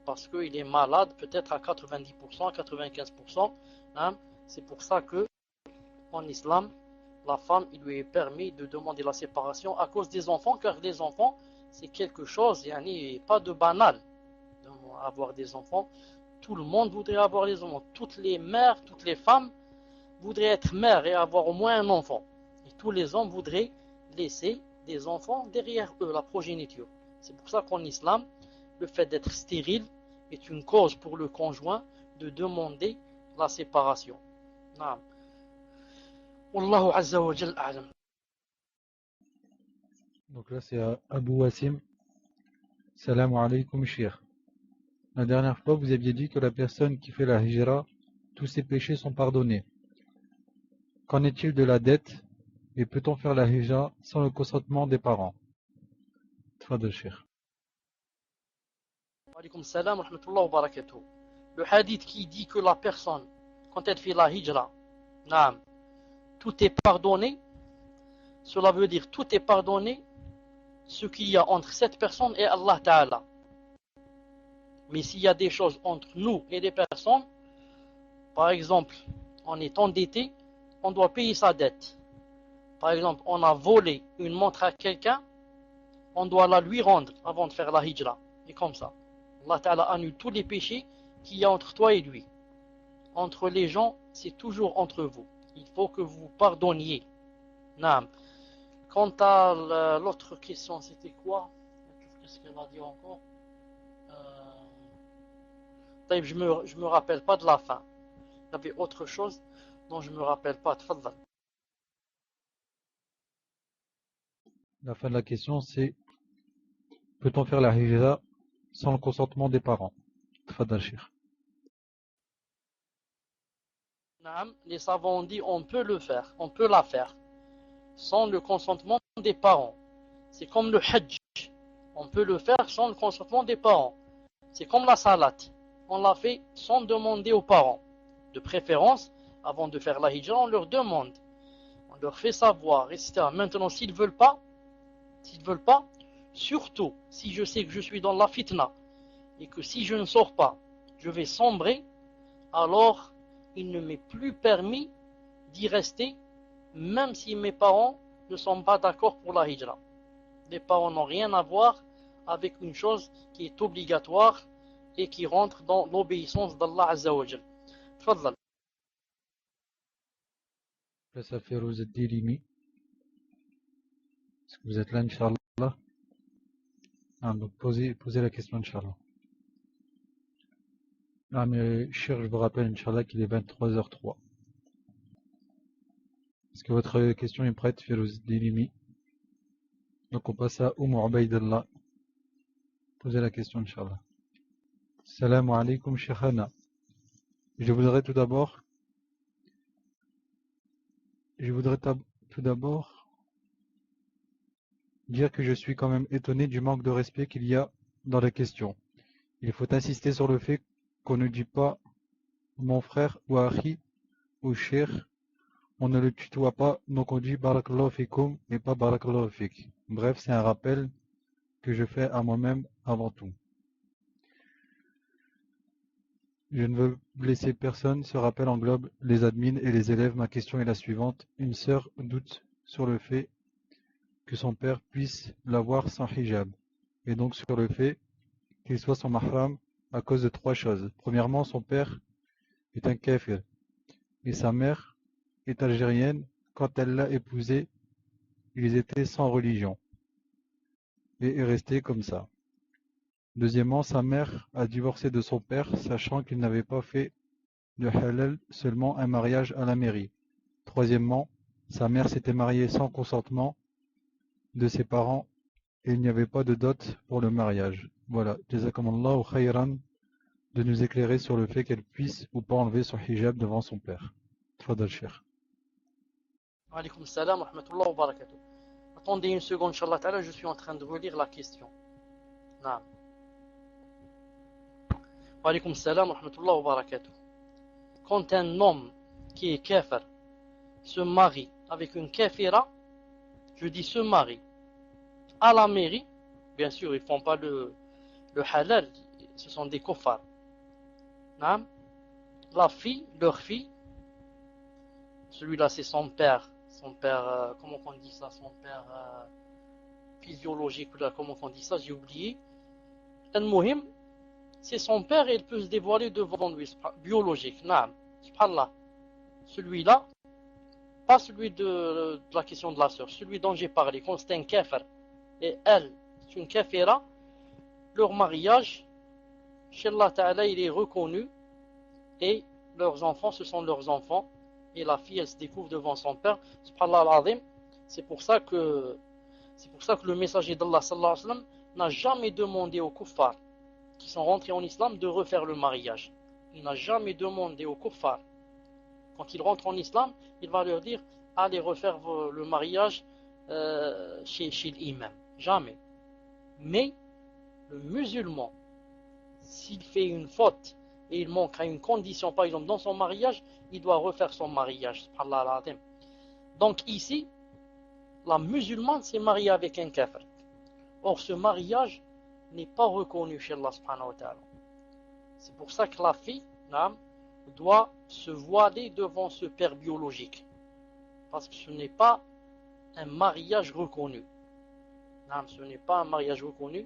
Parce qu'il est malade peut-être à 90%, 95%. Non. C'est pour ça que en islam, la femme, il lui est permis de demander la séparation à cause des enfants, car les enfants, c'est quelque chose, pas de banal. Avoir des enfants, tout le monde voudrait avoir des enfants. Toutes les mères, toutes les femmes voudraient être mères et avoir au moins un enfant. Et tous les hommes voudraient laisser des enfants derrière eux, la progéniture. C'est pour ça qu'en islam, le fait d'être stérile est une cause pour le conjoint de demander la séparation. Wallahu azza wa jal a'lam. Donc là, c'est Abu Wassim. Salam alaykoum cheikh. La dernière fois, vous aviez dit que la personne qui fait la hijra, tous ses péchés sont pardonnés. Qu'en est-il de la dette Et peut-on faire la hijra sans le consentement des parents? Tfadal Cheikh. Wa alaykoum salam wa rahmatullahi wa barakatuh. Le hadith qui dit que la personne, quand elle fait la hijra, naam, tout est pardonné, cela veut dire tout est pardonné ce qu'il y a entre cette personne et Allah Ta'ala. Mais s'il y a des choses entre nous et des personnes, par exemple, on est endetté, on doit payer sa dette. Par exemple, on a volé une montre à quelqu'un, on doit la lui rendre avant de faire la hijra. Et comme ça, Allah Ta'ala annule tous les péchés qu'il y a entre toi et lui. Entre les gens, c'est toujours entre vous. Il faut que vous pardonniez. Naam. Quant à l'autre question, c'était quoi? Qu'est-ce qu'elle a dit encore? Je me rappelle pas de la fin. Il y avait autre chose dont je me rappelle pas. Tfadal. La fin de la question, c'est peut-on faire la hijra sans le consentement des parents? Tfadal Cheikh. Naam. Les savants ont dit on peut le faire, on peut la faire sans le consentement des parents. C'est comme le hajj. On peut le faire sans le consentement des parents. C'est comme la salat. On l'a fait sans demander aux parents. De préférence, avant de faire la hijra, on leur demande. On leur fait savoir, etc. Maintenant, s'ils veulent pas, surtout si je sais que je suis dans la fitna et que si je ne sors pas, je vais sombrer, alors il ne m'est plus permis d'y rester, même si mes parents ne sont pas d'accord pour la hijra. Les parents n'ont rien à voir avec une chose qui est obligatoire et qui rentre dans l'obéissance d'Allah Azza wa Jal. Tfadal. Ça fait Rose Dilimi. Est-ce que vous êtes là, Inch'Allah? Donc posez la question, Inch'Allah. Mais cher, je vous rappelle, Inch'Allah, qu'il est 23h03. Est-ce que votre question est prête, Firouz Dilimi? Donc on passe à Ubaydallah. Posez la question, Inch'Allah. Salam alaikum, Sheikhana. Je voudrais tout d'abord dire que je suis quand même étonné du manque de respect qu'il y a dans les questions. Il faut insister sur le fait qu'on ne dit pas mon frère ou Akhi ou Cheikh. On ne le tutoie pas, donc on dit Barakallahu fikum et pas Barakallahu fik. Bref, c'est un rappel que je fais à moi-même avant tout. Je ne veux blesser personne, ce rappel englobe les admins et les élèves. Ma question est la suivante. Une sœur doute sur le fait que son père puisse l'avoir sans hijab, et donc sur le fait qu'il soit son mahram à cause de 3 choses. Premièrement, son père est un kafir, et sa mère est algérienne. Quand elle l'a épousé, ils étaient sans religion, et est resté comme ça. Deuxièmement, sa mère a divorcé de son père, sachant qu'il n'avait pas fait de halal, seulement un mariage à la mairie. Troisièmement, sa mère s'était mariée sans consentement de ses parents et il n'y avait pas de dot pour le mariage. Voilà, jazakumullahu khayran de nous éclairer sur le fait qu'elle puisse ou pas enlever son hijab devant son père. Tfadal Cheikh. Wa alaykoum salam wa rahmatullahi wa barakatuh. Attendez une seconde, Inch'Allah Ta'ala, je suis en train de relire la question. Naam. Wa alaykoum salam wa rahmatullahi wa barakatuh. Quand un homme qui est kafir se marie avec une kafira, je dis se marie à la mairie, bien sûr ils font pas le halal, ce sont des kuffars. La fille, leur fille, celui-là c'est son père, comment on dit ça, son père physiologique, là, comment on dit ça, j'ai oublié. Al-Muhim, c'est son père et il peut se dévoiler devant lui, biologique, naam, subhanallah. Celui-là, pas celui de la question de la sœur, celui dont j'ai parlé, quand c'est un kafir et elle, c'est une kafira, leur mariage, chez Allah Ta'ala, il est reconnu et leurs enfants, ce sont leurs enfants et la fille, elle se découvre devant son père, subhanallah al-azim. C'est pour ça que le messager d'Allah sallallahu alayhi wa sallam n'a jamais demandé aux kuffars qui sont rentrés en islam de refaire le mariage. Il n'a jamais demandé aux kuffars quand ils rentrent en islam, il va leur dire aller refaire le mariage chez l'imam. Jamais. Mais le musulman, s'il fait une faute et il manque à une condition, par exemple dans son mariage, il doit refaire son mariage. Subhanallah. Donc ici, la musulmane s'est mariée avec un kafir. Or ce mariage n'est pas reconnu chez Allah subhanahu wa ta'ala. C'est pour ça que la fille doit se voiler devant ce père biologique. Parce que ce n'est pas un mariage reconnu. Ce n'est pas un mariage reconnu.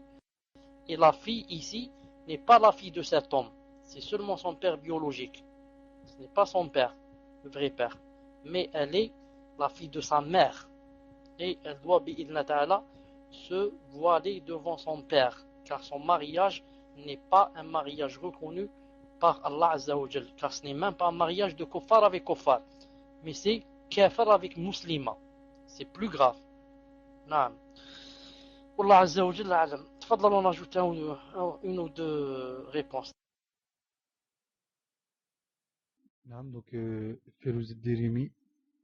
Et la fille ici n'est pas la fille de cet homme. C'est seulement son père biologique. Ce n'est pas son père, le vrai père. Mais elle est la fille de sa mère. Et elle doit, bi'idna ta'ala, se voiler devant son père. Car son mariage n'est pas un mariage reconnu par Allah Azza wa Jal. Car ce n'est même pas un mariage de kuffar avec kuffar. Mais c'est kafir avec musulman. C'est plus grave. Naam. Allah Azza wa Jal a'lam. Tfadlal, on ajoute une ou deux réponses. Naam, donc Férouz Derimi,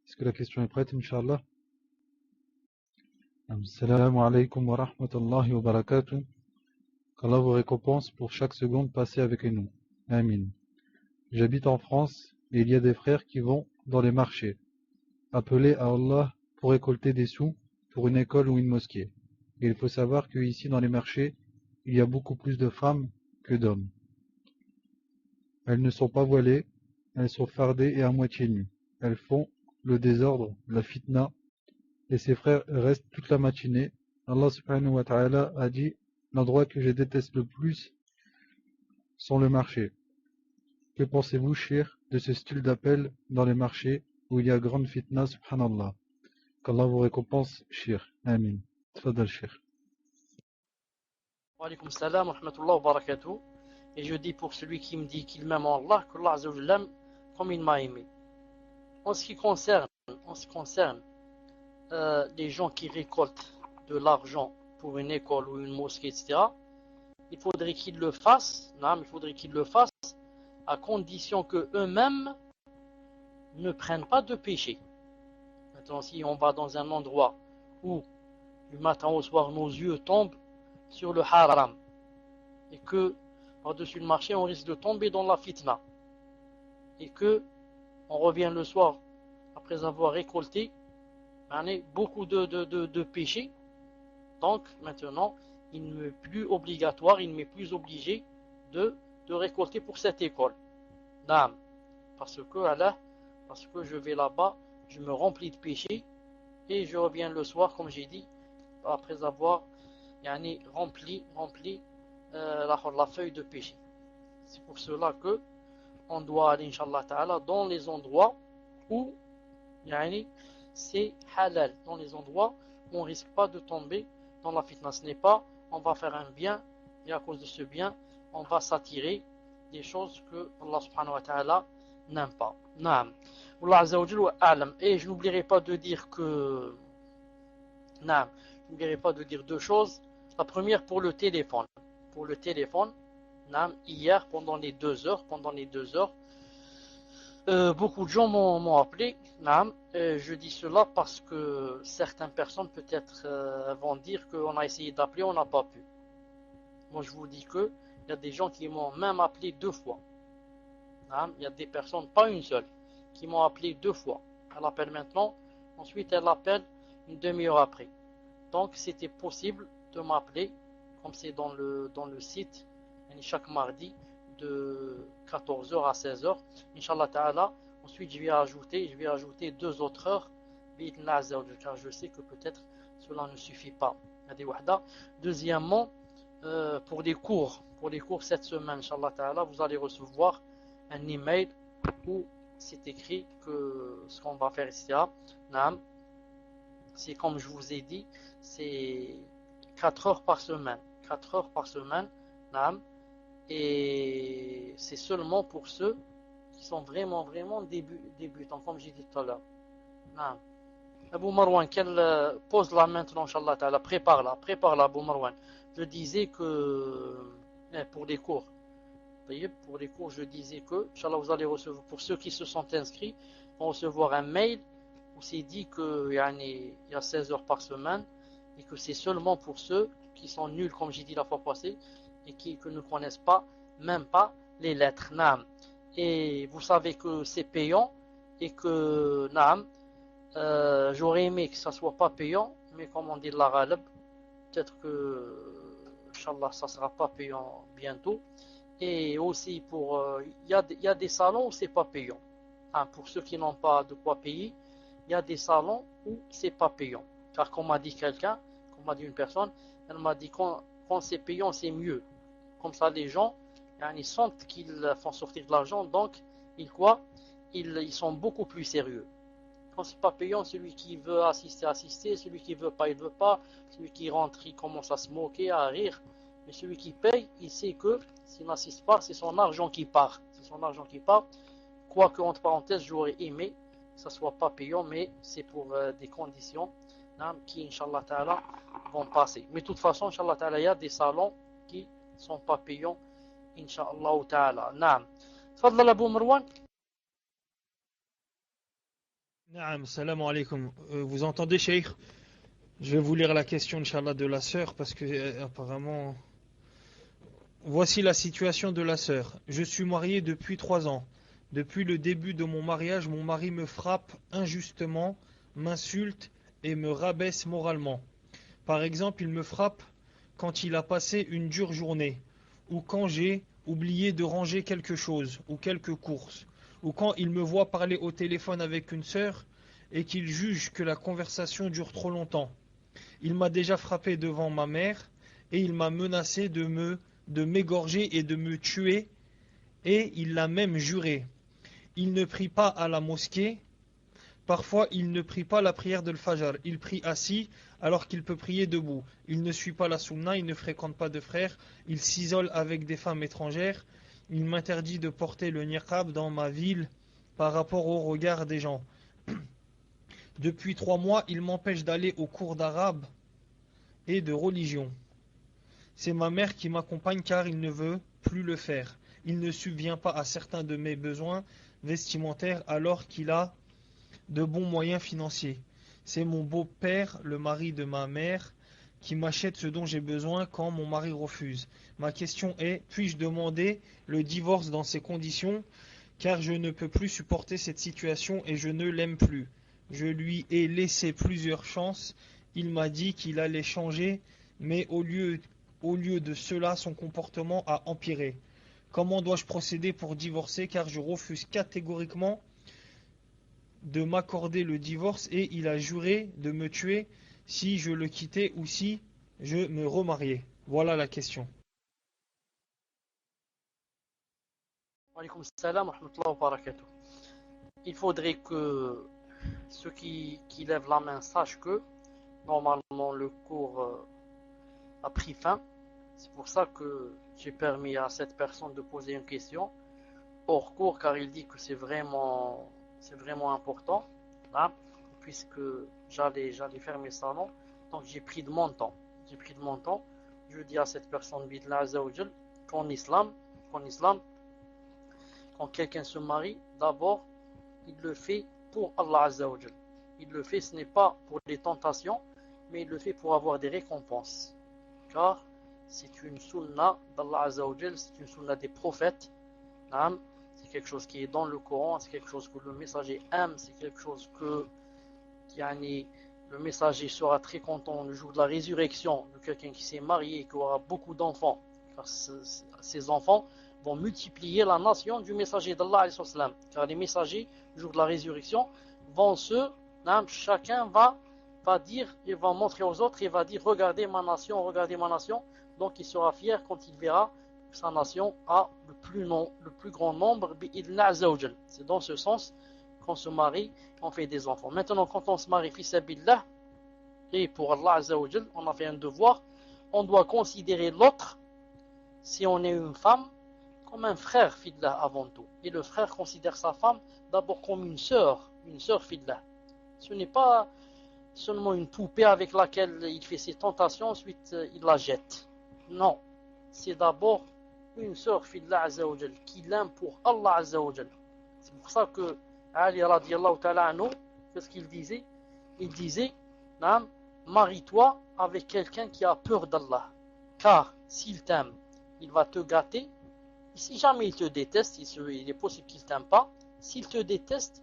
est-ce que la question est prête, Inch'Allah? Assalamu alaikum wa rahmatullahi wa barakatuh. Qu'Allah vous récompense pour chaque seconde passée avec nous. Amin. J'habite en France et il y a des frères qui vont dans les marchés, appelés à Allah pour récolter des sous pour une école ou une mosquée. Et il faut savoir qu'ici dans les marchés, il y a beaucoup plus de femmes que d'hommes. Elles ne sont pas voilées, elles sont fardées et à moitié nues. Elles font le désordre, la fitna, et ces frères restent toute la matinée. Allah subhanahu wa ta'ala a dit: l'endroit que je déteste le plus sont le marché. Que pensez-vous, Cheikh, de ce style d'appel dans les marchés où il y a grande fitna, subhanallah? Qu'Allah vous récompense, Cheikh. Amin. Tfadal, Cheikh. Wa alaykum salam wa rahmatullahi wa barakatuh. Et je dis pour celui qui me dit qu'il m'aime en Allah, que Allah Azza wa Jalla l'aime comme il m'a aimé. En ce qui concerne les gens qui récoltent de l'argent pour une école ou une mosquée, etc., il faudrait qu'ils le fassent, à condition qu'eux-mêmes ne prennent pas de péché. Maintenant, si on va dans un endroit où du matin au soir nos yeux tombent sur le haram et que par-dessus le marché on risque de tomber dans la fitna et que on revient le soir après avoir récolté beaucoup de péchés, donc maintenant il ne m'est plus obligatoire, il ne m'est plus obligé de récolter pour cette école. Naam. Parce que je vais là-bas, je me remplis de péchés et je reviens le soir, comme j'ai dit, après avoir rempli la feuille de péché. C'est pour cela que on doit aller, Inch'Allah Ta'ala, dans les endroits où c'est halal, dans les endroits où on ne risque pas de tomber dans la fitna. Ce n'est pas on va faire un bien et à cause de ce bien on va s'attirer des choses que Allah subhanahu wa ta'ala n'aime pas. Naam. Allah Azza wa Jalla a'lam. Et je n'oublierai pas de dire que naam, je n'oublierai pas de dire deux choses. La première pour le téléphone. Pour le téléphone, naam, hier pendant les 2 heures, beaucoup de gens m'ont appelé. Naam, je dis cela parce que certaines personnes peut-être vont dire qu'on a essayé d'appeler, on n'a pas pu. Moi je vous dis que il y a des gens qui m'ont même appelé 2 fois. Naam, il y a des personnes, pas une seule, qui m'ont appelé 2 fois. Elle appelle maintenant, ensuite elle appelle une demi-heure après. Donc c'était possible de m'appeler, comme c'est dans le site, chaque mardi de 14h à 16h. Inch'Allah Ta'ala, ensuite je vais ajouter 2 autres heures, car je sais que peut-être cela ne suffit pas. Deuxièmement, pour les cours cette semaine, Inch'Allah Ta'ala, vous allez recevoir un email où c'est écrit que ce qu'on va faire ici, c'est comme je vous ai dit, c'est 4 heures par semaine. 4 heures par semaine, et c'est seulement pour ceux qui sont vraiment débutants, comme j'ai dit tout à l'heure. Abou Marwan, pose la maintenant, Inch'Allah Ta'ala, prépare-la, Abou Marwan. Je disais que pour les cours, je disais que, Inch'Allah, vous allez recevoir, pour ceux qui se sont inscrits, vont recevoir un mail où c'est dit qu'il y a 16 heures par semaine et que c'est seulement pour ceux qui sont nuls, comme j'ai dit la fois passée, et qui ne connaissent pas, même pas les lettres. Naam. Et vous savez que c'est payant et que, naam, j'aurais aimé que ça soit pas payant, mais comme on dit la ghalab, peut-être que, Inch'Allah, ça sera pas payant bientôt. Et aussi, il y a des salons où c'est pas payant. Hein, pour ceux qui n'ont pas de quoi payer, il y a des salons où c'est pas payant. Car comme m'a dit quelqu'un, comme m'a dit une personne, elle m'a dit quand c'est payant, c'est mieux. Comme ça, les gens, ils sentent qu'ils font sortir de l'argent, donc ils sont beaucoup plus sérieux. Quand c'est pas payant, celui qui veut assister, celui qui veut pas, il veut pas, celui qui rentre, il commence à se moquer, à rire. Mais celui qui paye, il sait que s'il n'assiste pas, c'est son argent qui part. C'est son argent qui part. Quoique, entre parenthèses, j'aurais aimé que ça soit pas payant, mais c'est pour des conditions qui, Inch'Allah Ta'ala, vont passer. Mais de toute façon, Inch'Allah Ta'ala, il y a des salons qui sont pas payants, Inch'Allah Ta'ala. Naam. Tfadlal Abou Marwan. Naam, salam alaikum. Vous entendez, Cheikh? Je vais vous lire la question, Inch'Allah, de la sœur, parce que apparemment... Voici la situation de la sœur. Je suis marié depuis 3 ans. Depuis le début de mon mariage, mon mari me frappe injustement, m'insulte et me rabaisse moralement. Par exemple, il me frappe quand il a passé une dure journée, ou quand j'ai oublié de ranger quelque chose, ou quelques courses, ou quand il me voit parler au téléphone avec une sœur et qu'il juge que la conversation dure trop longtemps. Il m'a déjà frappé devant ma mère et il m'a menacé de m'égorger et de me tuer, et il l'a même juré. Il ne prie pas à la mosquée. Parfois, il ne prie pas la prière de l'Fajr. Il prie assis alors qu'il peut prier debout. Il ne suit pas la sunna, il ne fréquente pas de frères. Il s'isole avec des femmes étrangères. Il m'interdit de porter le niqab dans ma ville par rapport au regard des gens. Depuis 3 mois, il m'empêche d'aller aux cours d'arabe et de religion. C'est ma mère qui m'accompagne car il ne veut plus le faire. Il ne subvient pas à certains de mes besoins vestimentaires alors qu'il a de bons moyens financiers. C'est mon beau-père, le mari de ma mère, qui m'achète ce dont j'ai besoin quand mon mari refuse. Ma question est, puis-je demander le divorce dans ces conditions, car je ne peux plus supporter cette situation et je ne l'aime plus. Je lui ai laissé plusieurs chances. Il m'a dit qu'il allait changer, mais au lieu de cela, son comportement a empiré. Comment dois-je procéder pour divorcer, car je refuse catégoriquement de m'accorder le divorce et il a juré de me tuer si je le quittais ou si je me remariais. Voilà la question. Wa alaykoum salam wa rahmatullahi wa barakatuh. Il faudrait que ceux qui lèvent la main sachent que normalement le cours a pris fin. C'est pour ça que j'ai permis à cette personne de poser une question hors cours, car il dit que c'est vraiment important, hein, puisque j'allais faire mes salons. Donc j'ai pris de mon temps. Je dis à cette personne, Bidla Azzawajal, qu'en islam, quand quelqu'un se marie, d'abord, il le fait pour Allah Azzawajal. Il le fait, ce n'est pas pour les tentations, mais il le fait pour avoir des récompenses. Car c'est une sunna d'Allah Azzawajal, c'est une sunna des prophètes. C'est quelque chose qui est dans le Coran, c'est quelque chose que le messager aime, c'est quelque chose que le messager sera très content le jour de la résurrection de quelqu'un qui s'est marié et qui aura beaucoup d'enfants. Car ces enfants vont multiplier la nation du messager d'Allah. Car les messagers, le jour de la résurrection, chacun va dire, il va montrer aux autres, il va dire regardez ma nation. Donc il sera fier quand il verra que sa nation a le plus grand nombre. C'est dans ce sens qu'on se marie, on fait des enfants. Maintenant, quand on se marie fi sabilillah et pour Allah Azzawajal, on a fait un devoir, on doit considérer l'autre, si on est une femme, comme un frère fillah avant tout. Et le frère considère sa femme d'abord comme une sœur fillah. Ce n'est pas seulement une poupée avec laquelle il fait ses tentations, ensuite il la jette. Non, c'est d'abord une sœur fillah Azzawajal, qui l'aime pour Allah Azzawajal. C'est pour ça que Ali radiallahu ta'ala anhu, qu'est-ce qu'il disait? Il disait, naam, marie-toi avec quelqu'un qui a peur d'Allah. Car s'il t'aime, il va te gâter. Et si jamais il te déteste, il est possible qu'il ne t'aime pas. S'il te déteste,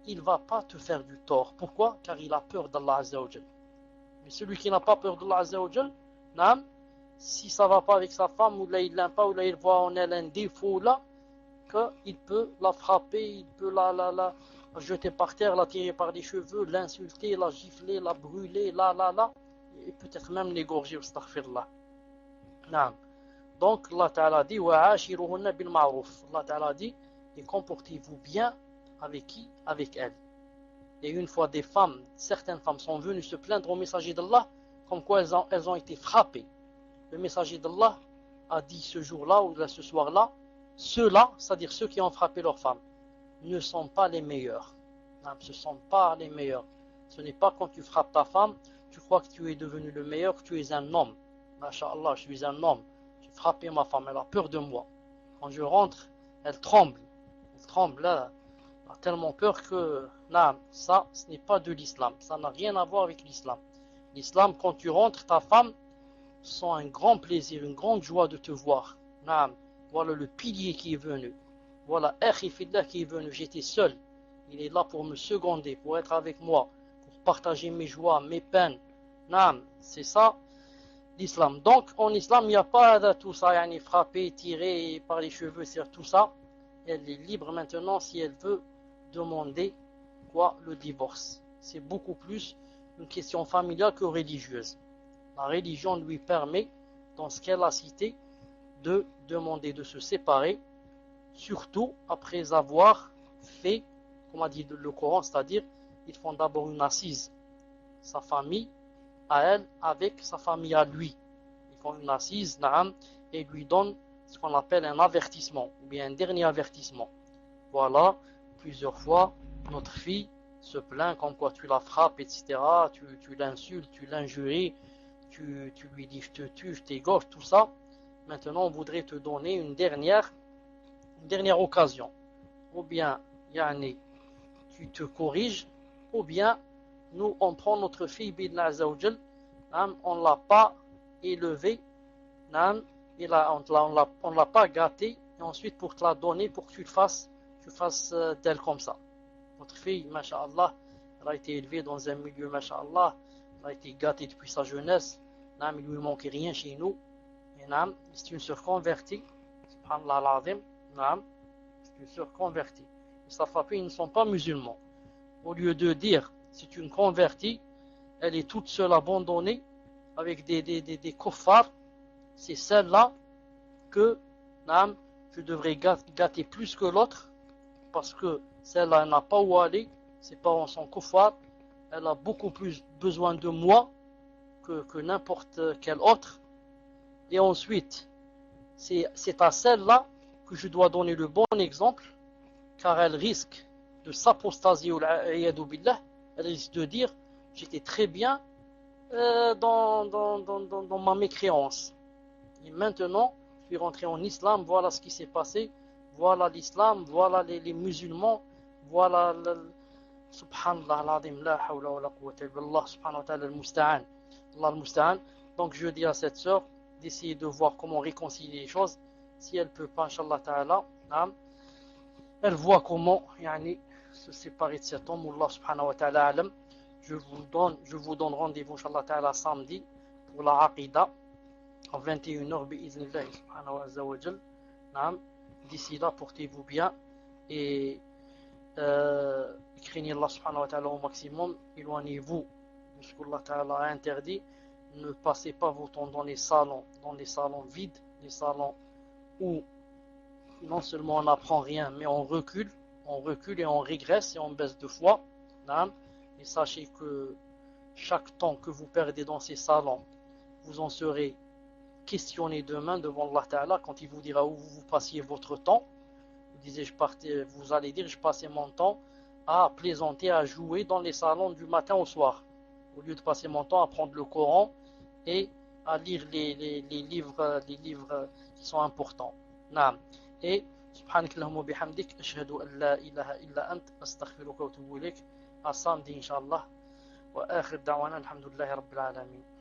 il ne va pas te faire du tort. Pourquoi? Car il a peur d'Allah Azza wa Jal. Mais celui qui n'a pas peur d'Allah Azza wa Jal, naam, si ça ne va pas avec sa femme, ou là il ne l'aime pas, ou là il voit en elle un défaut, là, qu'il peut la frapper, il peut la jeter par terre, la tirer par les cheveux, l'insulter, la gifler, la brûler, et peut-être même l'égorger, astaghfirullah. Naam. Donc Allah Ta'ala dit wa'ashiruhunna bil ma'ruf. Allah Ta'ala dit et comportez-vous bien avec qui? Avec elles. Et une fois certaines femmes sont venues se plaindre au messager d'Allah comme quoi elles ont été frappées. Le messager d'Allah a dit ce jour-là ou ce soir-là, ceux-là, c'est-à-dire ceux qui ont frappé leurs femmes, ne sont pas les meilleurs. Non, ce ne sont pas les meilleurs. Ce n'est pas quand tu frappes ta femme, tu crois que tu es devenu le meilleur, que tu es un homme. Masha'Allah, je suis un homme. J'ai frappé ma femme, elle a peur de moi. Quand je rentre, elle tremble. Elle tremble, là. Elle a tellement peur que, non, ça, ce n'est pas de l'islam. Ça n'a rien à voir avec l'islam. L'islam, quand tu rentres, ta femme sent un grand plaisir, une grande joie de te voir. Non, voilà le pilier qui est venu. Voilà Akhi Fillah qui est venu. J'étais seul. Il est là pour me seconder, pour être avec moi, pour partager mes joies, mes peines. Non, c'est ça l'islam. Donc, en islam, il n'y a pas de tout ça, yani frapper, tirer par les cheveux, c'est tout ça. Elle est libre maintenant si elle veut demander le divorce. C'est beaucoup plus une question familiale que religieuse. La religion lui permet, dans ce qu'elle a cité, de demander de se séparer, surtout après avoir fait, comme a dit le Coran, c'est-à-dire, ils font d'abord une assise, sa famille à elle avec sa famille à lui. Ils font une assise, naam, et lui donnent ce qu'on appelle un avertissement, ou bien un dernier avertissement. Voilà, plusieurs fois, notre fille se plaint comme quoi tu la frappes, etc., tu l'insultes, tu l'injuries, tu lui dis je te tue, je t'égorge, tout ça. Maintenant, on voudrait te donner une dernière occasion. Ou bien, yani, tu te corriges, ou bien, nous, on prend notre fille, bidna azawjal, on ne l'a pas élevée, on ne l'a pas gâtée, et ensuite pour te la donner, pour que tu fasses d'elle comme ça. Notre fille, masha'Allah, elle a été élevée dans un milieu, masha'Allah, elle a été gâtée depuis sa jeunesse, il ne lui manquait rien chez nous, et c'est une sœur convertie, subhanallah al-azim, c'est une sœur convertie. Et sa famille, ils ne sont pas musulmans. Au lieu de dire, c'est une convertie, elle est toute seule abandonnée, avec des kuffars, c'est celle-là que je devrais gâter plus que l'autre, parce que celle-là n'a pas où aller, ses parents sont kuffars, elle a beaucoup plus besoin de moi que n'importe quel autre. Et ensuite, c'est à celle-là que je dois donner le bon exemple, car elle risque de s'apostasier, elle risque de dire, j'étais très bien dans ma mécréance. Et maintenant, je suis rentré en islam, voilà ce qui s'est passé, voilà l'islam, voilà les musulmans, voilà subhanallah al-azim, la hawla wa la quwwata illa billah, subhanahu wa ta'ala al-musta'an, Allah al-musta'an. Donc je dis à cette sœur d'essayer de voir comment réconcilier les choses. Si elle peut pas, inshallah ta'ala, elle voit comment se séparer de cet homme. Allah subhanahu wa ta'ala alam. Je vous donne rendez-vous, inshallah ta'ala, samedi pour la aqida à 21h bi'idhnillah subhanahu wa ta'ala. D'ici là, portez-vous bien et craignez Allah subhanahu wa ta'ala au maximum. Éloignez-vous de ce qu'Allah ta'ala a interdit. Ne passez pas vos temps dans les salons vides, les salons où non seulement on n'apprend rien, mais on recule et on régresse et on baisse de foi. Et sachez que chaque temps que vous perdez dans ces salons, vous en serez questionné demain devant Allah Ta'ala quand il vous dira où vous passiez votre temps. Vous allez dire je passais mon temps à plaisanter, à jouer dans les salons du matin au soir, au lieu de passer mon temps à prendre le Coran et à lire les livres qui sont importants. Et subhanakallahumma bihamdik ashhadu an la ilaha illa ant astaghfiruka wa atubu ilayk. à samedi, Inch'Allah. وآخر دعوانا الحمد لله رب العالمين.